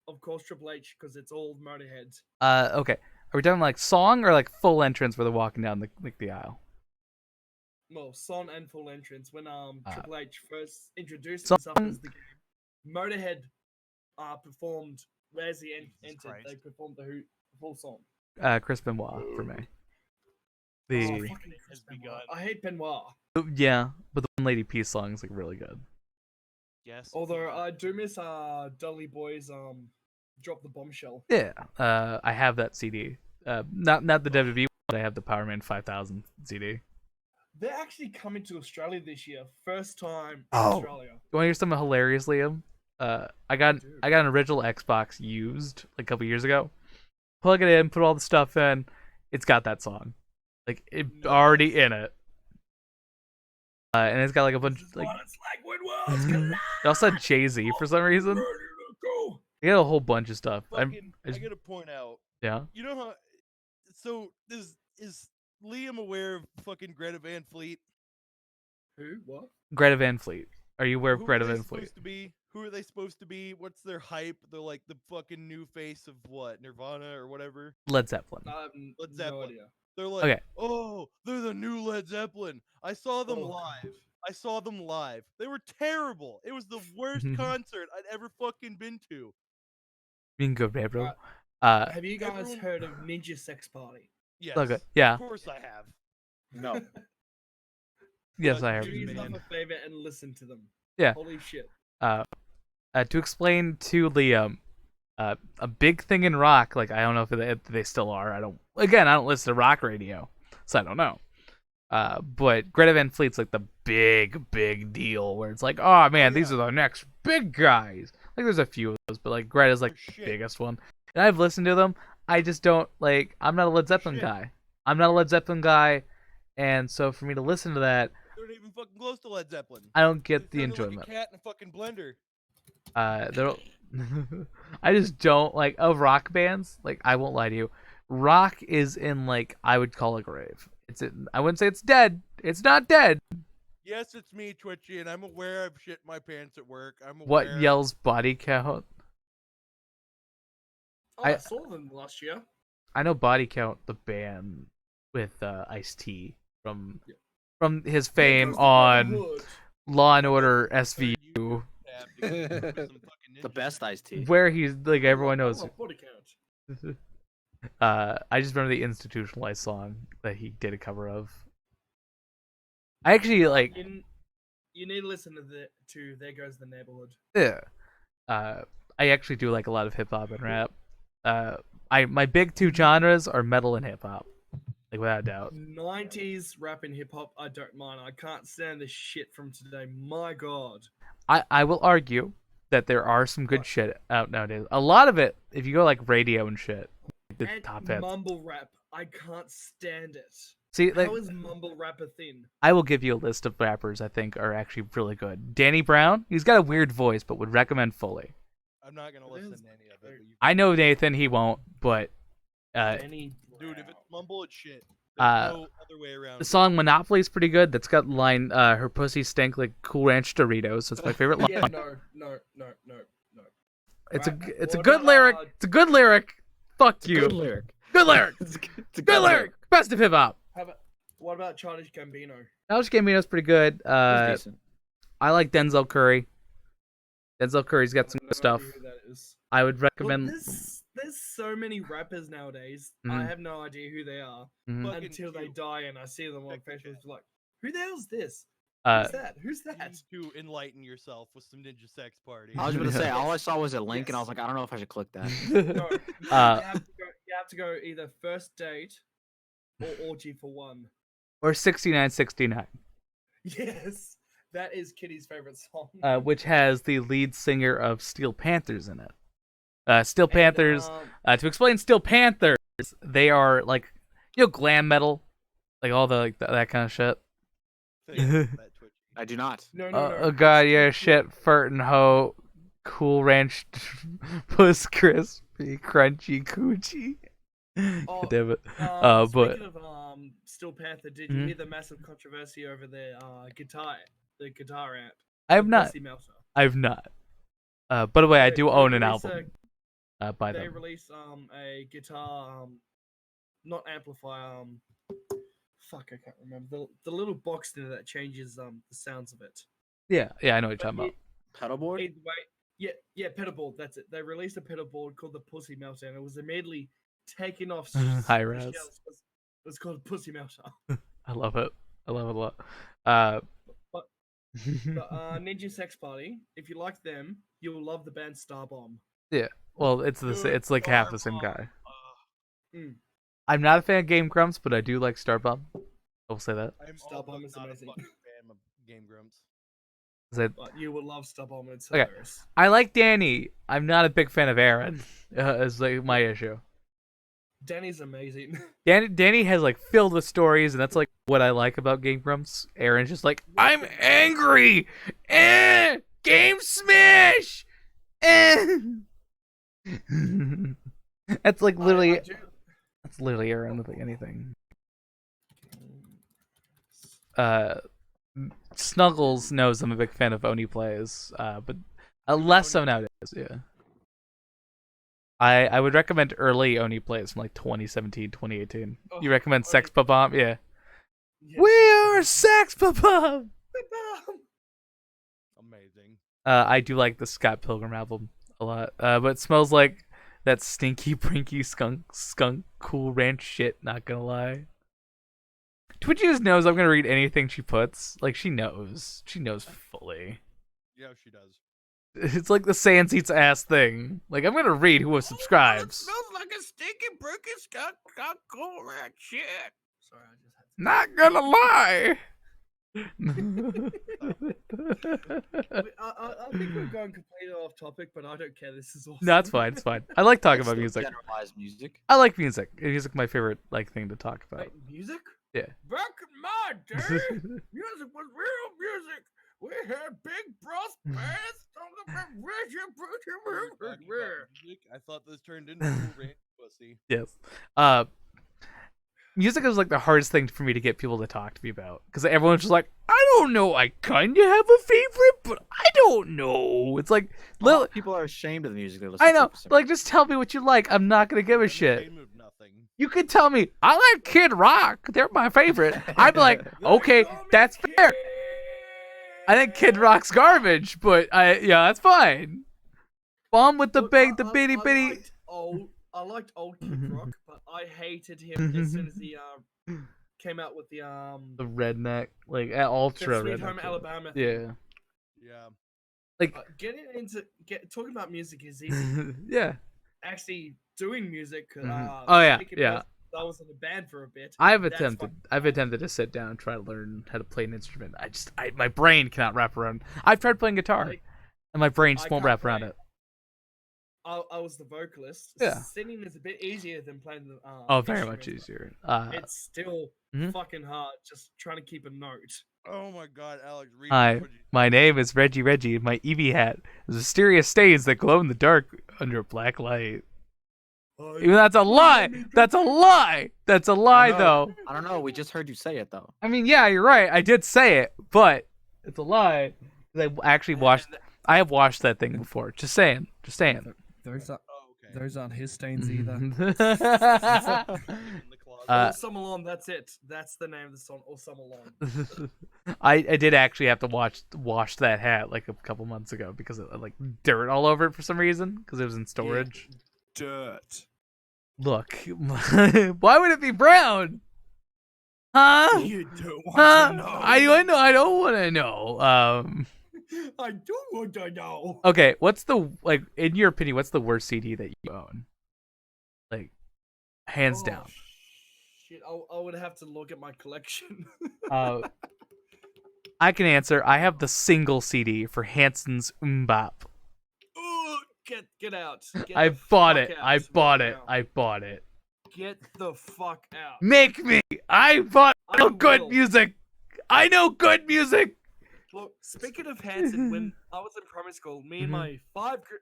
of course Triple H, because it's all Motorhead. Okay. Are we talking like song or like full entrance where they're walking down the aisle? Well, son and full entrance when Triple H first introduced Son- himself as the game. Motorhead performed as he Jesus entered. They Christ. performed the full song. Chris Benoit for me. Oh, The fucking has Chris Benoit. begun. I hate Benoit. yeah, but the One Lady Peace song is like really good. Yes. Although I do miss Dudley Boy's Drop the Bombshell. Yeah, I have that CD. Not the WWE, but I have the Power Man 5000 CD. They're actually coming to Australia this year. First time in Oh. Australia. You want to hear something hilarious, Liam? I got an original Xbox used like a couple years ago. Plug it in, put all the stuff in. It's got that song, like it already in it. And it's got like a bunch like it also had Jay-Z for some reason. It had a whole bunch of stuff. I just- gotta point out. Yeah. You know how? So is Liam aware of fucking Greta Van Fleet? Who? What? Greta Van Fleet. Are you aware of Who Greta are they Van Fleet? supposed to be? Who are they supposed to be? What's their hype? They're like the fucking new face of what? Nirvana or whatever. Led Zeppelin. Led No Zeppelin. idea. They're like, Okay. oh, they're the new Led Zeppelin. I saw them Oh, live. I saw them live. They were terrible. It was the worst concert I'd ever fucking been to. Being good, man, bro. Have you guys everyone- heard of Ninja Sex Party? Yes. Okay. Yeah. Of course I have. No. Yes, I Like, have. Do yourself man. a favor and listen to them. Yeah. Holy shit. To explain to Liam, a big thing in rock, like I don't know if they still are. I don't listen to rock radio, so I don't know. But Greta Van Fleet's like the big deal where it's like, oh man, these are the next big guys. Like there's a few of those, but like Greta's like the biggest one. And I've listened to them. I just don't like. I'm not a Led Zeppelin guy. And so for me to listen to that, They're not even fucking close to Led Zeppelin. I don't get the They sounded enjoyment. like a cat in a fucking blender. I just don't like of rock bands. Like I won't lie to you, rock is in like I would call a grave. I wouldn't say it's dead. It's not dead. Yes, it's me, Twitchy, and I'm aware I've shit my pants at work. I'm aware. What yells body count? Oh, I saw them last year. I know Body Count, the band with Ice-T from his fame on Law and Order SVU, The best iced tea. where he's like everyone knows. Oh, body count. I just remember the Institutionalized song that he did a cover of. I actually like. You need to listen to There Goes the Neighborhood. Yeah. I actually do like a lot of hip hop and rap. My big two genres are metal and hip hop, like without a doubt. 90s rap and hip hop, I don't mind. I can't stand the shit from today. My God. I will argue that there are some good shit out nowadays. A lot of it, if you go like radio and shit, the And top hits. mumble rap, I can't stand it. See, like How is mumble rap a thing? I will give you a list of rappers I think are actually really good. Danny Brown, he's got a weird voice, but would recommend fully. I'm not gonna listen to any of it. I know Nathan, he won't, but Dude, if it's mumble, it's shit. There's no other way around. the song Monopoly is pretty good. That's got the line, her pussy stank like Cool Ranch Doritos. That's my favorite line. Yeah, no. It's Right, it's a what good about, lyric. It's a good lyric. Fuck you. Good lyric. Good lyric. It's a Good lyric. Best of hip hop. What about Childish Gambino? Childish Gambino's pretty good. It's decent. I like Denzel Curry. Denzel Curry's got some I good have no stuff. idea who that is. I would Look, recommend. there's so many rappers nowadays. I Mhm. have no idea who they are Mhm. Fucking until they cute. die, and I see them on Check this Facebook. Like, who the hell's this? Uh, Who's that? Who's You that? need to enlighten yourself with some Ninja Sex Party. I was gonna say Yes. all I saw was a link, and I was like, I don't know if I should click that. No, you Uh, have to go either first date or orgy for one. or 6969, Yes, that is Kitty's favorite song. which has the lead singer of Steel Panthers in it. Steel Panthers. To explain Steel Panthers, they are like glam metal, like all the like that kind of shit. Thank you for that, Twitchy. I do not. No. Oh god, yeah, shit, furtin' hoe, Cool Ranch, Puss Crispy, Crunchy Coochie. Oh, God damn it. Speaking But of Steel Panther, did Mhm. you hear the massive controversy over their guitar amp? I have the not. Pussy Melter? I've not. By the way, I They- do they own an released album by They them. released a guitar, not amplifier. Fuck, I can't remember the little box in it that changes the sounds of it. Yeah, I know what you're talking But about. Pedal board. Either way, yeah, pedal board. That's it. They released a pedal board called the Pussy Melter, and it was immediately taken off. High the res. shelves. It was called Pussy Melter. I love it. I love it a lot. But Ninja Sex Party. If you like them, you'll love the band Starbomb. well, it's it's like half the same guy. Mm. I'm not a fan of Game Grumps, but I do like Starbomb. I will say that. I'm Stop also on is not amazing. a fucking fan of Game Grumps. But you will love Starbomb. It's Okay. hilarious. I like Danny. I'm not a big fan of Aaron. Is like my issue. Danny's amazing. Danny has like filled with stories, and that's like what I like about Game Grumps. Aaron's just like, I'm angry. Game smash. That's like literally. I do- That's literally Aaron with like anything. Snuggles knows I'm a big fan of Oni plays, but less so nowadays. Yeah. I would recommend early Oni plays from like 2017, 2018. You Oh, recommend Oni. Sex Bomb? Yeah. Yes. We are Sex Bomb. Amazing. I do like the Scott Pilgrim album a lot, but it smells like that stinky, brinky skunk Cool Ranch shit. Not gonna lie. Twitchy just knows I'm gonna read anything she puts. Like she knows fully. Yeah, she does. It's like the sans eats ass thing. Like, I'm gonna read who subscribes. smells like a stinky broken got cool rat shit. Sorry, I just had to. Not gonna lie. I think we're going completely off topic, but I don't care. This is awesome. No, it's fine. It's fine. I like talking Let's about still music. Generalized music. I like music. Music's my favorite thing to talk about. Wait, music? Yeah. Back in my day, music was real music. We had big brass bands talking about Talking about music, I thought this turned into cool rant pussy. Yes. Music is like the hardest thing for me to get people to talk to me about, because everyone's just like, I don't know, I kind of have a favorite, but I don't know. It's like, A lot of people are ashamed of the music they listen I to. know, for some like, just tell me what you like. I'm not gonna give a I'm shit. ashamed of nothing. You could tell me I like Kid Rock. They're my favorite. I'd be like, okay, that's fair. I think Kid Rock's garbage, but that's fine. Bomb with the bitty bitty. I liked old Kid Rock, but I hated him as soon as he came out with the The redneck, like ultra Sweet redneck. Home Alabama. Yeah, Yeah. like Talking about music is easy. yeah. Actually, doing music. Oh, yeah, speaking yeah. of, I was in a band for a bit. I've That's attempted. fucking I've fun. attempted to sit down and try to learn how to play an instrument. My brain cannot wrap around. I've tried playing guitar, Like, and my brain just I won't can't wrap around play. it. I was the vocalist. Yeah. Singing is a bit easier than playing the. Oh, very much instrument, easier. but It's still Mhm. fucking hard just trying to keep a note. Oh my god, Alex, read Hi, this, would you- my name is Regi, and my Eevee hat is mysterious stains that glow in the dark under a black light. Even that's a lie. That's a lie. That's a lie, know. though. I don't know. We just heard you say it though. I mean, yeah, you're right. I did say it, but it's a lie. I actually watched. I have watched that thing before. Just saying. Just saying. Those are Oh, okay. those aren't his stains either. In the closet. Uh, All Summer Long, that's it. That's the name of the song. All Summer Long. I did actually have to wash that hat like a couple months ago because it like dirt all over it for some reason because it was in storage. Dirt. Look, why would it be brown? Huh? You don't want Huh? to know. I know. I don't want to know. I do want to know. Okay. What's the like in your opinion? What's the worst CD that you own? Like, hands Oh, down. Shit, I would have to look at my collection. I can answer. I have the single CD for Hanson's Mbop. Ooh, get out. Get I the bought fuck it. out I right bought it. now. I bought it. Get the fuck out. Make me. I bought. I know I good will. music. I know good music. Look, speaking of Hanson, when I was in primary school, me and Mhm.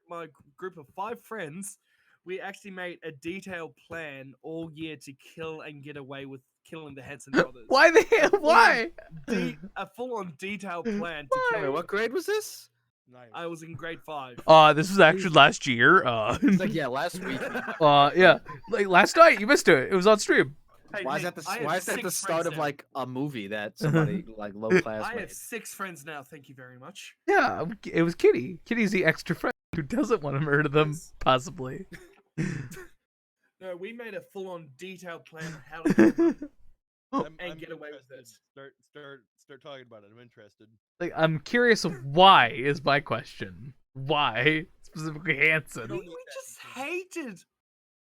my group of 5 friends, we actually made a detailed plan all year to kill and get away with killing the Hanson brothers. Why why? A full-on detailed plan to Wait, kill. what grade was this? Nice. I was in grade 5. This was actually last year. It's like yeah, last week. Yeah, like last night. You missed it. It was on stream. Why is that I have why is that the 6 start friends of now. like a movie that somebody like low class I made? have 6 friends now. Thank you very much. Yeah, it was Kitty. Kitty's the extra friend who doesn't want to murder them, Yes. possibly. No, we made a full-on detailed plan on how to kill them. and get away with interested. it. Start talking about it. I'm interested. Like, I'm curious of why is my question. Why specifically Hanson? We just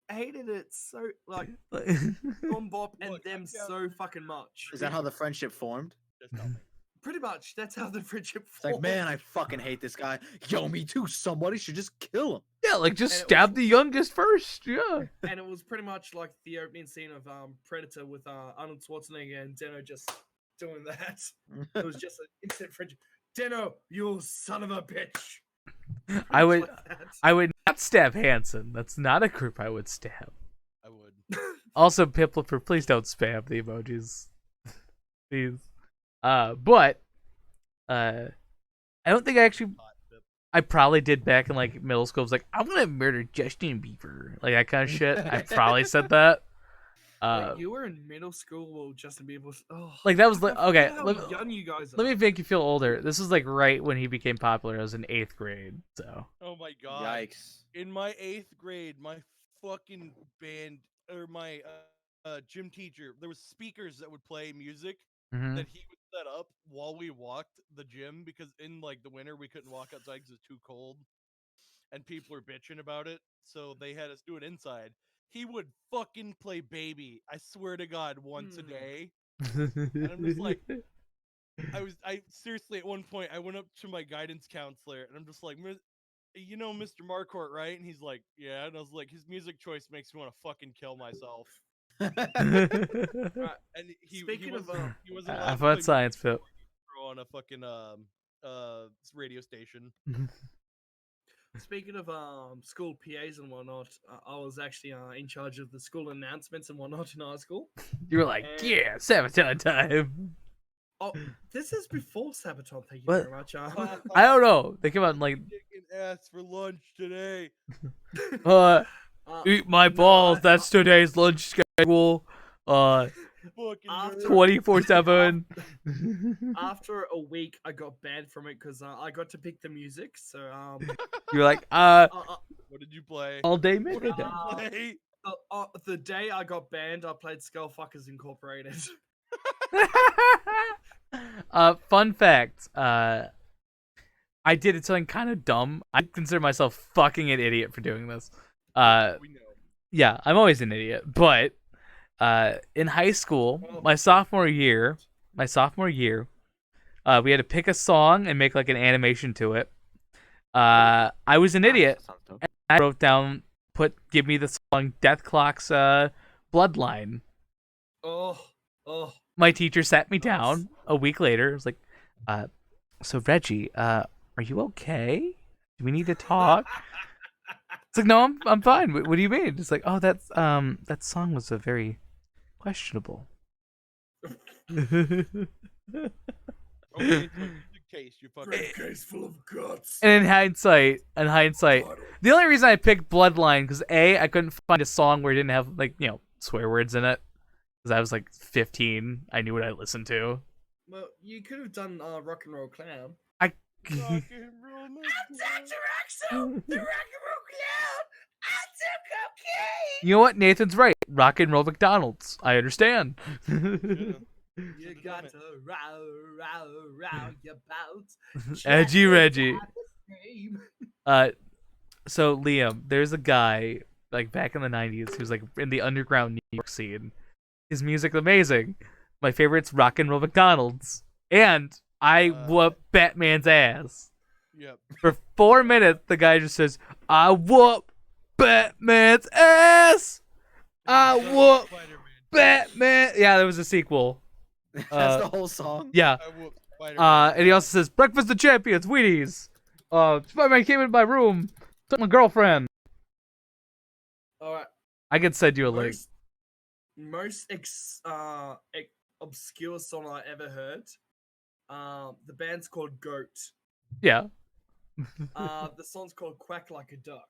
hated it so like Like- Tom Bob and Look, them I've got- so fucking much. Is that how the friendship formed? Just tell me. Pretty much. That's how the friendship. It's like, formed. man, I fucking hate this guy. Yo, me too. Somebody should just kill him. yeah, like just And it stab was- the youngest first. Yeah. And it was pretty much like the opening scene of Predator with Arnold Schwarzenegger and Deno just doing that. It was just an instant friendship. Deno, you son of a bitch. I would. Like that. I would not stab Hanson. That's not a group I would stab. I would. Also, Pipluper, please don't spam the emojis. Please. But I don't think I actually. Hot tip. I probably did back in like middle school. I was like, I'm gonna murder Justin Bieber, like that kind of shit. I probably said that. Wait, you were in middle school while Justin Bieber was. Oh, Like that was I like okay. forget how young you guys are. Let me make you feel older. This was like right when he became popular. I was in 8th grade, so Oh my god. Yikes. In my 8th grade, my fucking band or my gym teacher, there was speakers that would play music mhm. that he would set up while we walked the gym, because in like the winter we couldn't walk outside because it's too cold, and people were bitching about it, so they had us do it inside. He would fucking play Baby, I swear to God, once a day. And I'm just like, I seriously, at one point, I went up to my guidance counselor, and I'm just like, you know Mr. Marcourt, right? And he's like, yeah. And I was like, his music choice makes me want to fucking kill myself. And he Speaking of, wasn't allowed Have to fun, play science fit. on a fucking radio station. Speaking of school PAs and whatnot, I was actually in charge of the school announcements and whatnot in high school. You were like, And- yeah, Sabaton time. Oh, this is before Sabaton. Thank you What? very much. I don't know. They came out and like, Chicken ass for lunch today. eat my no, balls. I- That's today's lunch schedule. Fucking After- nerd. 24/7. After a week, I got banned from it because I got to pick the music. So You're like, What did you play? all day, What midday. did you play? the day I got banned, I played Skullfuckers Incorporated. Fun fact. I did something kind of dumb. I consider myself fucking an idiot for doing this. We know. Yeah, I'm always an idiot. But in high school, my sophomore year, we had to pick a song and make like an animation to it. I was an idiot. Sounds dope. I wrote down, give me the song Death Clock's Bloodline. oh. My teacher sat me Nice. down a week later. It was like, so Regi, are you okay? Do we need to talk? It's like, no, I'm fine. What do you mean? It's like, oh, that song was a very questionable. Okay, so just in case you fucking. Great case full of guts. And in hindsight, the only reason I picked Bloodline because I couldn't find a song where it didn't have like swear words in it. Because I was like 15, I knew what I listened to. Well, you could have done Rock and Roll Clown. Rock and roll my Axel, the Rock and Roll Clown. I took cocaine. You know what? Nathan's right. Rock and roll McDonald's. I understand. God. You got to row your boat. Edgy Regi. Reggie. So Liam, there's a guy like back in the 90s who's like in the underground New York scene. His music's amazing. My favorite's Rock and Roll McDonald's. And I whoop Batman's ass. Yep. For 4 minutes, the guy just says, I whoop Batman's ass! I whoop Spider-Man. Batman! Yeah, there was a sequel. That's the whole song. Yeah. I whooped Spider-Man. And he also says, Breakfast of Champions, Wheaties. Spider-Man came in my room, took my girlfriend. All right. I could send you a link. Most obscure song I ever heard. The band's called Goat. Yeah. The song's called Quack Like a Duck.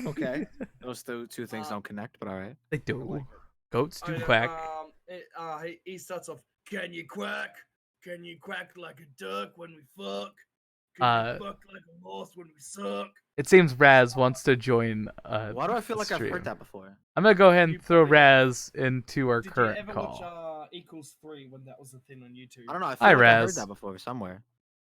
Okay. Those two things don't connect, but all right. They do. Goats do I know, quack. He starts off, can you quack? Can you quack like a duck when we fuck? Can you fuck like a horse when we suck? It seems Raz wants to join. Why do I feel like I've stream. heard that before? I'm gonna go ahead You and throw probably- Raz into our Did you current ever call. watch Equals 3 when that was a thing on YouTube? I don't know. I Hi, feel like I heard Raz. that before somewhere.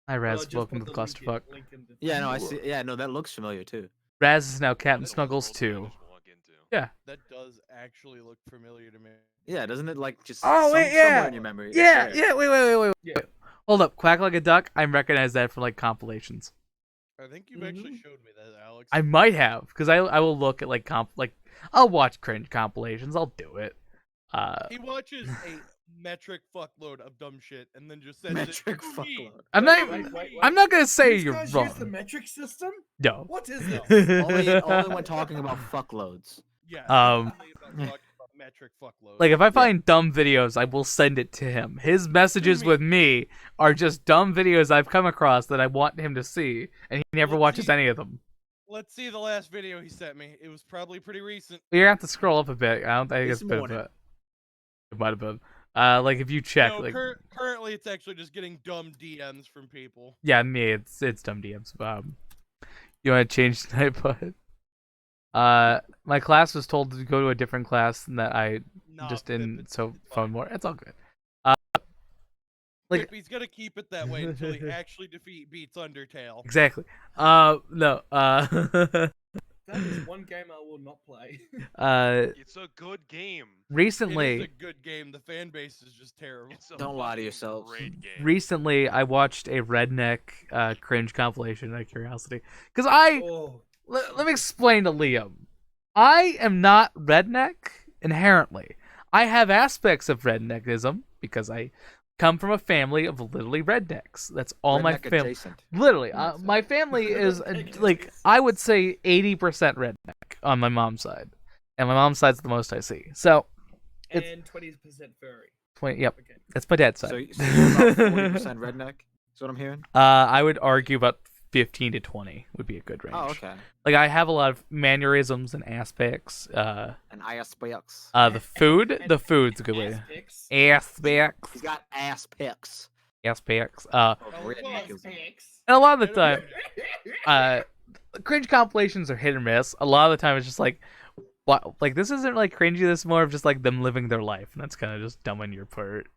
Hi Raz, Just welcome put to the the link clusterfuck. in- link in the- Yeah, no, I see. Yeah, no, that looks familiar too. Raz is now Captain That Snuggles almost 2. managed to walk into. That does actually look familiar to me. Yeah, doesn't it like just Oh, wait, yeah. somewhere in your memory? Yeah, Yeah. wait. Yeah. Hold up, Quack Like a Duck. I recognize that from like compilations. I think you've actually showed me that, Alex. I might have, because I will look at like I'll watch cringe compilations. I'll do it. He watches a metric fuckload of dumb shit and then just says Metric it to me. fuckload. I'm not. Wait. I'm not gonna say These you're guys wrong. use the metric system? No. What is this? Only when talking about fuckloads. Yeah. Um, only about talking about metric fuckload. Like if I find dumb videos, I will send it to him. His messages me. with me are just dumb videos I've come across that I want him to see, and he never Let's watches see. any of them. Let's see the last video he sent me. It was probably pretty recent. You're gonna have to scroll up a bit. I don't think This it's been a morning. bit. It might have been. Like if you check, No, like currently it's actually just getting dumb DMs from people. yeah, me, it's dumb DMs. You want to change tonight, bud? My class was told to go to a different class, and that I Nah, just Pip, didn't. it's So fine. phone more. It's all good. Like- Yep, he's gonna keep it that way until he actually beats Undertale. Exactly. No. That is one game I will not play. It's a good game. It is Recently, a good game. The fan base is just terrible. It's a Don't lie to fucking yourselves. Great game. recently I watched a redneck cringe compilation out of curiosity. Because I Oh, let me explain to Liam. I am not redneck inherently. I have aspects of redneckism because I come from a family of literally rednecks. That's all my Redneck family. adjacent. Literally, That's it. my family is Redneck like adjacent. I would say 80% redneck on my mom's side, and my mom's side's the most I see. So, It's- and 20% furry. yep, Okay. that's my dad's So, side. so you're about 40% redneck. Is what I'm hearing. I would argue about 15 to 20 would be a good range. Oh, okay. Like I have a lot of mannerisms and aspects. And aspects. The food's a good way. Aspects. Aspects, He's got ass pics. aspects. Of Oh, redneckism. aspects. And a lot of the time, cringe compilations are hit or miss. A lot of the time, it's just like, what? Like this isn't like cringy. This is more of just like them living their life, and that's kind of just dumb on your part.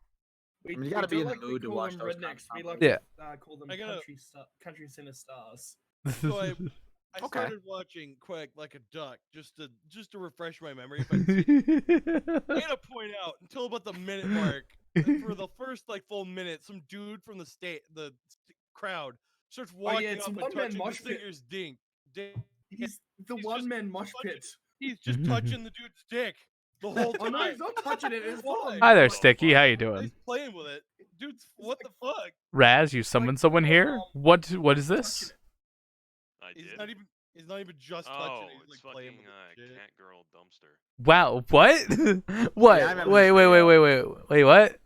We, I mean, you gotta we be in don't the like mood to call watch them those kind of rednecks. We like Yeah. to call them I gotta- country center stars. So I Okay. started watching Quack like a duck just to refresh my memory. If I gotta point out until about the minute mark, for the first like full minute, some dude from the crowd starts walking it's up and one-man touching the mosh pit. singer's dink. He's the He's one just man mosh fucking- pit. He's just touching the dude's dick the whole Oh time. no, he's not touching it. It's Why? fine. Hi there, Sticky. How you He's doing? playing with it. Dude's what the fuck? Raz, you summoned someone here? What is this? I He's did. He's not even just touching Oh, it. He's it's like playing fucking with it. Shit. cat girl dumpster. Wow, what? What? Yeah, I remember wait, this wait, wait, video. wait, what?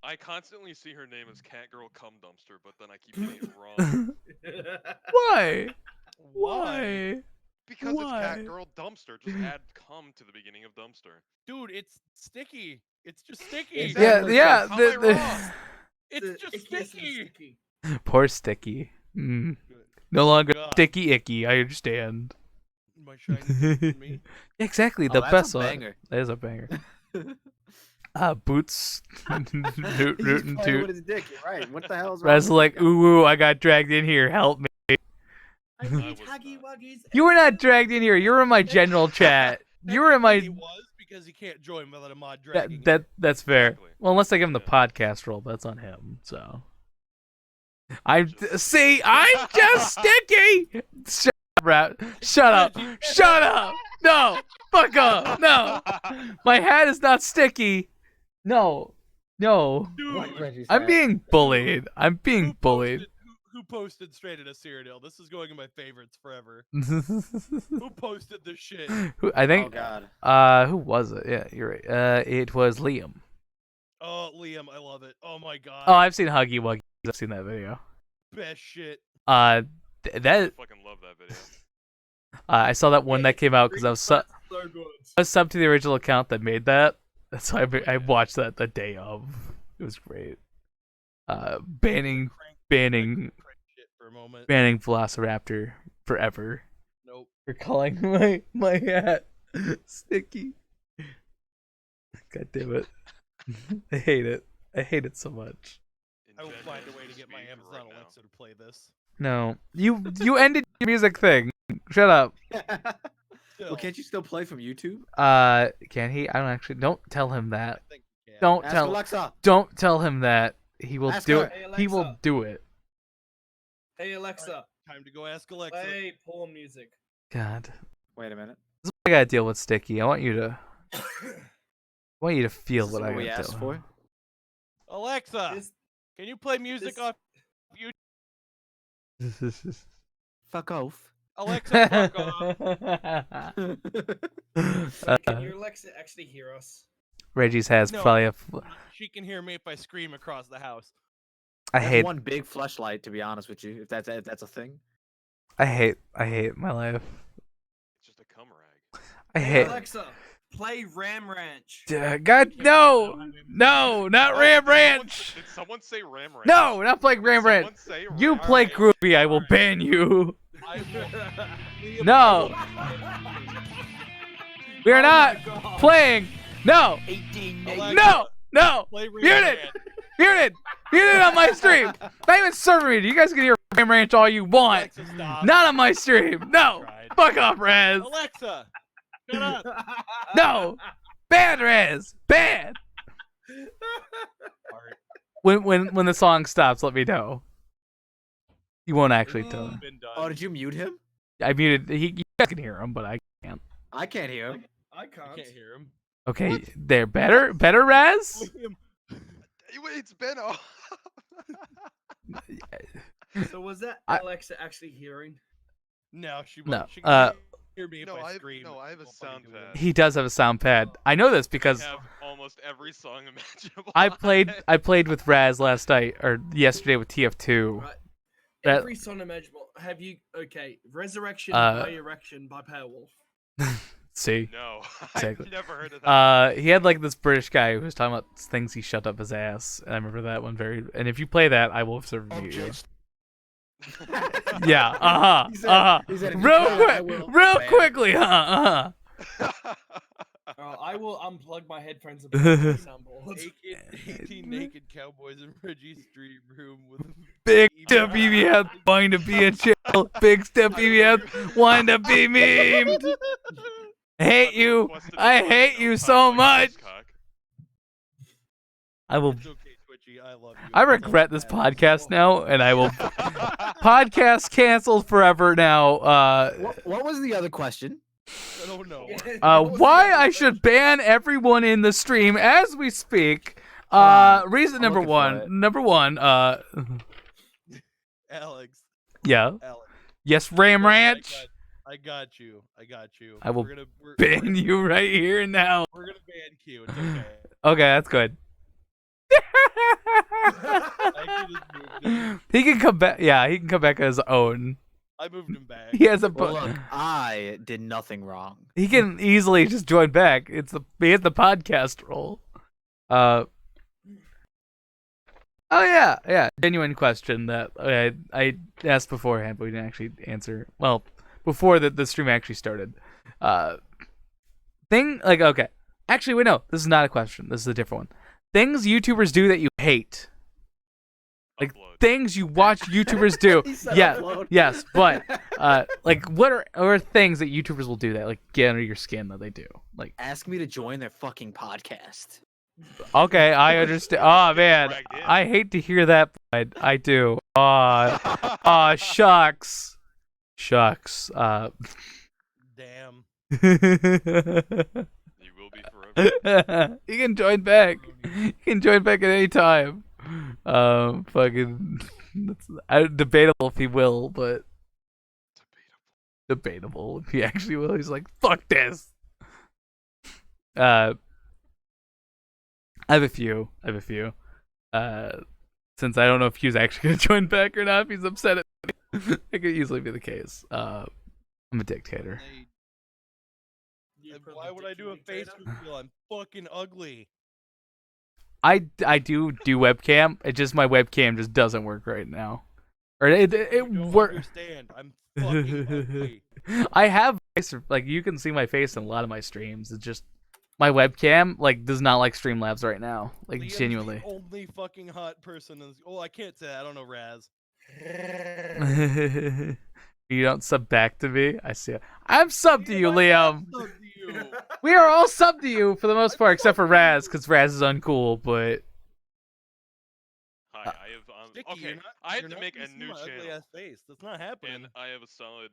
I constantly see her name as cat girl cum dumpster, but then I keep getting it wrong Why? Why? Why? because it's Why? cat girl dumpster. Just add cum to the beginning of dumpster. Dude, it's sticky. It's just sticky. Exactly. Yeah, How am I wrong? It's The just ickiest and sticky. Poor Sticky. Good. No longer God. Sticky Icky. I understand. My shiny dick in me. Exactly, Oh, the that's best a one. banger. That is a banger. Boots. Root He's and playing toot. with his dick. You're right. What the hell is wrong? Raz is with like, this guy? ooh, I got dragged in here. Help me. I I need was huggy not. wuggies. You were not dragged in here. You were in my general chat. You were in my. He was because he can't join without a mod dragging. That's fair. Exactly. Well, unless I give him the Yeah. podcast role, that's on him. So. I'm just Sticky. Shut up, Rat. Shut up. Shut up. No. Fuck up. No. My hat is not sticky. No. No. Dude, Like Reggie's I'm hat. being bullied. I'm being who bullied. posted, who posted straight at a Cyrodiil? This is going in my favorites forever. Who posted this shit? I Oh think. god. Who was it? Yeah, you're right. It was Liam. Oh, Liam, I love it. Oh my god. Oh, I've seen Huggy Wuggy. I've seen that video. Best shit. That I fucking love that video. I saw that one that came out because I was So good. subbed to the original account that made that. That's why I watched that the day of. It was great. Banning Crank shit for a moment. Velociraptor forever Nope. for calling my hat sticky. God damn it! I hate it. I hate it so much. I will find a way to Inventive get my speech Amazon right now. Alexa to play this. No, you ended your music thing. Shut up. Well, can't you still play from YouTube? Can he? I don't actually. Don't tell him I that. think you can. Don't Ask tell. Alexa. Don't tell him that. He will Ask do her. it. Hey, He will Alexa. do it. Hey Alexa, Time to go ask Alexa. play porn music. God. Wait a minute. This is what I gotta deal with, Sticky. I want you to feel Is what this I what we gotta asked do. for? Alexa, This- can you play music this- off? Fuck off. Alexa, fuck off. Can your Alexa actually hear us? Reggie's has No. probably a. She can hear me if I scream across the house. I That's hate. one big fleshlight, to be honest with you. If that's a thing. I hate my life. It's just a cum rag. I Hey hate. Alexa, play Ram Ranch. God, no, no, not Oh, Ram did Ranch. Did someone say Ram Ranch? No, not playing Ram Did Ranch. someone say You Ram play Ranch? Groovy, I will ban you. I will. No. We are Oh my not God. playing. No, Alexa, no, no. Play Ram Mute it. Ranch. Muted. Muted on my stream. Not even serving me. You guys can hear Ram Ranch all you want. Alexa, stop. Not on my stream. No. Tried. Fuck off, Raz. Alexa, shut up. No. Bad, Raz. Bad. Art. When the song stops, let me know. You won't actually tell him. Been done. Oh, did you mute him? I muted. You guys can hear him, but I can't. I can't hear him. I I can't. can't hear him. Okay, they're better. Better, Raz. Wait, it's been off. So was that I- Alexa actually hearing? No, she No, won't. She can hear me if No, I I scream. no, I have a It won't fucking sound do it. pad. He does have a sound pad. I know this because I have almost every song imaginable. I on played it. I played with Raz last night or yesterday with TF2. Right. That- Every song imaginable. Have you? Okay, Resurrection Uh, by Erection by Powerwolf. See, No, Exactly. I've never heard of that. he had like this British guy who was talking about things he shoved up his ass, and I remember that one very. And if you play that, I will serve you. Yeah, He said- he said if you Real play that, I quick, will real ban. quickly, I will unplug my headphones and put on my soundboard. 18 naked cowboys in Regi's stream room with Big step BBS wanting to be a chill. Big step BBS wanting to be memed. Hate you. I hate you so much. I will. It's okay, Twitchy. I love you. I regret this podcast now, and I will. Podcast canceled forever now. What was the other question? I don't know. Why I should ban everyone in the stream as we speak. Reason I'm number looking for one. it. Number one. Alex. Yeah. Alex. Yes, Ram Ranch. I got you. I got you. I will we're Ban you right here and now. We're gonna ban Q. It's okay. Okay, that's good. I just moved him. He can come back. Yeah, he can come back on his own. I moved him back. He has a. Well, look, I did nothing wrong. He can easily just join back. He has the podcast role. Oh yeah. Genuine question that I asked beforehand, but we didn't actually answer. Well, before the stream actually started. Okay. Actually, wait, no. This is not a question. This is a different one. Things YouTubers do that you hate. Like Upload. things you watch YouTubers do. He said Yeah. upload. Yes, but like what are things that YouTubers will do that like get under your skin that they do? Like Ask me to join their fucking podcast. okay, I understand. Oh man, Dragged in. I hate to hear that, but I do. Shucks. Shucks. Damn. You will be forever. You can join back. You can join back at any time. Fucking debatable if he will, but debatable if he actually will. He's like, fuck this. I have a few. Since I don't know if he's actually gonna join back or not, if he's upset at me. It could easily be the case. I'm a dictator. And why would I do a face reveal? I'm fucking ugly. I do webcam. It just my webcam just doesn't work right now. Or it You don't works. understand. I'm fucking ugly. I have like you can see my face in a lot of my streams. It's just my webcam like does not like Streamlabs right now. Like Liam's genuinely. The only fucking hot person in this. Oh, I can't say that. I don't know Raz. You don't sub back to me. I see. I'm sub to you, Liam. Love you. We are all sub to you for the most part, except for Raz, because Raz is uncool. But Hi, I have Sticky, okay. you're not- I have you're to not make gonna a see new my ugly channel, ass face. That's not happening. and I have a solid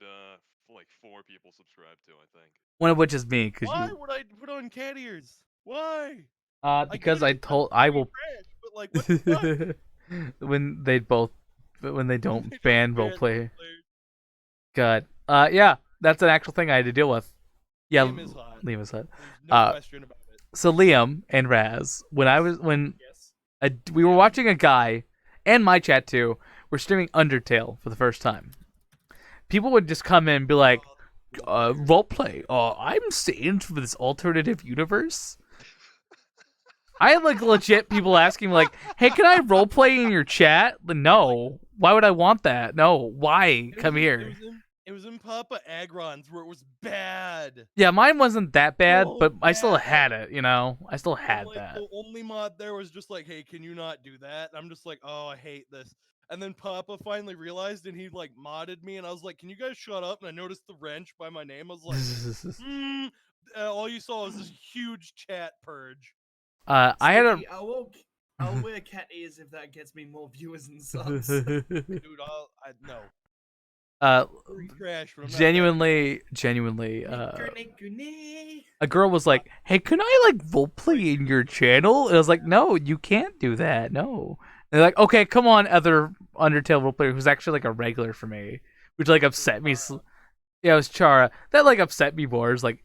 like 4 people subscribed to. I think. one of which is me, because Why you. would I put on cat ears? Why? Because get I it, told I'm I being will. trash, but like, what the fuck? when they both, when they don't They ban ban roleplay. players. God. Yeah, that's an actual thing I had to deal with. Yeah, Liam is hot. Liam is hot. There's no question about it. So Liam and Raz, when Yes. we were watching a guy, and my chat too, were streaming Undertale for the first time. People would just come in and be like, roleplay. I'm staying for this alternative universe. I had like legit people asking me like, hey, can I roleplay in your chat? No. Why would I want that? No. Why? Come here. It was in Papa Agron's where it was bad. Yeah, mine wasn't that bad, So but I still bad. had it. You know, I still And, had like, that. the only mod there was just like, hey, can you not do that? And I'm just like, oh, I hate this. And then Papa finally realized, and he like modded me, and I was like, can you guys shut up? And I noticed the wrench by my name. I was like, all you saw was this huge chat purge. I had a. Sticky, I'll wear cat ears if that gets me more viewers and subs. Dude, no. Crash, but I'm not that Genuinely, a girl was like, "Hey, can I like roleplay in your channel?" And I was like, "No, you can't do that. No." And they're like, "Okay, come on, other Undertale roleplayer who's actually like a regular for me," which like upset me. Yeah, it was Chara. That like upset me more. It's like,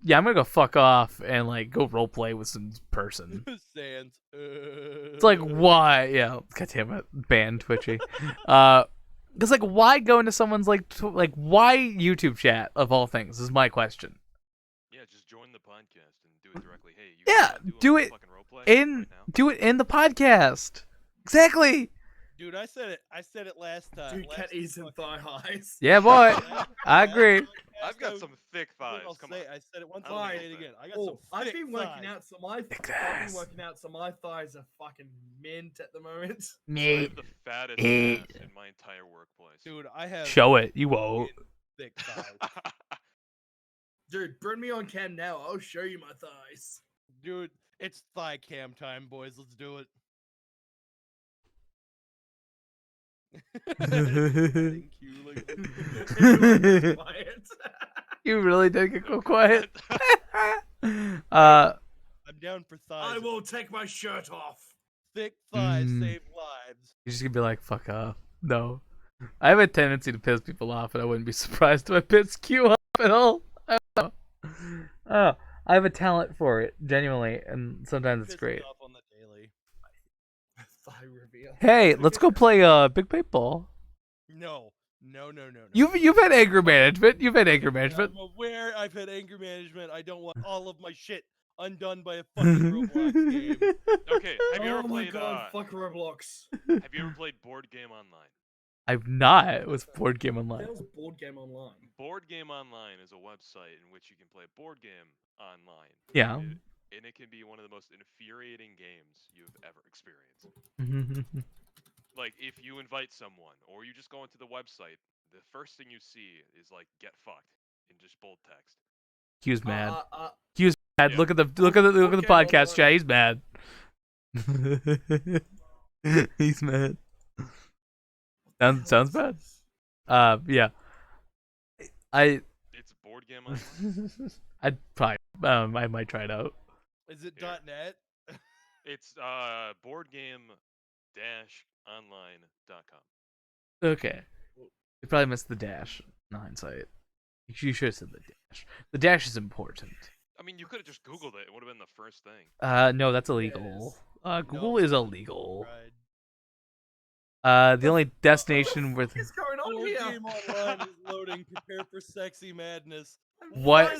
yeah, I'm gonna go fuck off and like go roleplay with some person. Sans. It's like, why? Yeah, god damn it, ban Twitchy. Because like, why go into someone's like why YouTube chat of all things is my question. Yeah, just join the podcast and do it directly. Hey, you Yeah, wanna do a it fucking roleplay in right now? do it in the podcast. Exactly. Dude, I said it last time. Dude, cat ears and thigh highs. Yeah, boy. I agree. I've got some thick thighs. Come on. I said it once. I don't I'll know say it that. again. I got Oh, some I've thick been working thighs. out, so my Thick I've thighs. been working out, so my thighs are fucking mint at the moment. I Me. have the fattest ass in my entire workplace. Dude, I have Show it. You won't. fucking thick thighs. Dude, bring me on cam now. I'll show you my thighs. Dude, it's thigh cam time, boys. Let's do it. Thank you. Like, Quiet. You really did get go quiet. I'm down for thighs. I will take my shirt off. Thick thighs Mm. save lives. You're just gonna be like, fuck off. No. I have a tendency to piss people off, and I wouldn't be surprised if I piss Q off at all. I don't know. Oh, I have a talent for it, genuinely, and sometimes it's Piss me great. off on the daily. Thigh reveal. Hey, let's go play Big Paintball. No. You've had anger management. You've had anger management. I'm aware I've had anger management. I don't want all of my shit undone by a fucking Roblox game. Okay, have you Oh ever my played? god, fuck Roblox. Have you ever played Board Game Online? I've not with Board Game Online. That was board game online. Board Game Online is a website in which you can play a board game online. Yeah. And it can be one of the most infuriating games you've ever experienced. Like, if you invite someone, or you just go into the website, the first thing you see is like "get fucked" in just bold text. Q's mad. Yeah. Look at the Okay, podcast hold chat. He's mad. He's mad. Sounds bad. Yeah. It's Board Game Online. I'd probably I might try it out. Is it Yeah. .net? It's boardgame-online.com. Okay. You probably missed the dash in hindsight. You should have said the dash. The dash is important. I mean, you could have just Googled it. It would have been the first thing. No, that's illegal. Google is illegal. Right. The only destination with What is going on Board here? Game Online is loading. Prepare for sexy madness. What?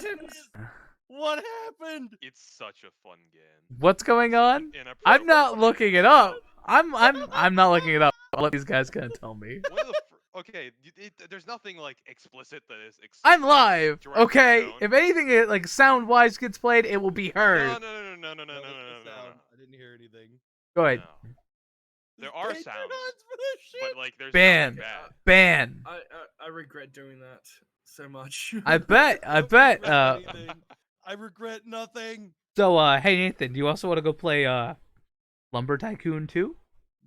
What happened? It's such a fun game. What's going on? I'm not looking it up. I'm not looking it up. I'll let these guys kind of tell me. One of the okay, there's nothing like explicit that is. I'm live. directly Okay, shown. if anything like sound wise gets played, it will be heard. No. What was the sound? I didn't hear anything. Go ahead. No. There are Hey, sounds, turn on for this shit. but like there's Ban. nothing bad. Ban. I regret doing that so much. I bet. don't regret anything. I regret nothing. So hey Nathan, do you also want to go play Lumber Tycoon 2?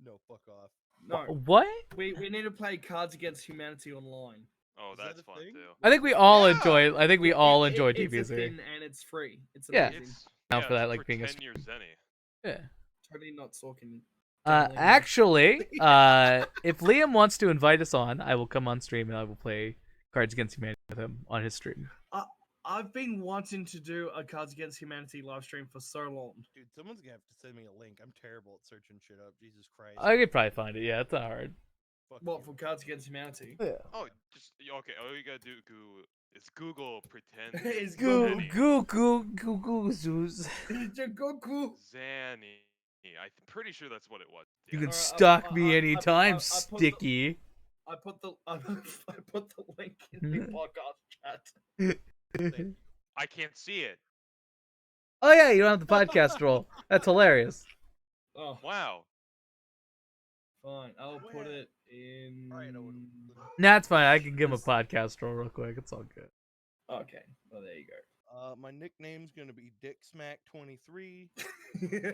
No, fuck off. No, What? we need to play Cards Against Humanity online. Oh, Is that that's a fun thing? too. I think we all Yeah. enjoy. I think we all enjoy It's a DBZ. thing and it's free. It's Yeah. amazing. It's Now for that, it's like, being a 10 years zenny. Yeah. Totally not talking. Actually, if Liam wants to invite us on, I will come on stream and I will play Cards Against Humanity with him on his stream. I've been wanting to do a Cards Against Humanity live stream for so long. Dude, someone's gonna have to send me a link. I'm terrible at searching shit up. Jesus Christ. I could probably find it. Yeah, it's not hard. Fuck What, you. for Cards Against Humanity? Yeah. Oh, just okay. All you gotta do is Google pretend Is Goo Google. Zoos. It's a Goku. Zanny. I'm pretty sure that's what it was. You Yeah. can Alright, stalk me I anytime, put the- Sticky. I I put the I put the link in the podcast chat. I can't see it. Oh yeah, you don't have the podcast roll. That's hilarious. Oh, Wow. fine. I'll put it in. Nah, it's fine. I can give him a podcast roll real quick. It's all good. Okay. Well, there you My nickname's gonna be Dick Smack 23. go.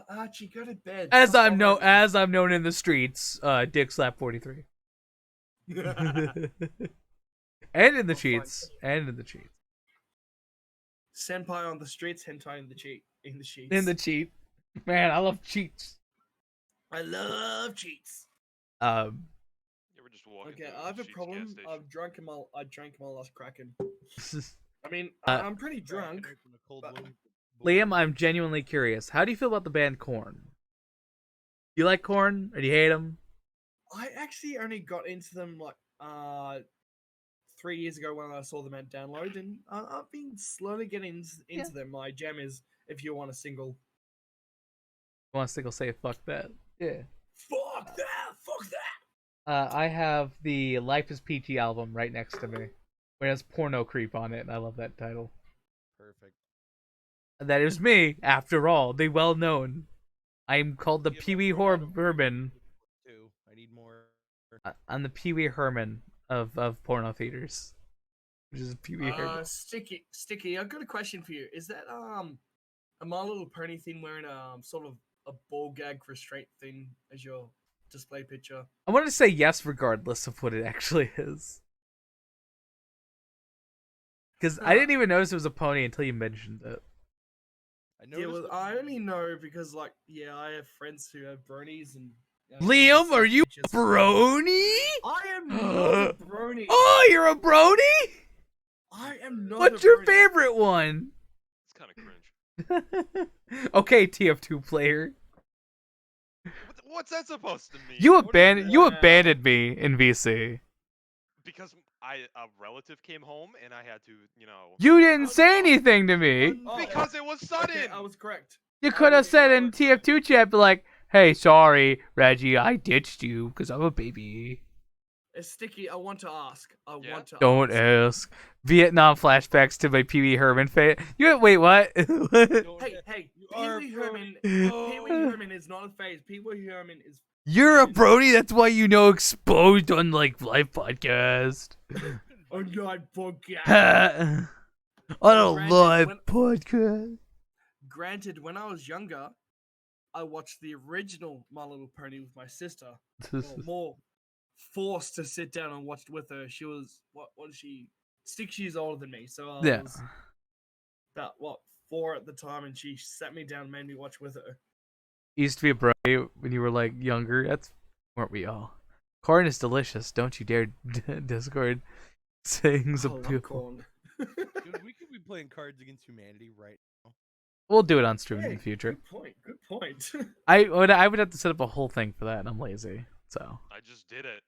Archie, go to bed. As Stop I'm known in the streets, Dick Slap 43. bothering me. And in the Oh, fine. cheats. And in the cheats. Senpai on the streets, hentai in the cheat. In the sheets. In the cheat. Man, I love cheats. I love cheats. Yeah, we're just walking. Okay, through I have a Sheetz gas problem. station. I drank my last Kraken. I mean, I'm pretty drunk. Open a cold but- one. Liam, I'm genuinely curious. How do you feel about the band Korn? Do you like Korn or do you hate them? I actually only got into them like 3 years ago when I saw them at Download, and I've been slowly getting into them. My jam is If You Want a Single. I want to say fuck that. Yeah. Fuck that! Fuck that! I have the Life is Peachy album right next to me. It has Porno Creep on it, and I love that title. Perfect. And that is me, after all, the well-known. I am called the Pee Wee Herman. I need more. I'm the Pee Wee Herman of porno theaters. Which is Pee Wee Herman. Sticky, I've got a question for you. Is that a My Little Pony thing wearing sort of a ball gag restraint thing as your display picture? I wanted to say yes regardless of what it actually is. Because I didn't even notice it was a pony until you mentioned it. Yeah, well, I only know because, like, yeah, I have friends who have bronies and. Liam, are you a brony? I am not a brony. Oh, you're a brony? I am not. What's your favorite one? It's kind of cringe. Okay, TF2 player. What's that supposed to mean? You abandoned me in VC. Because a relative came home and I had to, You didn't say anything to me. Because it was sudden. Okay, I was correct. You could have said in TF2 chat, be like, "Hey, sorry, Reggie, I ditched you because I'm a baby." Sticky, I want to ask. Don't ask. Vietnam flashbacks to my Pee Wee Herman face. Wait, what? Hey, Pee Wee Herman. Pee Wee Herman is not a phase. Pee Wee Herman is. You're a brony. That's why you know exposed on like live podcast. On live podcast. On a live podcast. Granted, when I was younger, I watched the original My Little Pony with my sister. More forced to sit down and watch with her. She was what is she? 6 years older than me, so I was about 4 at the time, and she sat me down and made me watch with her. You used to be a brony when you were like younger. Weren't we all? Corn is delicious. Don't you dare Discord sayings of people. Dude, we could be playing Cards Against Humanity right now. We'll do it on stream in the future. Good point. I would have to set up a whole thing for that, and I'm lazy. So. I just did it.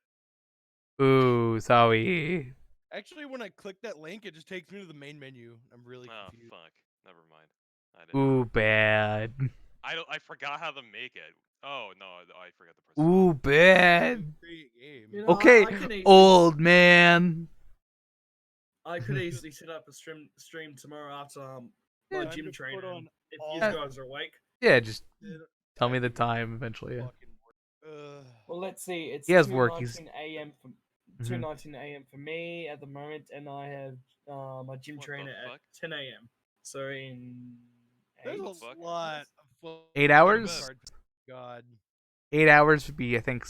Ooh, sorry. Actually, when I click that link, it just takes me to the main menu. I'm really confused. Oh, fuck. Never mind. I didn't. Ooh, bad. I forgot how to make it. Oh, no, I forgot the person. Ooh, bad. You know, Okay, I could easily, old man. I could easily set up a stream tomorrow after my gym training. If you guys are awake. Yeah, just tell me the time eventually. Yeah. Well, let's see. It's He has work. He's 2:19 a.m. for 2:19 a.m. for me at the moment, and I have my gym trainer at 10 a.m. So in There's a lot of 8 hours. God. 8 hours would be, I think.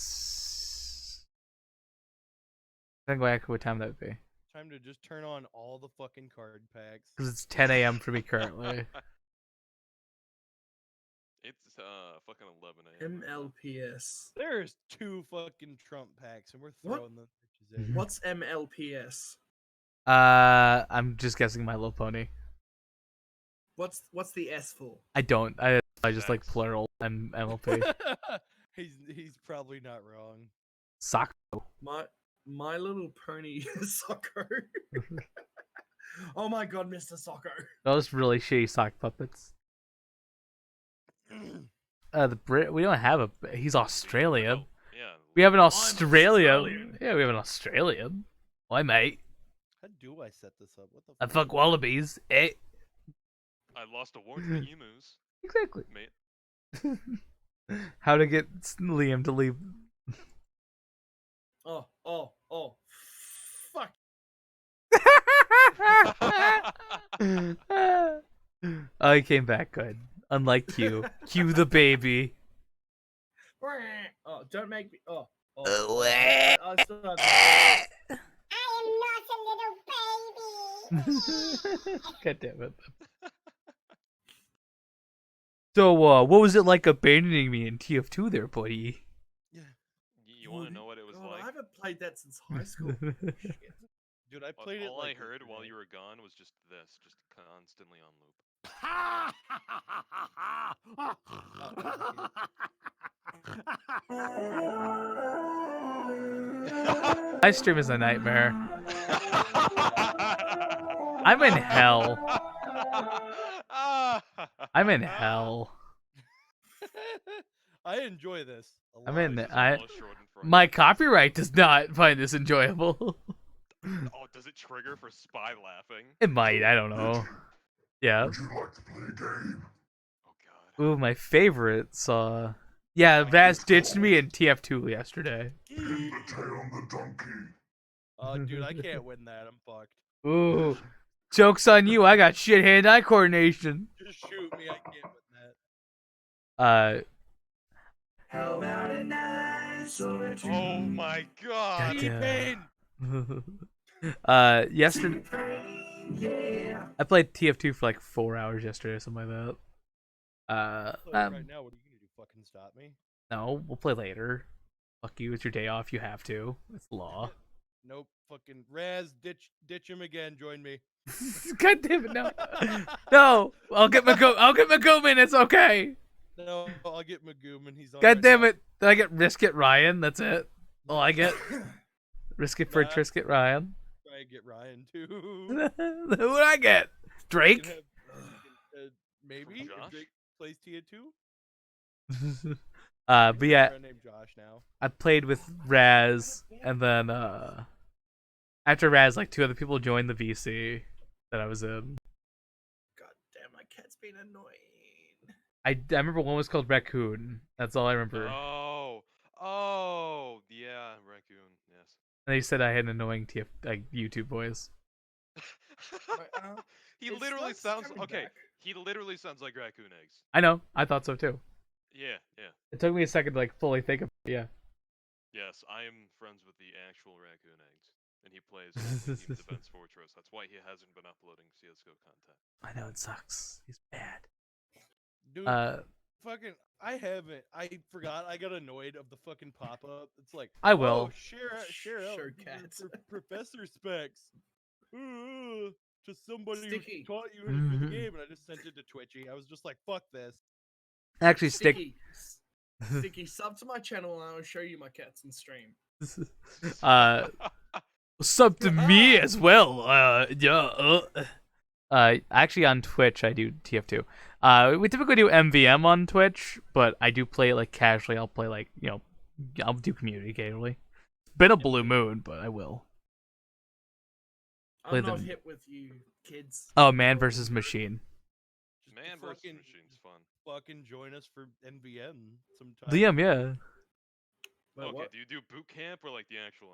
I think what time that would be. Time to just turn on all the fucking card packs. Because it's 10 a.m. for me currently. It's fucking 11 a.m. MLPS. There's 2 fucking Trump packs, and we're throwing them bitches in. What's MLPS? I'm just guessing My Little Pony. What's the S for? I don't. I just like plural MLP. He's probably not wrong. Soccer. My Little Pony Socko. Oh my god, Mr. Socko. Those really shitty sock puppets. The Brit. We don't have a. He's Australian. Yeah, We have an Australian. Yeah, we have an Australian. Why, mate? How do I set this up? What the I fuck wallabies. Eh? I lost a war to the emus, Exactly. mate. How to get Liam to leave? Oh. Fuck. Oh, he came back good. Unlike Q. Q the baby. Oh, don't make me. Oh. What? I still have to- God damn it. So, what was it like abandoning me in TF2 there, buddy? You want to know what it was God, I like? haven't played that since high school. Shit. Dude, I played it. All like I heard while yesterday. you were gone was just this, just constantly on loop. My stream is a nightmare. I'm in hell. I'm in hell. I enjoy this. A lot. I'm in. This is I. almost Schadenfreude. My copyright does not find this enjoyable. Oh, does it trigger for spy laughing? It might. I don't know. Yeah. Would you like to play a game? Oh god. Ooh, my favorite saw. Yeah, Vaz ditched me in TF2 yesterday. Pin the tail on the donkey. Oh, dude, I can't win that. I'm fucked. Ooh, joke's on you. I got shit hand-eye coordination. Just shoot me. I can't win that. How about a nice or two? Oh my god. Yeah. T-Pain! Yesterday Yeah. I played TF2 for like 4 hours yesterday, something like that. Right now, what are you gonna do? Fucking stop me? No, we'll play later. Fuck you, it's your day off. You have to. It's law. Nope. Fucking Raz, ditch him again. Join me. God damn it, no, no. I'll get Magooman. It's okay. No, I'll get Magooman. He's on. God right damn now. it. Did I get Risk It Ryan? That's it. All I get. Risk It for Nah. Trisket Ryan. Try and get Ryan too. Who would I get? You can Drake? have, maybe if Josh? Drake plays Tia 2. But yeah, Named Josh now. I played with Raz, and then after Raz, like 2 other people joined the VC that I was in. God damn, my cat's been annoying. I remember one was called Raccoon. That's all I remember. Oh, yeah, raccoon. Yes. And they said I had an annoying YouTube voice. He It's literally not sounds coming okay. back. He literally sounds like raccoon eggs. I know. I thought so too. Yeah, yeah. It took me a second to like fully think of. Yeah. Yes, I am friends with the actual raccoon eggs, and he plays in Defense Fortress. That's why he hasn't been uploading CS:GO content. I know it sucks. He's bad. Dude, fucking, I forgot. I got annoyed of the fucking pop up. It's like, I will. Oh, share out Sure, your cats. professor specs. To somebody Sticky. who taught you how to do the game, and I just sent it to Twitchy. I was just like, fuck this. Actually, Stick. Sticky, sub to my channel and I will show you my cats in stream. Sub to me as well. Actually on Twitch I do TF2. We typically do MVM on Twitch, but I do play it like casually. I'll play like, I'll do community occasionally. It's been a blue moon, but I will. Play I'm not them. hip with you kids. Oh, man versus machine. Just Man versus machine's fun. Fucking join us for NVM sometime. Liam, yeah. Wait, Okay, what? do you do boot camp or like the actual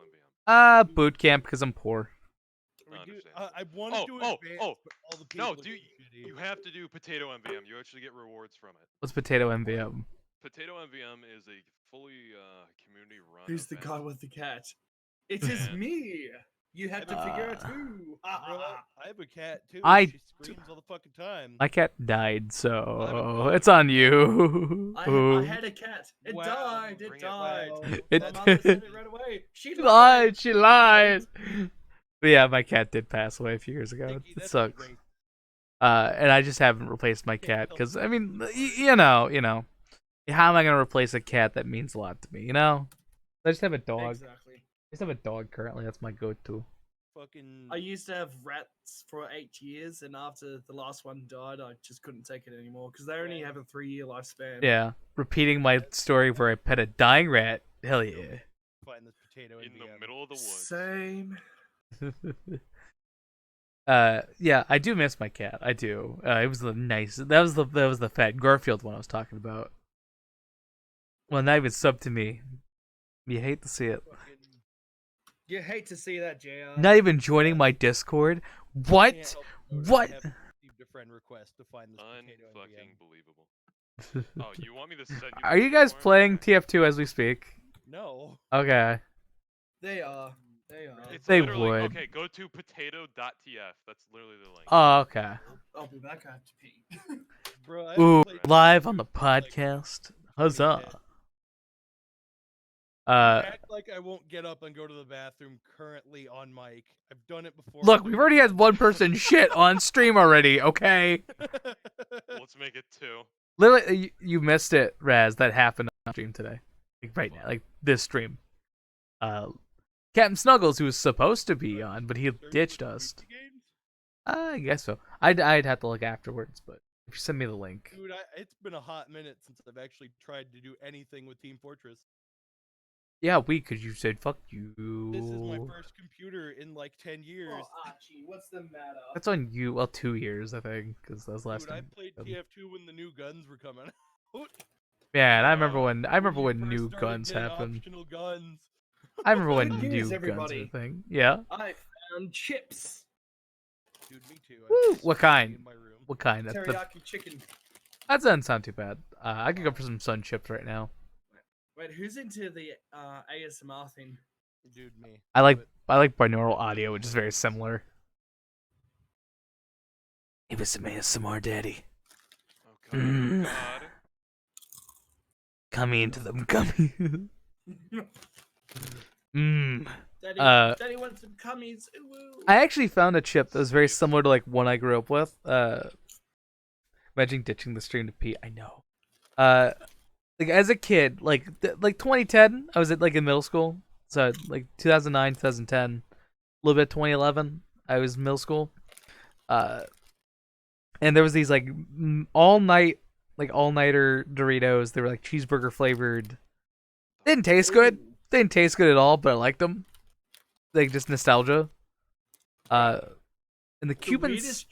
MVM? Boot camp because I'm poor. We do- understand. I want to do advanced, but all the people No, are do shitty. you have to do potato MVM. You actually get rewards from it. What's potato MVM? Potato MVM is a fully community run. Who's the event. guy with the cat? It is Yeah. me. You have to figure it too. Bro, I have a cat too. I She screams all the fucking time. My cat died, so dog. it's on you. I had a cat. It Wow. died. It Bring it died. back. It My mother said it right away. She She lied. lied. She lied. But yeah, my cat did pass away a few years ago. Nikki, It that's sucks. great. And I just haven't replaced my cat because I mean, you know, how am I gonna replace a cat that means a lot to me? I just have a dog. Exactly. I just have a dog currently. That's my go-to. Fucking. I used to have rats for 8 years, and after the last one died, I just couldn't take it anymore because they only Yeah. have a 3-year lifespan. Yeah, repeating my story where I pet a dying rat. Hell yeah. Find this potato In the DM. middle of the woods. Same. Yeah, I do miss my cat. I do. It was the nice. That was the fat Garfield one I was talking about. Well, not even sub to me. You hate to see it. You hate to see that, JR. Not even joining my Discord. What? Can't help but notice What? I haven't received a friend request to find this potato in Unfucking DM. believable. Oh, you want me to send you? Are the you guys form? playing Okay. TF2 as we speak? No. Okay. They are. They are. It's They literally, would. Okay, go to potato.tf. That's literally the link. Oh, okay. I'll be back. I have to pee. Bro, I haven't Ooh, played live TF2 on the since, like, podcast. 2010. Huzzah. You act like I won't get up and go to the bathroom currently on mic. I've done it before. Look, we've already had one person shit on stream already, okay? Let's make it 2. Literally, you missed it, Raz. That happened on stream today. Like, right now. Like, this stream. Captain Snuggles, who was supposed to be on, but he ditched us. I guess so. I'd have to look afterwards, but if you send me the link. Dude, it's been a hot minute since I've actually tried to do anything with Team Fortress. Yeah, because you said fuck you. This is my first computer in like 10 years. Oh, Archie, what's the matter? That's on you. Well, 2 years, I think, because that was last Dude, I time. played TF2 when the new guns were coming out. Yeah, and I remember when you when first new started guns getting happened. Optional guns. I remember when Good new news, guns were a everybody. thing. Yeah. I found chips. Dude, me too. Woo! What kind? In my room. What kind? Teriyaki chicken. That doesn't sound too bad. I could go for some sun chips right now. Wait, who's into the ASMR thing? Dude, me. I like binaural audio, which is very similar. Give us some ASMR, Daddy. Oh god. Oh god. Coming into them, coming. Mmm. Daddy, Daddy wants some cummies. Ooh. I actually found a chip that was very similar to like one I grew up with. Imagine ditching the stream to pee. I know. Like as a kid, like 2010, I was in middle school. So like 2009, 2010, a little bit of 2011, I was in middle school. And there was these like all-nighter Doritos. They were like cheeseburger flavored. Didn't taste good. Didn't taste good at all, but I liked them. Like just nostalgia. And the Cubans.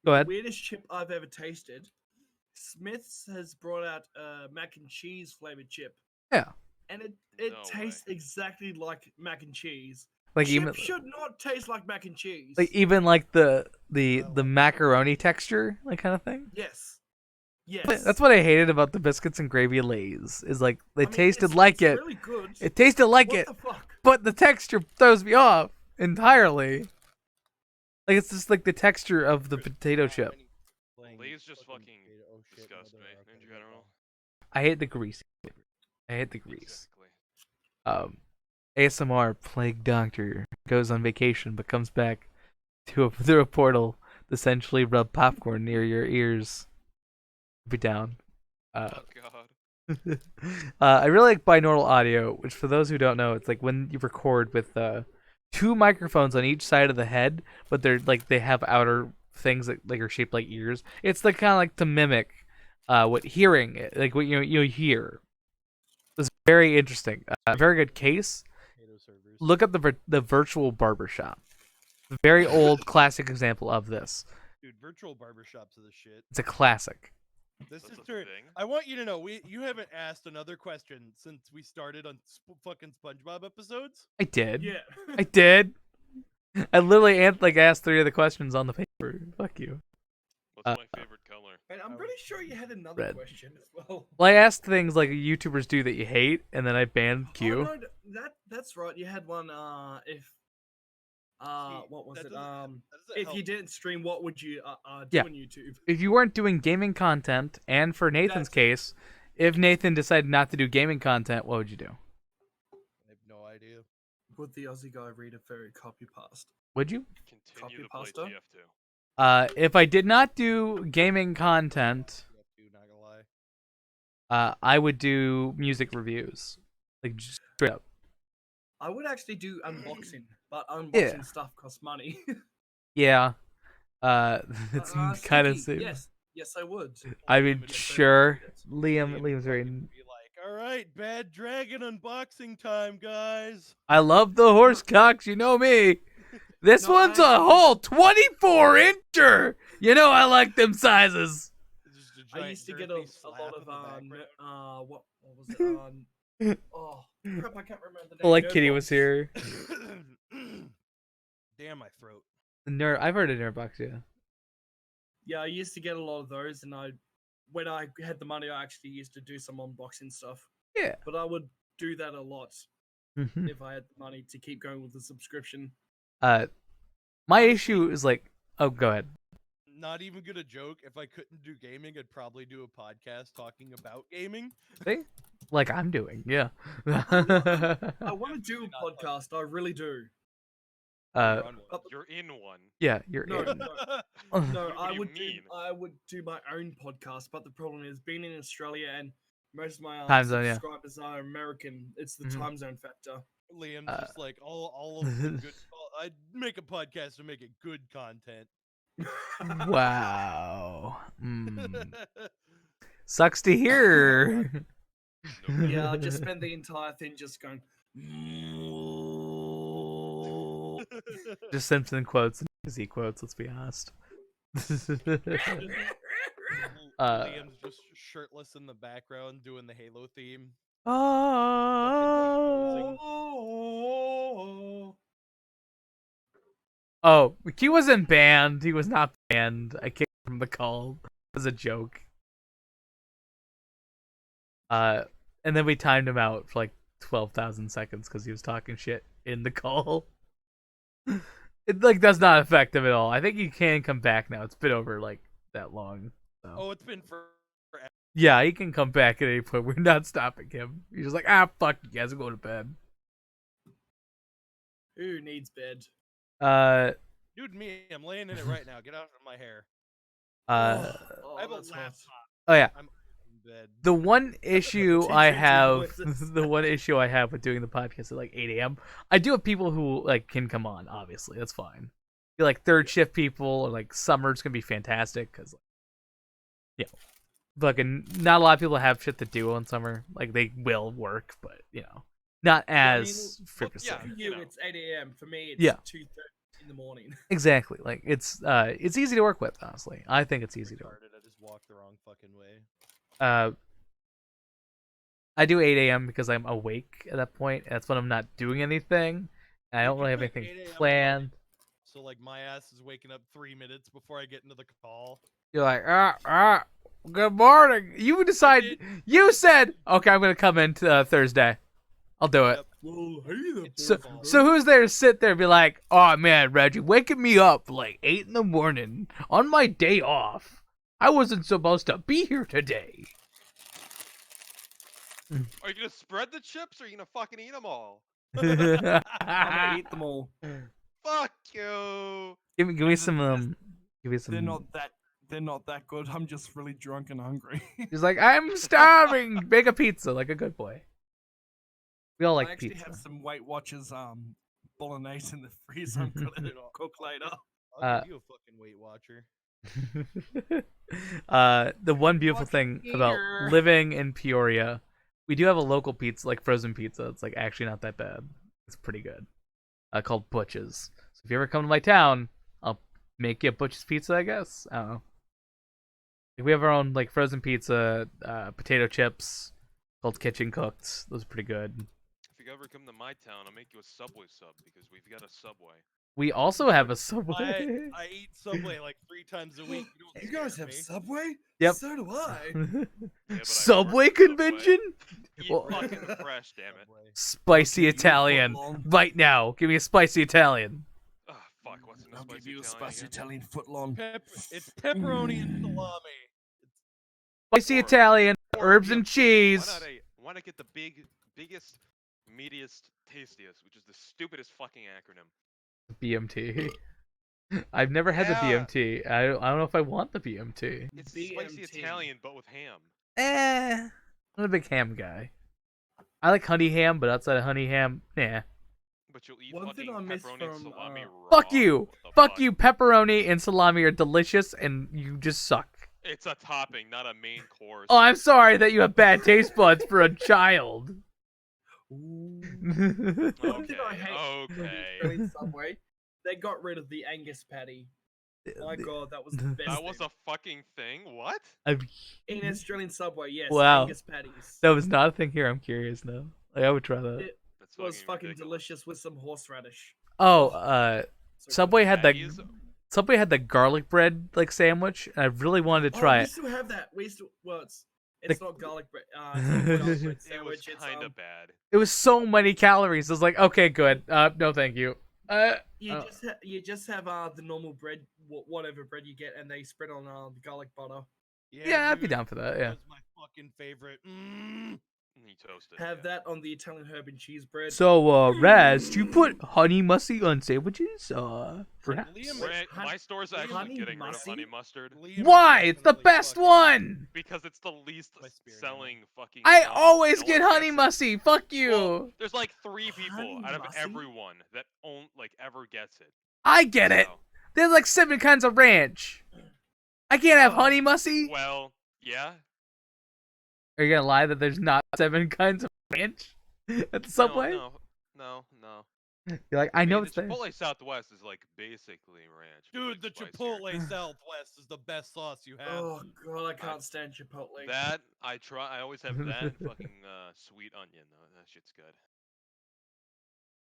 Go ahead. The weirdest chip I've ever tasted. Smith's has brought out a mac and cheese flavored chip. Yeah. And it No tastes exactly like mac and cheese. Like Chip even should not taste like mac and cheese. like even like the macaroni texture, like kind of thing. Yes. Yes. That's what I hated about the biscuits and gravy Lay's. Is like they I mean, tasted it's like it. Really good. It tasted like What it, the fuck? but the texture throws me off entirely. Like it's just like the texture of the potato chip. Lay's just fucking disgust me in general. I hate the grease. I hate the grease. Exactly. ASMR Plague Doctor goes on vacation but comes back through a portal to essentially rub popcorn near your ears. Be down. Oh god. I really like binaural audio, which for those who don't know, it's like when you record with 2 microphones on each side of the head, but they're like they have outer things that like are shaped like ears. It's like kind of like to mimic what hearing, like what you hear. It's very interesting. Very good case. Look up the virtual barbershop. Very old classic example of this. Dude, virtual barbershops are the shit. It's a classic. This That's is a true. thing? I want you to know you haven't asked another question since we started on fucking SpongeBob episodes. I did. Yeah. I did. I literally asked 3 of the questions on the paper. Fuck you. What's my favorite color? And I'm pretty sure you had another Red. question as well. Well, I asked things like YouTubers do that you hate, and then I banned Q. Oh, no, that's right. You had one. If what was it? If you didn't stream, what would you do Yeah. on YouTube? If you weren't doing gaming content, and for Nathan's That's- case, if Nathan decided not to do gaming content, what would you do? I have no idea. Would the Aussie guy read a very copy past? Would you? Continue to Copy play pasta? TF2. If I did not do gaming content, Not gonna lie. I would do music reviews, like just straight up. I would actually do unboxing, but unboxing Yeah. stuff costs money. Yeah. It's kind of Sneaky. same. Yes, I would. I mean, Yes, I sure. would. Liam's very. Be like, all All right, Bad Dragon unboxing time, guys. I love the horse cocks. You know me. This No, one's a actually- whole 24-incher. You know I like them sizes. Just a I giant used to get girthy a slap lot in of the background. what was it? Oh crap! I can't remember the name. Well, like Nerd Kitty Box. was here. Damn my throat. I've heard of Nerdbox, yeah. Yeah, I used to get a lot of those, and when I had the money, I actually used to do some unboxing stuff. Yeah. But I would do that a lot Mhm. if I had the money to keep going with the subscription. My issue is like, oh, go ahead. Not even gonna joke. If I couldn't do gaming, I'd probably do a podcast talking about gaming. See? Like I'm doing, yeah. I want to do a podcast. I really do. uh, You're on one. You're in one. yeah, you're No, in. no, What no. do I you would mean? I would do my own podcast, but the problem is being in Australia and most of my Time zone, yeah. subscribers are American. It's the Mhm. time zone factor. Liam's Uh, just like all of the good. I'd make a podcast to make it good content. Wow. Sucks to hear. Yeah, I just spend the entire thing just going. Just Simpson quotes and Z quotes, let's be honest. Liam's just shirtless in the background doing the Halo theme. Oh, he wasn't banned. He was not banned. I kicked him from the call. It was a joke. And then we timed him out for like 12,000 seconds because he was talking shit in the call. It like does not affect him at all. I think he can come back now. It's been over like that long. So. Oh, it's been forever. Yeah, he can come back at any point. We're not stopping him. He's just like, fuck you guys, I'm going to bed. Who needs bed? Dude, me, I'm laying in it right now. Get out of my hair. Uh, I have a that's hot. laptop. oh yeah. I'm in bed. The one issue I Drinking have, noises. the one issue I have with doing the podcast at like 8 a.m. I do have people who like can come on. Obviously, that's fine. You're like third shift people, or like summer's gonna be fantastic because, yeah, fucking not a lot of people have shit to do on summer. Like they will work, but you know, not as frivolously. For you you, know. it's 8 a.m. For me, it's Yeah. 2:30 in the morning. Exactly. Like it's easy to work with. Honestly, I think it's easy to work. Retarded, I just walked the wrong fucking way. I do 8 a.m. because I'm awake at that point. That's when I'm not doing anything. And I don't really have anything 8 a.m. planned. So like my ass is waking up 3 minutes before I get into the call. You're like, good morning. You decide. You said, okay, I'm gonna come in Thursday. I'll do it. Yep. Well, hey there, It's So, your fault. so who's there to sit there and be like, oh man, Reggie, waking me up like 8 in the morning on my day off. I wasn't supposed to be here today. Are you gonna spread the chips or are you gonna fucking eat them all? I'm gonna eat them all. Fuck you. Give me some give me some. They're not that good. I'm just really drunk and hungry. He's like, I'm starving. Make a pizza like a good boy. We all I like actually pizza. have some Weight Watchers bolognese in the freezer. I'm gonna cook later. I'll give you a fucking Weight Watcher. The one beautiful thing about here. living in Peoria, we do have a local pizza, like frozen pizza. It's like actually not that bad. It's pretty good. Called Butch's. So if you ever come to my town, I'll make you a Butch's pizza, I guess. I don't know. Like, we have our own like frozen pizza, potato chips, called Kitchen Cooked. Those are pretty good. If you ever come to my town, I'll make you a Subway sub because we've got a Subway. We also have a Subway. I eat Subway like 3 times a week. don't You guys scare have me. Subway? Yep. So do I. Yeah, but I Subway work at Subway. convention? Eat Well- fucking fresh, damn it. Subway. Spicy You Italian. footlong. Right now. Give me a spicy Italian. Oh, fuck, what's in the I'll spicy give you a Italian spicy again? Italian footlong. It's pepperoni and salami. Spicy Or- Italian, or herbs yeah, and cheese. Why not get the biggest, meatiest, tastiest, which is the stupidest fucking acronym? BMT. I've never had the Yeah. BMT. I don't know if I want the BMT. It's spicy BMT. Italian, but with ham. I'm a big ham guy. I like honey ham, but outside of honey ham, nah. But you'll eat One thing fucking I miss pepperoni and from, salami raw. Fuck you. What the Fuck you. Pepperoni and salami are delicious, and you just suck. It's a topping, not a main course. Oh, I'm sorry that you have bad taste buds for a child. Ooh. Okay, What did I hate okay. Australian Subway? They got rid of the Angus patty. My god, that was the best. That was thing. a fucking thing? What? In Australian Subway, yes. Wow. Angus patties. That was not a thing here. I'm curious now. Like, I would try that. It That's was fucking ridiculous. delicious with some horseradish. Oh, So Subway had the Patties? Subway had the garlic bread like sandwich, and I really wanted to try we it. still have that. We still well, it's not garlic bread. It's not garlic bread It was sandwich. It's kind of bad. It was so many calories. I was like, okay, good. No, thank you. You just have the normal bread, whatever bread you get, and they spread on the garlic butter. Yeah, I'd be dude, down for that. Yeah. That's my fucking favorite. You toast it. Have yeah. that on the Italian herb and cheese bread. So, Raz, do you put honey mustard on sandwiches? Perhaps. Liam, My store's actually honey getting rid of mustard? honey mustard Liam is Why? It's the definitely best fucking- one. because it's the least My spirit selling fucking. I stuff. always No get one honey gets it. musty. Fuck you. Well, there's like 3 people Honey out of mustard? everyone that ever gets it. I get it. So, There's like 7 kinds of ranch. I can't have Oh. honey musty. well, yeah. Are you gonna lie that there's not 7 kinds of ranch at the Subway? No. You're like, I know mean, it's the there. Chipotle Southwest is like basically ranch. with, Dude, the like, spicier. Chipotle Southwest is the best sauce you have. Oh god, I can't stand Chipotle. That I try. I always have that and fucking sweet onion though. That shit's good.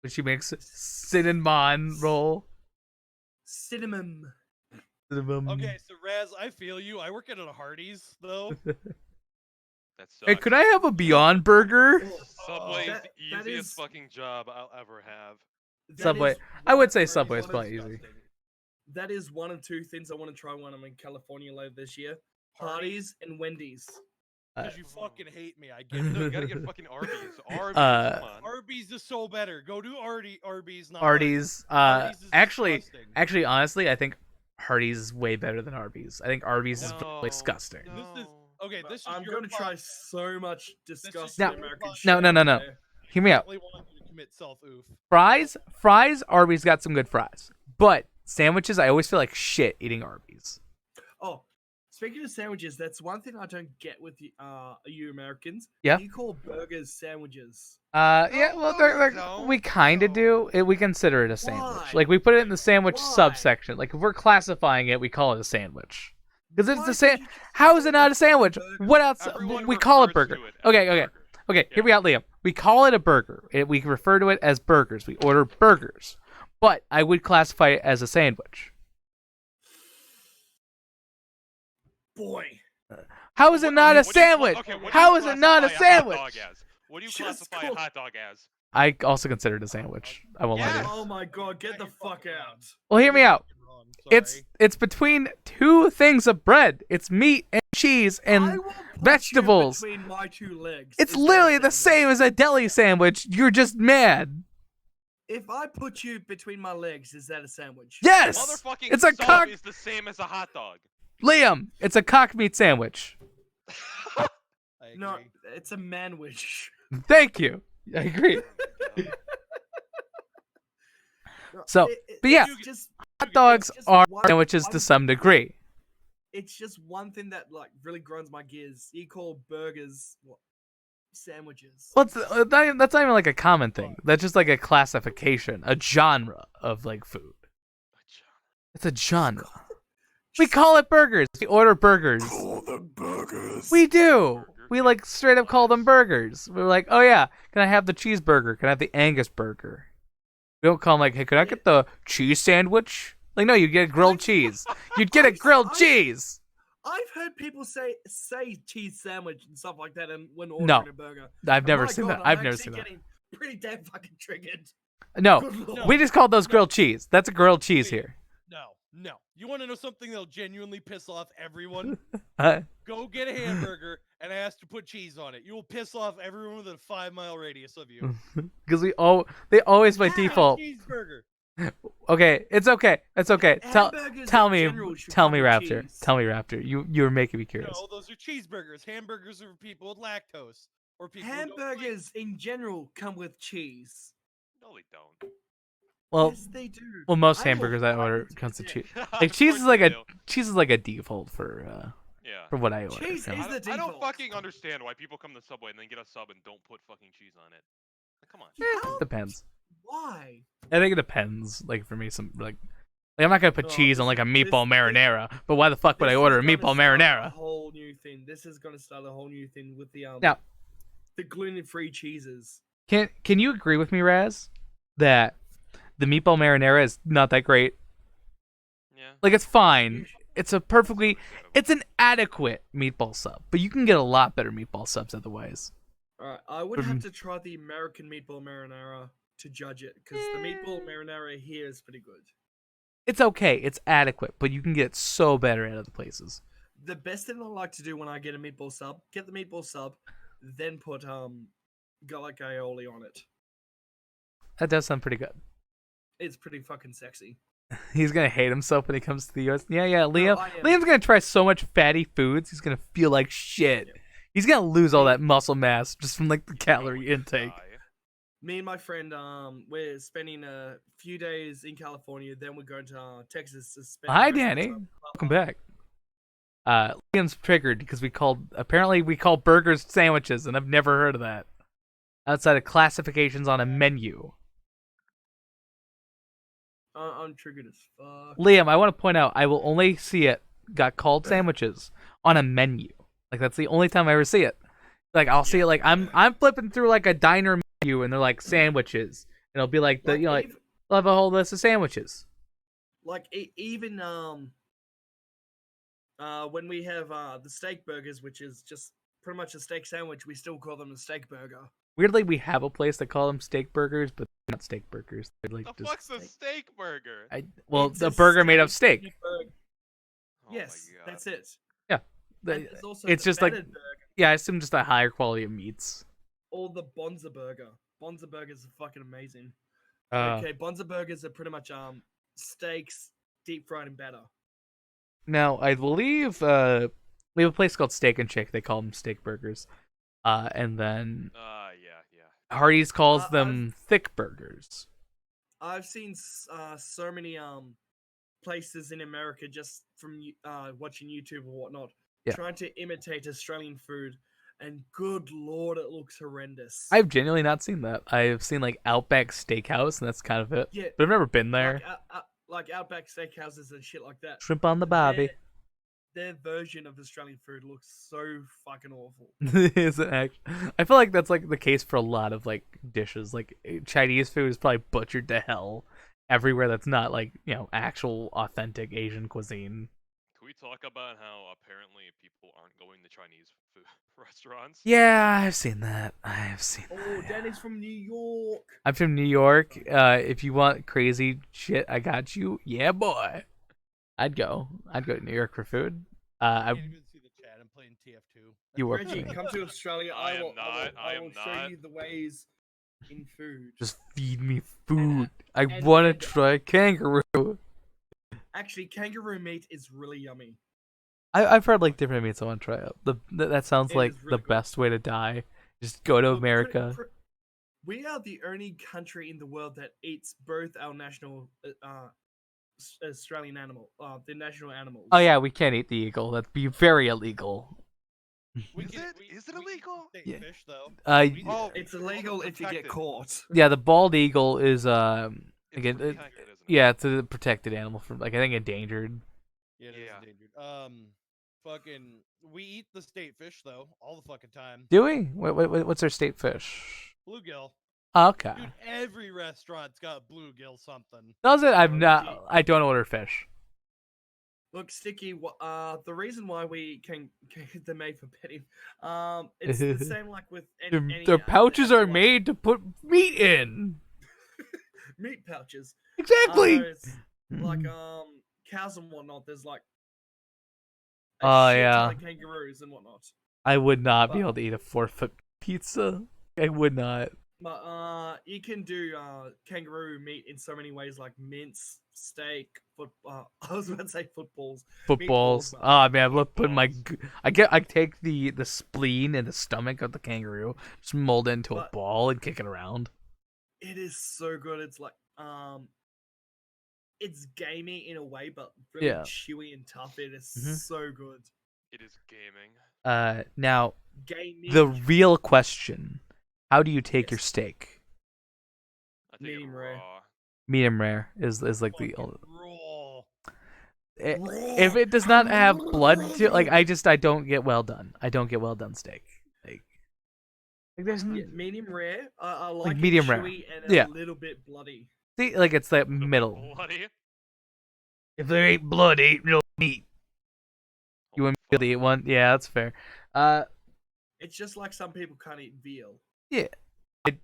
When she makes cinnamon roll. Cinnamon. Cinnamon. Okay, so Raz, I feel you. I work at a Hardee's though. That sucks. Hey, could I have a Beyond Burger? Subway's That- the that easiest is- fucking job I'll ever have. That Subway. is I would say one- Subway is one of- probably easy. That is one of 2 things I want to try when I'm in California later this year. Hardee's? Hardee's and Wendy's. Because you fucking hate me. I get No, it. you gotta get fucking Arby's. Arby's, Uh, come on. Arby's is so better. Go do Arby's, not Arby's. Hardee's is Actually, disgusting. honestly, I think Hardee's is way better than Arby's. I think Arby's is No, really disgusting. This is no. okay. This is I'm your going to try podcast. so much is disgusting No, American no, shit. no, no, out no. there. Hear me out. Definitely want you to commit self-oof. Fries, Arby's got some good fries. But sandwiches, I always feel like shit eating Arby's. Oh, speaking of sandwiches, that's one thing I don't get with you Americans. Yeah? You call burgers sandwiches. Yeah, well, we kind of do. We consider it a sandwich. Why? Like, we put it in the sandwich Why? subsection. Like, if we're classifying it, we call it a sandwich. Because it's Why the can't same. you just How call is it it not a a sandwich? burger? What else? Everyone We call it refers burger. to it as Okay, burger. okay, Yeah. hear me out, Liam. We call it a burger. We refer to it as burgers. We order burgers. But I would classify it as a sandwich. Boy. How is it not a sandwich? How is it not a sandwich? What do you Just classify call- a hot dog as? I also consider it a sandwich. I won't lie to Yeah. you. Oh my god, get the fuck out. Well, hear me out. Wrong, It's sorry. between 2 things of bread. It's meat and cheese I and will put you vegetables. between my 2 legs. It's Is that a literally the sandwich? same as a deli sandwich. You're just mad. If I put you between my legs, is that a sandwich? Yes. Motherfucking It's a sub cock. is the same as a hot dog. Liam, it's a cock meat sandwich. I No, agree. it's a manwich. Thank you. I agree. No, So, but yeah, it's just hot dogs just are one- sandwiches to one- some degree. it's just one thing that like really grinds my gears. You call burgers sandwiches. Well, that's not even like a common thing. That's just like a classification, a genre of like food. It's a genre. We call it burgers. We order burgers. Call them burgers. We do. We like straight up call them burgers. We're like, oh yeah, can I have the cheeseburger? Can I have the Angus burger? We don't call them like, hey, can I get the cheese sandwich? Like, no, you get a grilled cheese. You'd get a grilled cheese. I've heard people say cheese sandwich and stuff like that and when ordering No. a burger. I've And never my seen God, that. I'm I've never actually seen that. getting pretty damn fucking triggered. No, Good lord. we just call those grilled cheese. That's a grilled cheese Wait. here. No. You want to know something that'll genuinely piss off everyone? Huh? Go get a hamburger and ask to put cheese on it. You will piss off everyone within a 5-mile radius of you. Because they always by default. Cheeseburger. Okay, it's okay. It's okay. Hamburgers Tell in me, general should tell come me, with Raptor. cheese. Tell me, Raptor. You're making me curious. No, those are cheeseburgers. Hamburgers are for people with lactose. Or people who don't like- Hamburgers in general come with cheese. No, they don't. Well, Yes, they do. well, most I will hamburgers I fight order you to comes the with death. cheese. Like cheese is like a default for. Yeah. for what I order. Cheese you know. is the I don't default. fucking understand why people come to Subway and then get a sub and don't put fucking cheese on it. Like, come on. How? Depends. Why? I think it depends. Like for me, some like I'm not gonna put Oh, cheese on this like a is- meatball this- marinara. But why the fuck would I This order a is gonna meatball start A marinara? whole new thing. This is gonna start a whole new thing with the Now, the gluten-free cheeses. can you agree with me, Raz, that the meatball marinara is not that great? Yeah. Like it's fine. You sh- It's a perfectly, Understandable. it's an adequate meatball sub, but you can get a lot better meatball subs otherwise. Alright, I would have to try the American meatball marinara to judge it, because the meatball marinara here is pretty good. It's okay. It's adequate, but you can get so better at other places. The best thing I like to do when I get a meatball sub, get the meatball sub, then put garlic aioli on it. That does sound pretty good. It's pretty fucking sexy. He's gonna hate himself when he comes to the US. Yeah, Liam. I am. Liam's gonna try so much fatty foods. He's gonna feel like shit. Yeah. He's gonna lose all that muscle mass just from like the You're calorie going to intake. die. Me and my friend, we're spending a few days in California, then we're going to Texas to spend. Hi, the rest of the Danny. time. Welcome back. Liam's triggered because we call burgers sandwiches, and I've never heard of that outside of classifications on a menu. I'm triggered as fuck. Liam, I want to point out, I will only see it got called sandwiches on a menu. Like that's the only time I ever see it. Like I'll see it like I'm flipping through like a diner menu and they're like sandwiches, and it'll be like the Like, they'll have a whole list of sandwiches. Even when we have the steak burgers, which is just pretty much a steak sandwich, we still call them a steak burger. Weirdly, we have a place that call them steak burgers, but they're not steak burgers. They're like The just fuck's a steak burger? It's the a burger made of steak. burger. Oh my Yes, God. that's it. Yeah, And there's also it's the just like battered burger, yeah, I assume just a higher quality of meats. or the Bonza burger. Bonza burgers are fucking amazing. Uh, Okay, Bonza burgers are pretty much steaks deep fried in batter. Now I believe we have a place called Steak and Shake. They call them steak burgers. And then Yeah. Hardee's calls I've- them thick burgers. I've seen so many places in America just from watching YouTube or whatnot, Yeah. trying to imitate Australian food, and good lord, it looks horrendous. I've genuinely not seen that. I've seen like Outback Steakhouse, and that's kind of it. Yeah, But I've never been there. like Outback Steakhouses and shit like that. Shrimp on the bobby. Their version of Australian food looks so fucking awful. Is it actually? I feel like that's like the case for a lot of like dishes. Like Chinese food is probably butchered to hell everywhere. That's not like actual authentic Asian cuisine. Can we talk about how apparently people aren't going to Chinese food restaurants? Yeah, I've seen that. I've seen that. Oh, yeah. Danny's from New York. I'm from New York. If you want crazy shit, I got you. Yeah, boy. I'd go to New York for food. I can't even see the chat. I'm playing TF2. You were Reggie, playing. come to Australia. I am will, not, I I am will show not. you the ways in food. Just feed me food. I and- want to and- try kangaroo. Actually, kangaroo meat is really yummy. I've heard like different meats I want to try out. That sounds It like is really the good. best way to die. Just go to Look, America. we are the only country in the world that eats both our national Australian animal, the national animals. Oh yeah, we can't eat the eagle. That'd be very illegal. Is it illegal? State Yeah. fish though. Uh, We- Oh, It's illegal if you get protected. caught. yeah, the bald eagle is It's again, protected, isn't it? yeah, it's a protected animal from like I think endangered. Yeah, it is Yeah. endangered. Fucking, we eat the state fish though all the fucking time. Do we? What's our state fish? Bluegill. Okay. Dude, every restaurant's got bluegill something. Does it? I've Oh, not. gee. I don't order fish. Look, Sticky. The reason why we can get them made for petting, it's the same like with any Their pouches are like, made to put meat in. meat pouches. Exactly. It's like cows and whatnot. There's like Oh, shit ton yeah. of kangaroos and whatnot. I would not be But- able to eat a 4-foot pizza. I would not. But you can do kangaroo meat in so many ways, like mince, steak, I was about to say footballs. Footballs. Meatballs, Oh man, I love putting my. Meatballs. I take the spleen and the stomach of the kangaroo, just mold it into a But- ball and kick it around. It is so good. It's like it's gamey in a way, but really Yeah. chewy and tough. It is Mhm. so good. It is gaming. Now Gaming. the real question: how do you take your Yes. steak? I take Medium it rare. raw. Medium rare is like Fucking the raw. if it does not have blood to like I don't get well done. I don't get well done steak. Like there's Yeah, medium rare. I like, like it medium rare. chewy and Yeah. a little bit bloody. See, like it's that Little bit middle. bloody. If there ain't blood, ain't no meat. You Holy immediately eat one. Yeah, that's fair. It's just like some people can't eat veal. Yeah.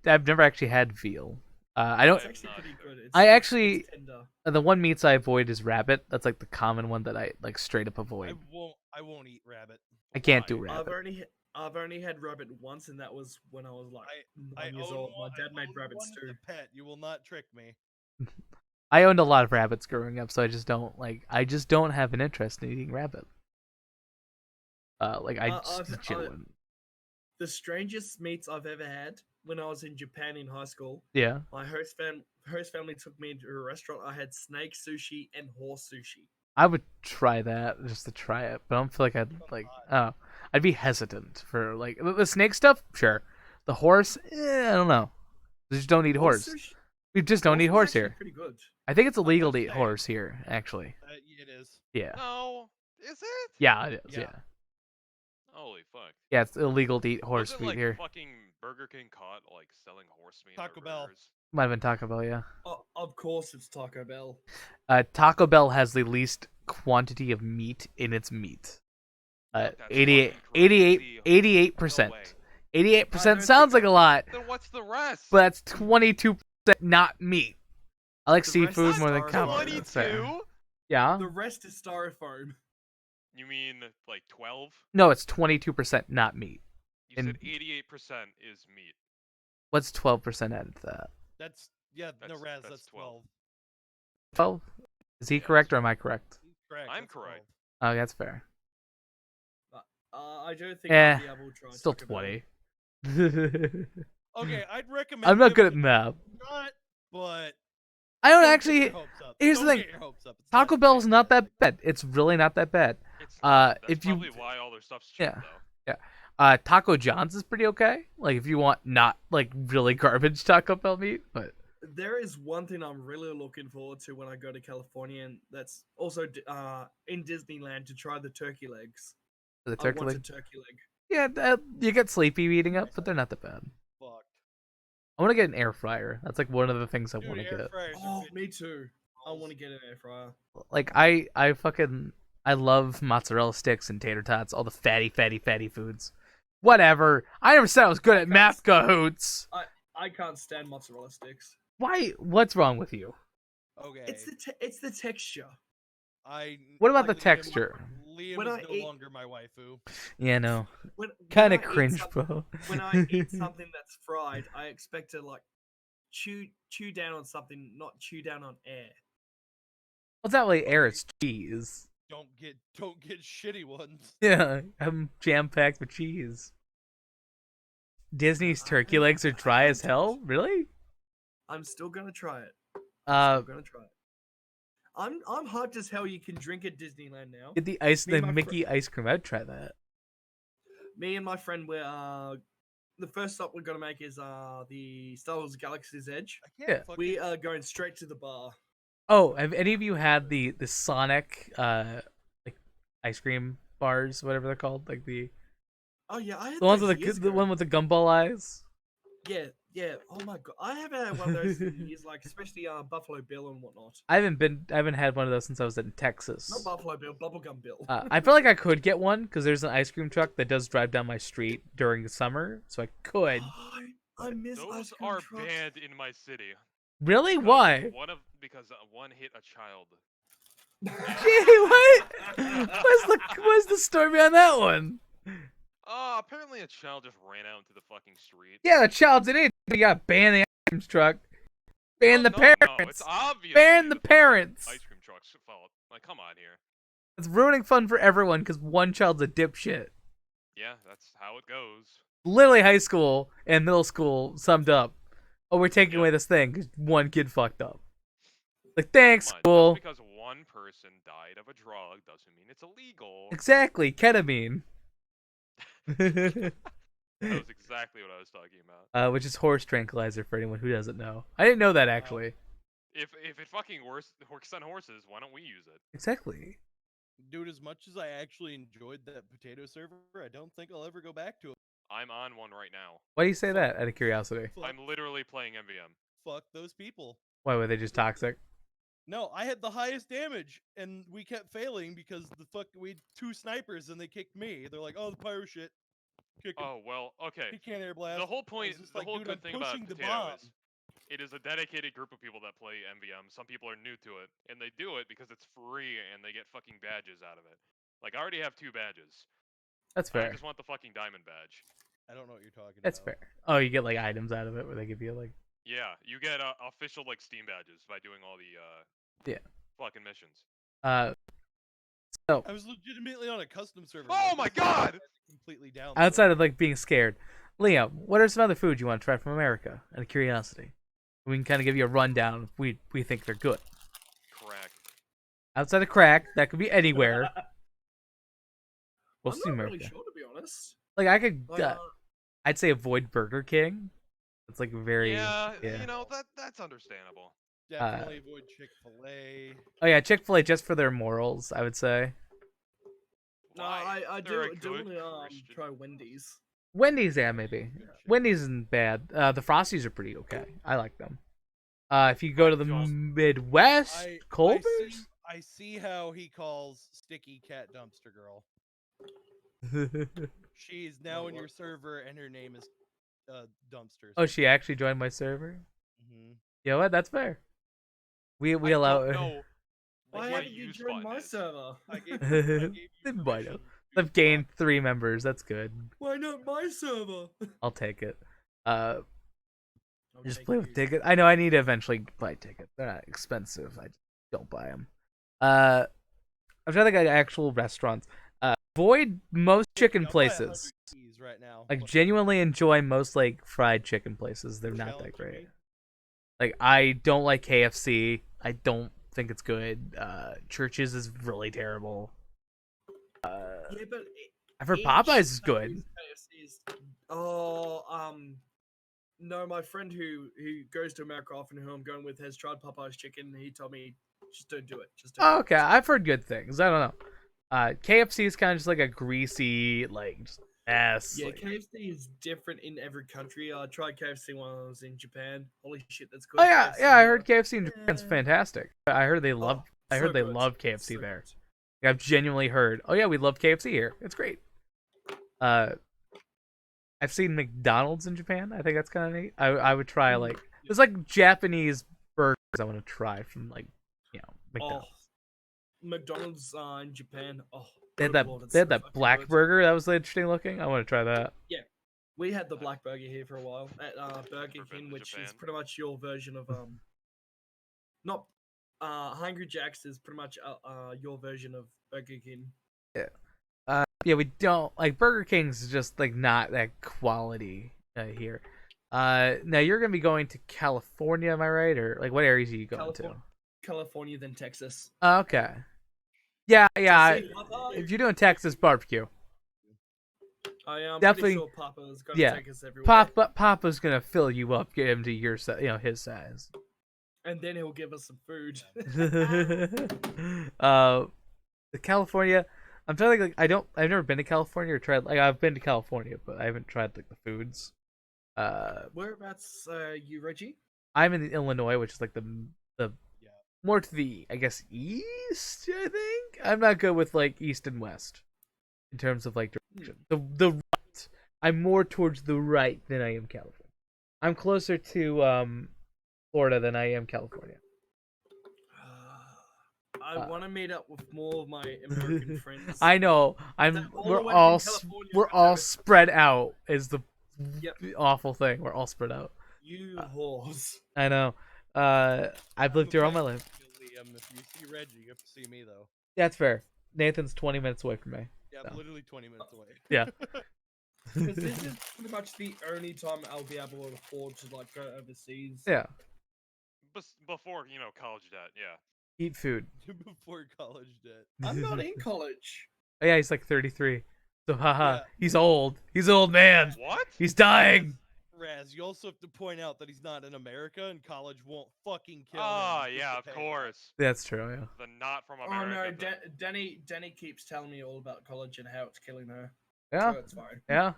I've never actually had veal. I don't. It's actually not pretty either. good. I It's actually tender. the one meats I avoid is rabbit. That's like the common one that I like straight up I avoid. won't eat rabbit. I can't do Why? rabbit. I've only had rabbit once, and that was when I was like I 9 years own old. one. My dad I made own rabbit one as stew. a pet. You will not trick me. I owned a lot of rabbits growing up, so I just don't have an interest in eating rabbit. Like I just chill in. The strangest meats I've ever had when I was in Japan in high school. Yeah. My host family took me into a restaurant. I had snake sushi and horse sushi. I would try that just to try it, but I don't feel like I'd be hesitant for like the snake stuff. Sure, the horse, I don't know. We just don't eat horse. Sushi, We just don't eat was horse actually here. Pretty good. I think it's illegal to gonna eat say- horse here, actually. It is. Yeah. No, is it? Yeah, it is. Yeah. Yeah. Holy fuck. Yeah, it's illegal to eat horse Wasn't meat like here. fucking Burger King caught like selling horse meat? in their Taco Bell. burgers? Might have been Taco Bell, yeah. Of course, it's Taco Bell. Taco Bell has the least quantity of meat in its meat. That's 88, fucking 88, crazy. 88%. No way. 88% don't sounds think like a lot, Then what's the rest? but that's 22% not meat. I like The rest seafood is more than styrofoam. combo. That's fair. 22? Yeah? The rest is styrofoam. You mean like 12? No, it's 22% not meat. You And- said 88% is meat. What's 12% added to that? That's no That's- Raz. that's That's 12. 12? Is he Yeah, correct that's or am I correct? correct. I'm that's correct. 12. Oh, that's fair. I don't think Eh, I'll be able to try. Still Taco Bell. 20. Okay, I'd recommend. I'm not good giving at it a math. shot, but I don't don't get actually. your hopes up. Here's Don't the thing. get your hopes up. It's Taco not Bell's not that fantastic. bad. It's really not that bad. It's That's That's if you- probably why all their stuff's cheap Yeah. though. Taco John's is pretty okay. Like if you want not like really garbage Taco Bell meat, but There is one thing I'm really looking forward to when I go to California, and that's also in Disneyland to try the turkey legs. the I turkey want a leg. turkey leg. Yeah, you get sleepy eating up, but they're not that bad. Fucked. I want to get an air fryer. That's like one of the things I Dude, want to air get. fryers are Oh, good. me too. I want to get an air fryer. Like I love mozzarella sticks and tater tots, all the fatty foods. Whatever. I never said I was good at math, cahoots. I can't stand mozzarella sticks. Why? What's wrong with you? Okay. It's the texture. What about like the texture? Liam When is I no eat- longer my waifu. Yeah, no. When Kind I of eat cringe, something- bro. When I eat something that's fried, I expect to like chew down on something, not chew down on air. What's that like air? It's cheese. Don't get shitty ones. Yeah, I'm jam packed with cheese. Disney's turkey legs are dry as hell. Really? I'm still gonna try it. Uh, Still gonna try it. I'm hyped as hell. You can drink at Disneyland now. get the Me and my Mickey ice cream. I'd try that. Me and my friend were the first stop we're gonna make is the Star Wars Galaxy's Edge. I can't Yeah. fucking. We are going straight to the bar. Oh, have any of you had the Sonic like ice cream bars, whatever they're called, like the Oh yeah, I had ones those with years the ago. one with the gumball eyes? Yeah. Oh my god, I haven't had one of those in years, like especially Buffalo Bill and whatnot. I haven't had one of those since I was in Texas. Not Buffalo Bill, Bubblegum Bill. I feel like I could get one because there's an ice cream truck that does drive down my street during the summer, so I could. I miss ice Those cream are trucks. banned in my city. Really? because Why? Because one hit a child. Gee, what? What's the story behind that one? Apparently a child just ran out into the fucking street. Yeah, the child's an idiot. You gotta ban the ice cream truck. Ban the No, parents. No, it's obvious. Ban the parents. Ice cream truck's fault. Like, come on here. It's ruining fun for everyone because one child's a dipshit. Yeah, that's how it goes. Literally high school and middle school summed up. Oh, we're taking Yeah. away this thing because one kid fucked up. Like, thanks, Come on, school. just because one person died of a drug doesn't mean it's illegal. Exactly, ketamine. That was exactly what I was talking about. Which is horse tranquilizer for anyone who doesn't know. I didn't know that actually. If it fucking works on horses, why don't we use it? Exactly. Dude, as much as I actually enjoyed that potato server, I don't think I'll ever go back to it. I'm on one right now. Why do you say that out of curiosity? I'm literally playing MVM. Fuck those people. Why were they just toxic? No, I had the highest damage, and we kept failing because we had 2 snipers and they kicked me. They're like, "Oh, the pyro shit." Kick him. Oh well, okay. He can't air blast. The whole I point, was just the like, whole "Dude, good I'm thing about pushing the Potato bomb." is, it is a dedicated group of people that play MVM. Some people are new to it, and they do it because it's free and they get fucking badges out of it. Like I already have 2 badges. That's I fair. just want the fucking diamond badge. I don't know what you're talking That's about. fair. Oh, you get like items out of it where they give you like. Yeah, you get official like Steam badges by doing all the Yeah. fucking missions. So I was legitimately on a custom server. Oh like, my this is God! Completely down. outside of like being scared, Liam, what are some other foods you want to try from America? Out of curiosity, we can kind of give you a rundown. If we think they're good. Crack. Outside of crack, that could be anywhere. We'll I'm see not America. really sure, to be honest. Like I could, Like, I'd say avoid Burger King. It's like very Yeah, you know that's understandable. Definitely avoid Chick-fil-A. Oh yeah, Chick-fil-A just for their morals, I would say. no, Why? I They're a do good want to Christian. try Wendy's. Wendy's, yeah, maybe. Wendy's isn't bad. The Frosties are pretty okay. I like them. If you go to the Midwest, Culver's. I see how he calls Sticky Cat Dumpster Girl. She's now in your server, and her name is Dumpster. Oh, she actually joined my server. Mm-hmm. You know what? That's fair. We I allow. don't know Why what haven't you use joined my button is. server? I gave you Invite permission him. to I've gained talk. 3 members. That's good. Why not my server? I'll take it. I'll Just take play you. with tickets. I know I need to eventually buy tickets. They're not expensive. I just don't buy them. I'm trying to think of actual restaurants. Avoid most chicken I'll buy 100 places. keys right now. Like Fuck. genuinely enjoy most like fried chicken places. They're not that Challenge great. me. Like I don't like KFC. I don't think it's good. Churches is really terrible. Yeah, but I've heard each Popeyes is country's good. KFC's no, my friend who goes to America often, who I'm going with, has tried Popeye's chicken. And he told me just don't do it. Just don't. Oh, do okay, it. I've heard good things. I don't know. KFC is kind of just like a greasy like just mess. Yeah, like- KFC is different in every country. I tried KFC when I was in Japan. Holy shit, that's good. Oh yeah, KFC, yeah. I heard KFC in Japan's Yeah. fantastic. I heard they love. I heard so they good. love KFC So there. good. Like, I've genuinely heard. Oh yeah, we love KFC here. It's great. I've seen McDonald's in Japan. I think that's kind of neat. I would try like there's like Japanese burgers I want to try from like McDonald's. McDonald's in Japan. Oh, They had good that lord, it's they had so that fucking black good. burger that was interesting looking. I want to try that. We had the black burger here for a while at Burger Never been King, to which is Japan. pretty much your version of not Hungry Jack's is pretty much your version of Burger King. Yeah, we don't like Burger King's just like not that quality here. Now you're gonna be going to California, am I right? Or like what areas are you going California, then Texas. to? Okay. Yeah. See, Papa, If you're doing Texas barbecue, I am definitely- pretty sure Papa's gonna yeah, take us everywhere. Papa's gonna fill you up, get him to your his size. And then he'll give us some food. The California. I'm trying to think, like I've never been to California or tried like I've been to California, but I haven't tried like the foods. Whereabouts you, Reggie? I'm in Illinois, which is like the Yeah. more to the I guess east. I think I'm not good with like east and west in terms of like direction. The right. I'm more towards the right than I am California. I'm closer to Florida than I am California. I want to meet up with more of my American friends. I know. They're all We're the way all from California, we're right all now. spread out. Is the Yep. awful thing. We're all spread out. You whores. I know. I've lived here all my life. Liam, if you see Reggie, you have to see me though. That's fair. Nathan's 20 minutes away from me. Yeah, So. I'm literally 20 minutes away. Yeah. Because this is pretty much the only time I'll be able to afford to like go overseas. Yeah. Before college debt, yeah. Eat food. Before college debt. I'm not in college. Oh, yeah, he's like 33. So haha, Yeah. he's old. He's an old man. What? He's dying. Raz, you also have to point out that he's not in America and college won't fucking kill him. Oh, just yeah, to of pay him. course. That's true. Yeah. The not from Oh America. no, thing. Denny keeps telling me all about college and how it's killing her. Yeah. So it's fine. Yeah.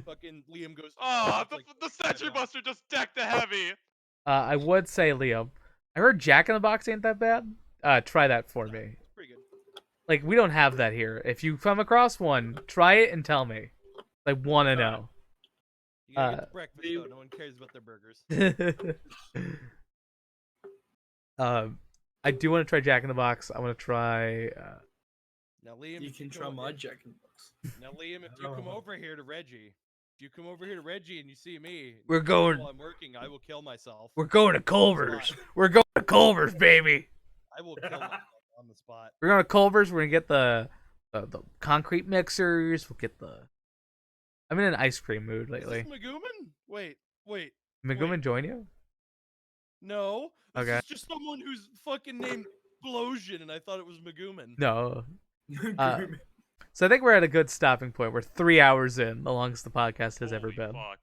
Fucking Liam goes. Oh, it's like the Century Buster just decked the heavy. I would say, Leo, I heard Jack in the Box ain't that bad. Try that for me. It's pretty good. Like, we don't have that here. If you come across one, try it and tell me. I want to know. You gotta get the breakfast though. No one cares about their burgers. I do want to try Jack in the Box. I want to try. Now, Liam, You if can try come- my Jack in the Box. Now, Liam, if you come over here to Regi, and you see me, We're going. while I'm working, I will kill myself. We're going to Culver's. We're going to Culver's, baby. I will kill myself on the spot. We're going to Culver's. We're gonna get the concrete mixers. We'll get the. I'm in an ice cream mood lately. Is this Maguman? Wait. Maguman join you? No. This Okay. is just someone who's fucking named Explosion, and I thought it was Maguman. No. So I think we're at a good stopping point. We're 3 hours in, the longest the podcast has ever Holy been. Fuck.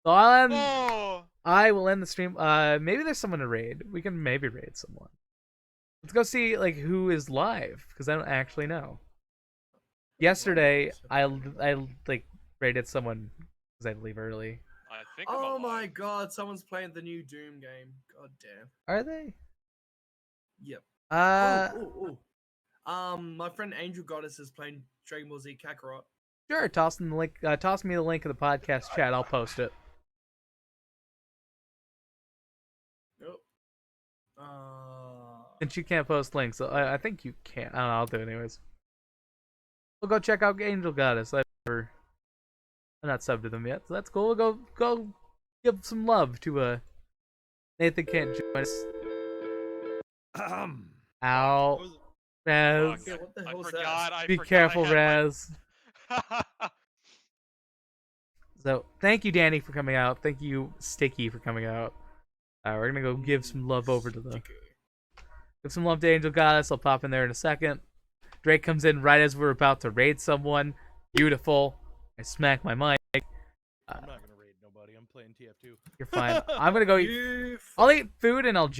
So Oh. I will end the stream. Maybe there's someone to raid. We can maybe raid someone. Let's go see like who is live because I don't actually know. Yesterday, I like raided someone because I had to leave early. I think I'm Oh my alive. god, someone's playing the new Doom game. God damn. Are they? Yep. Uh, My friend Angel Goddess is playing Dragon Ball Z Kakarot. sure. Toss me the link. Toss me the link of the podcast chat. I'll post it. Yep. Since you can't post links, I think you can. I don't know. I'll do it anyways. We'll go check out Angel Goddess. I'm not subbed to them yet, so that's cool. We'll go give some love to Nathan can't join us. Ow. Raz. Fuck, Yeah, what the I hell was forgot. I Be forgot I careful, had Raz. my- So, thank you, Danny, for coming out. Thank you, Sticky, for coming out. We're gonna go give some love over to the. Give some love to Angel Goddess. I'll pop in there in a second. Drake comes in right as we're about to raid someone. Beautiful. I smack my mic. I'm not gonna raid nobody. I'm playing TF2. You're fine. I'm gonna go eat. I'll eat food and I'll join.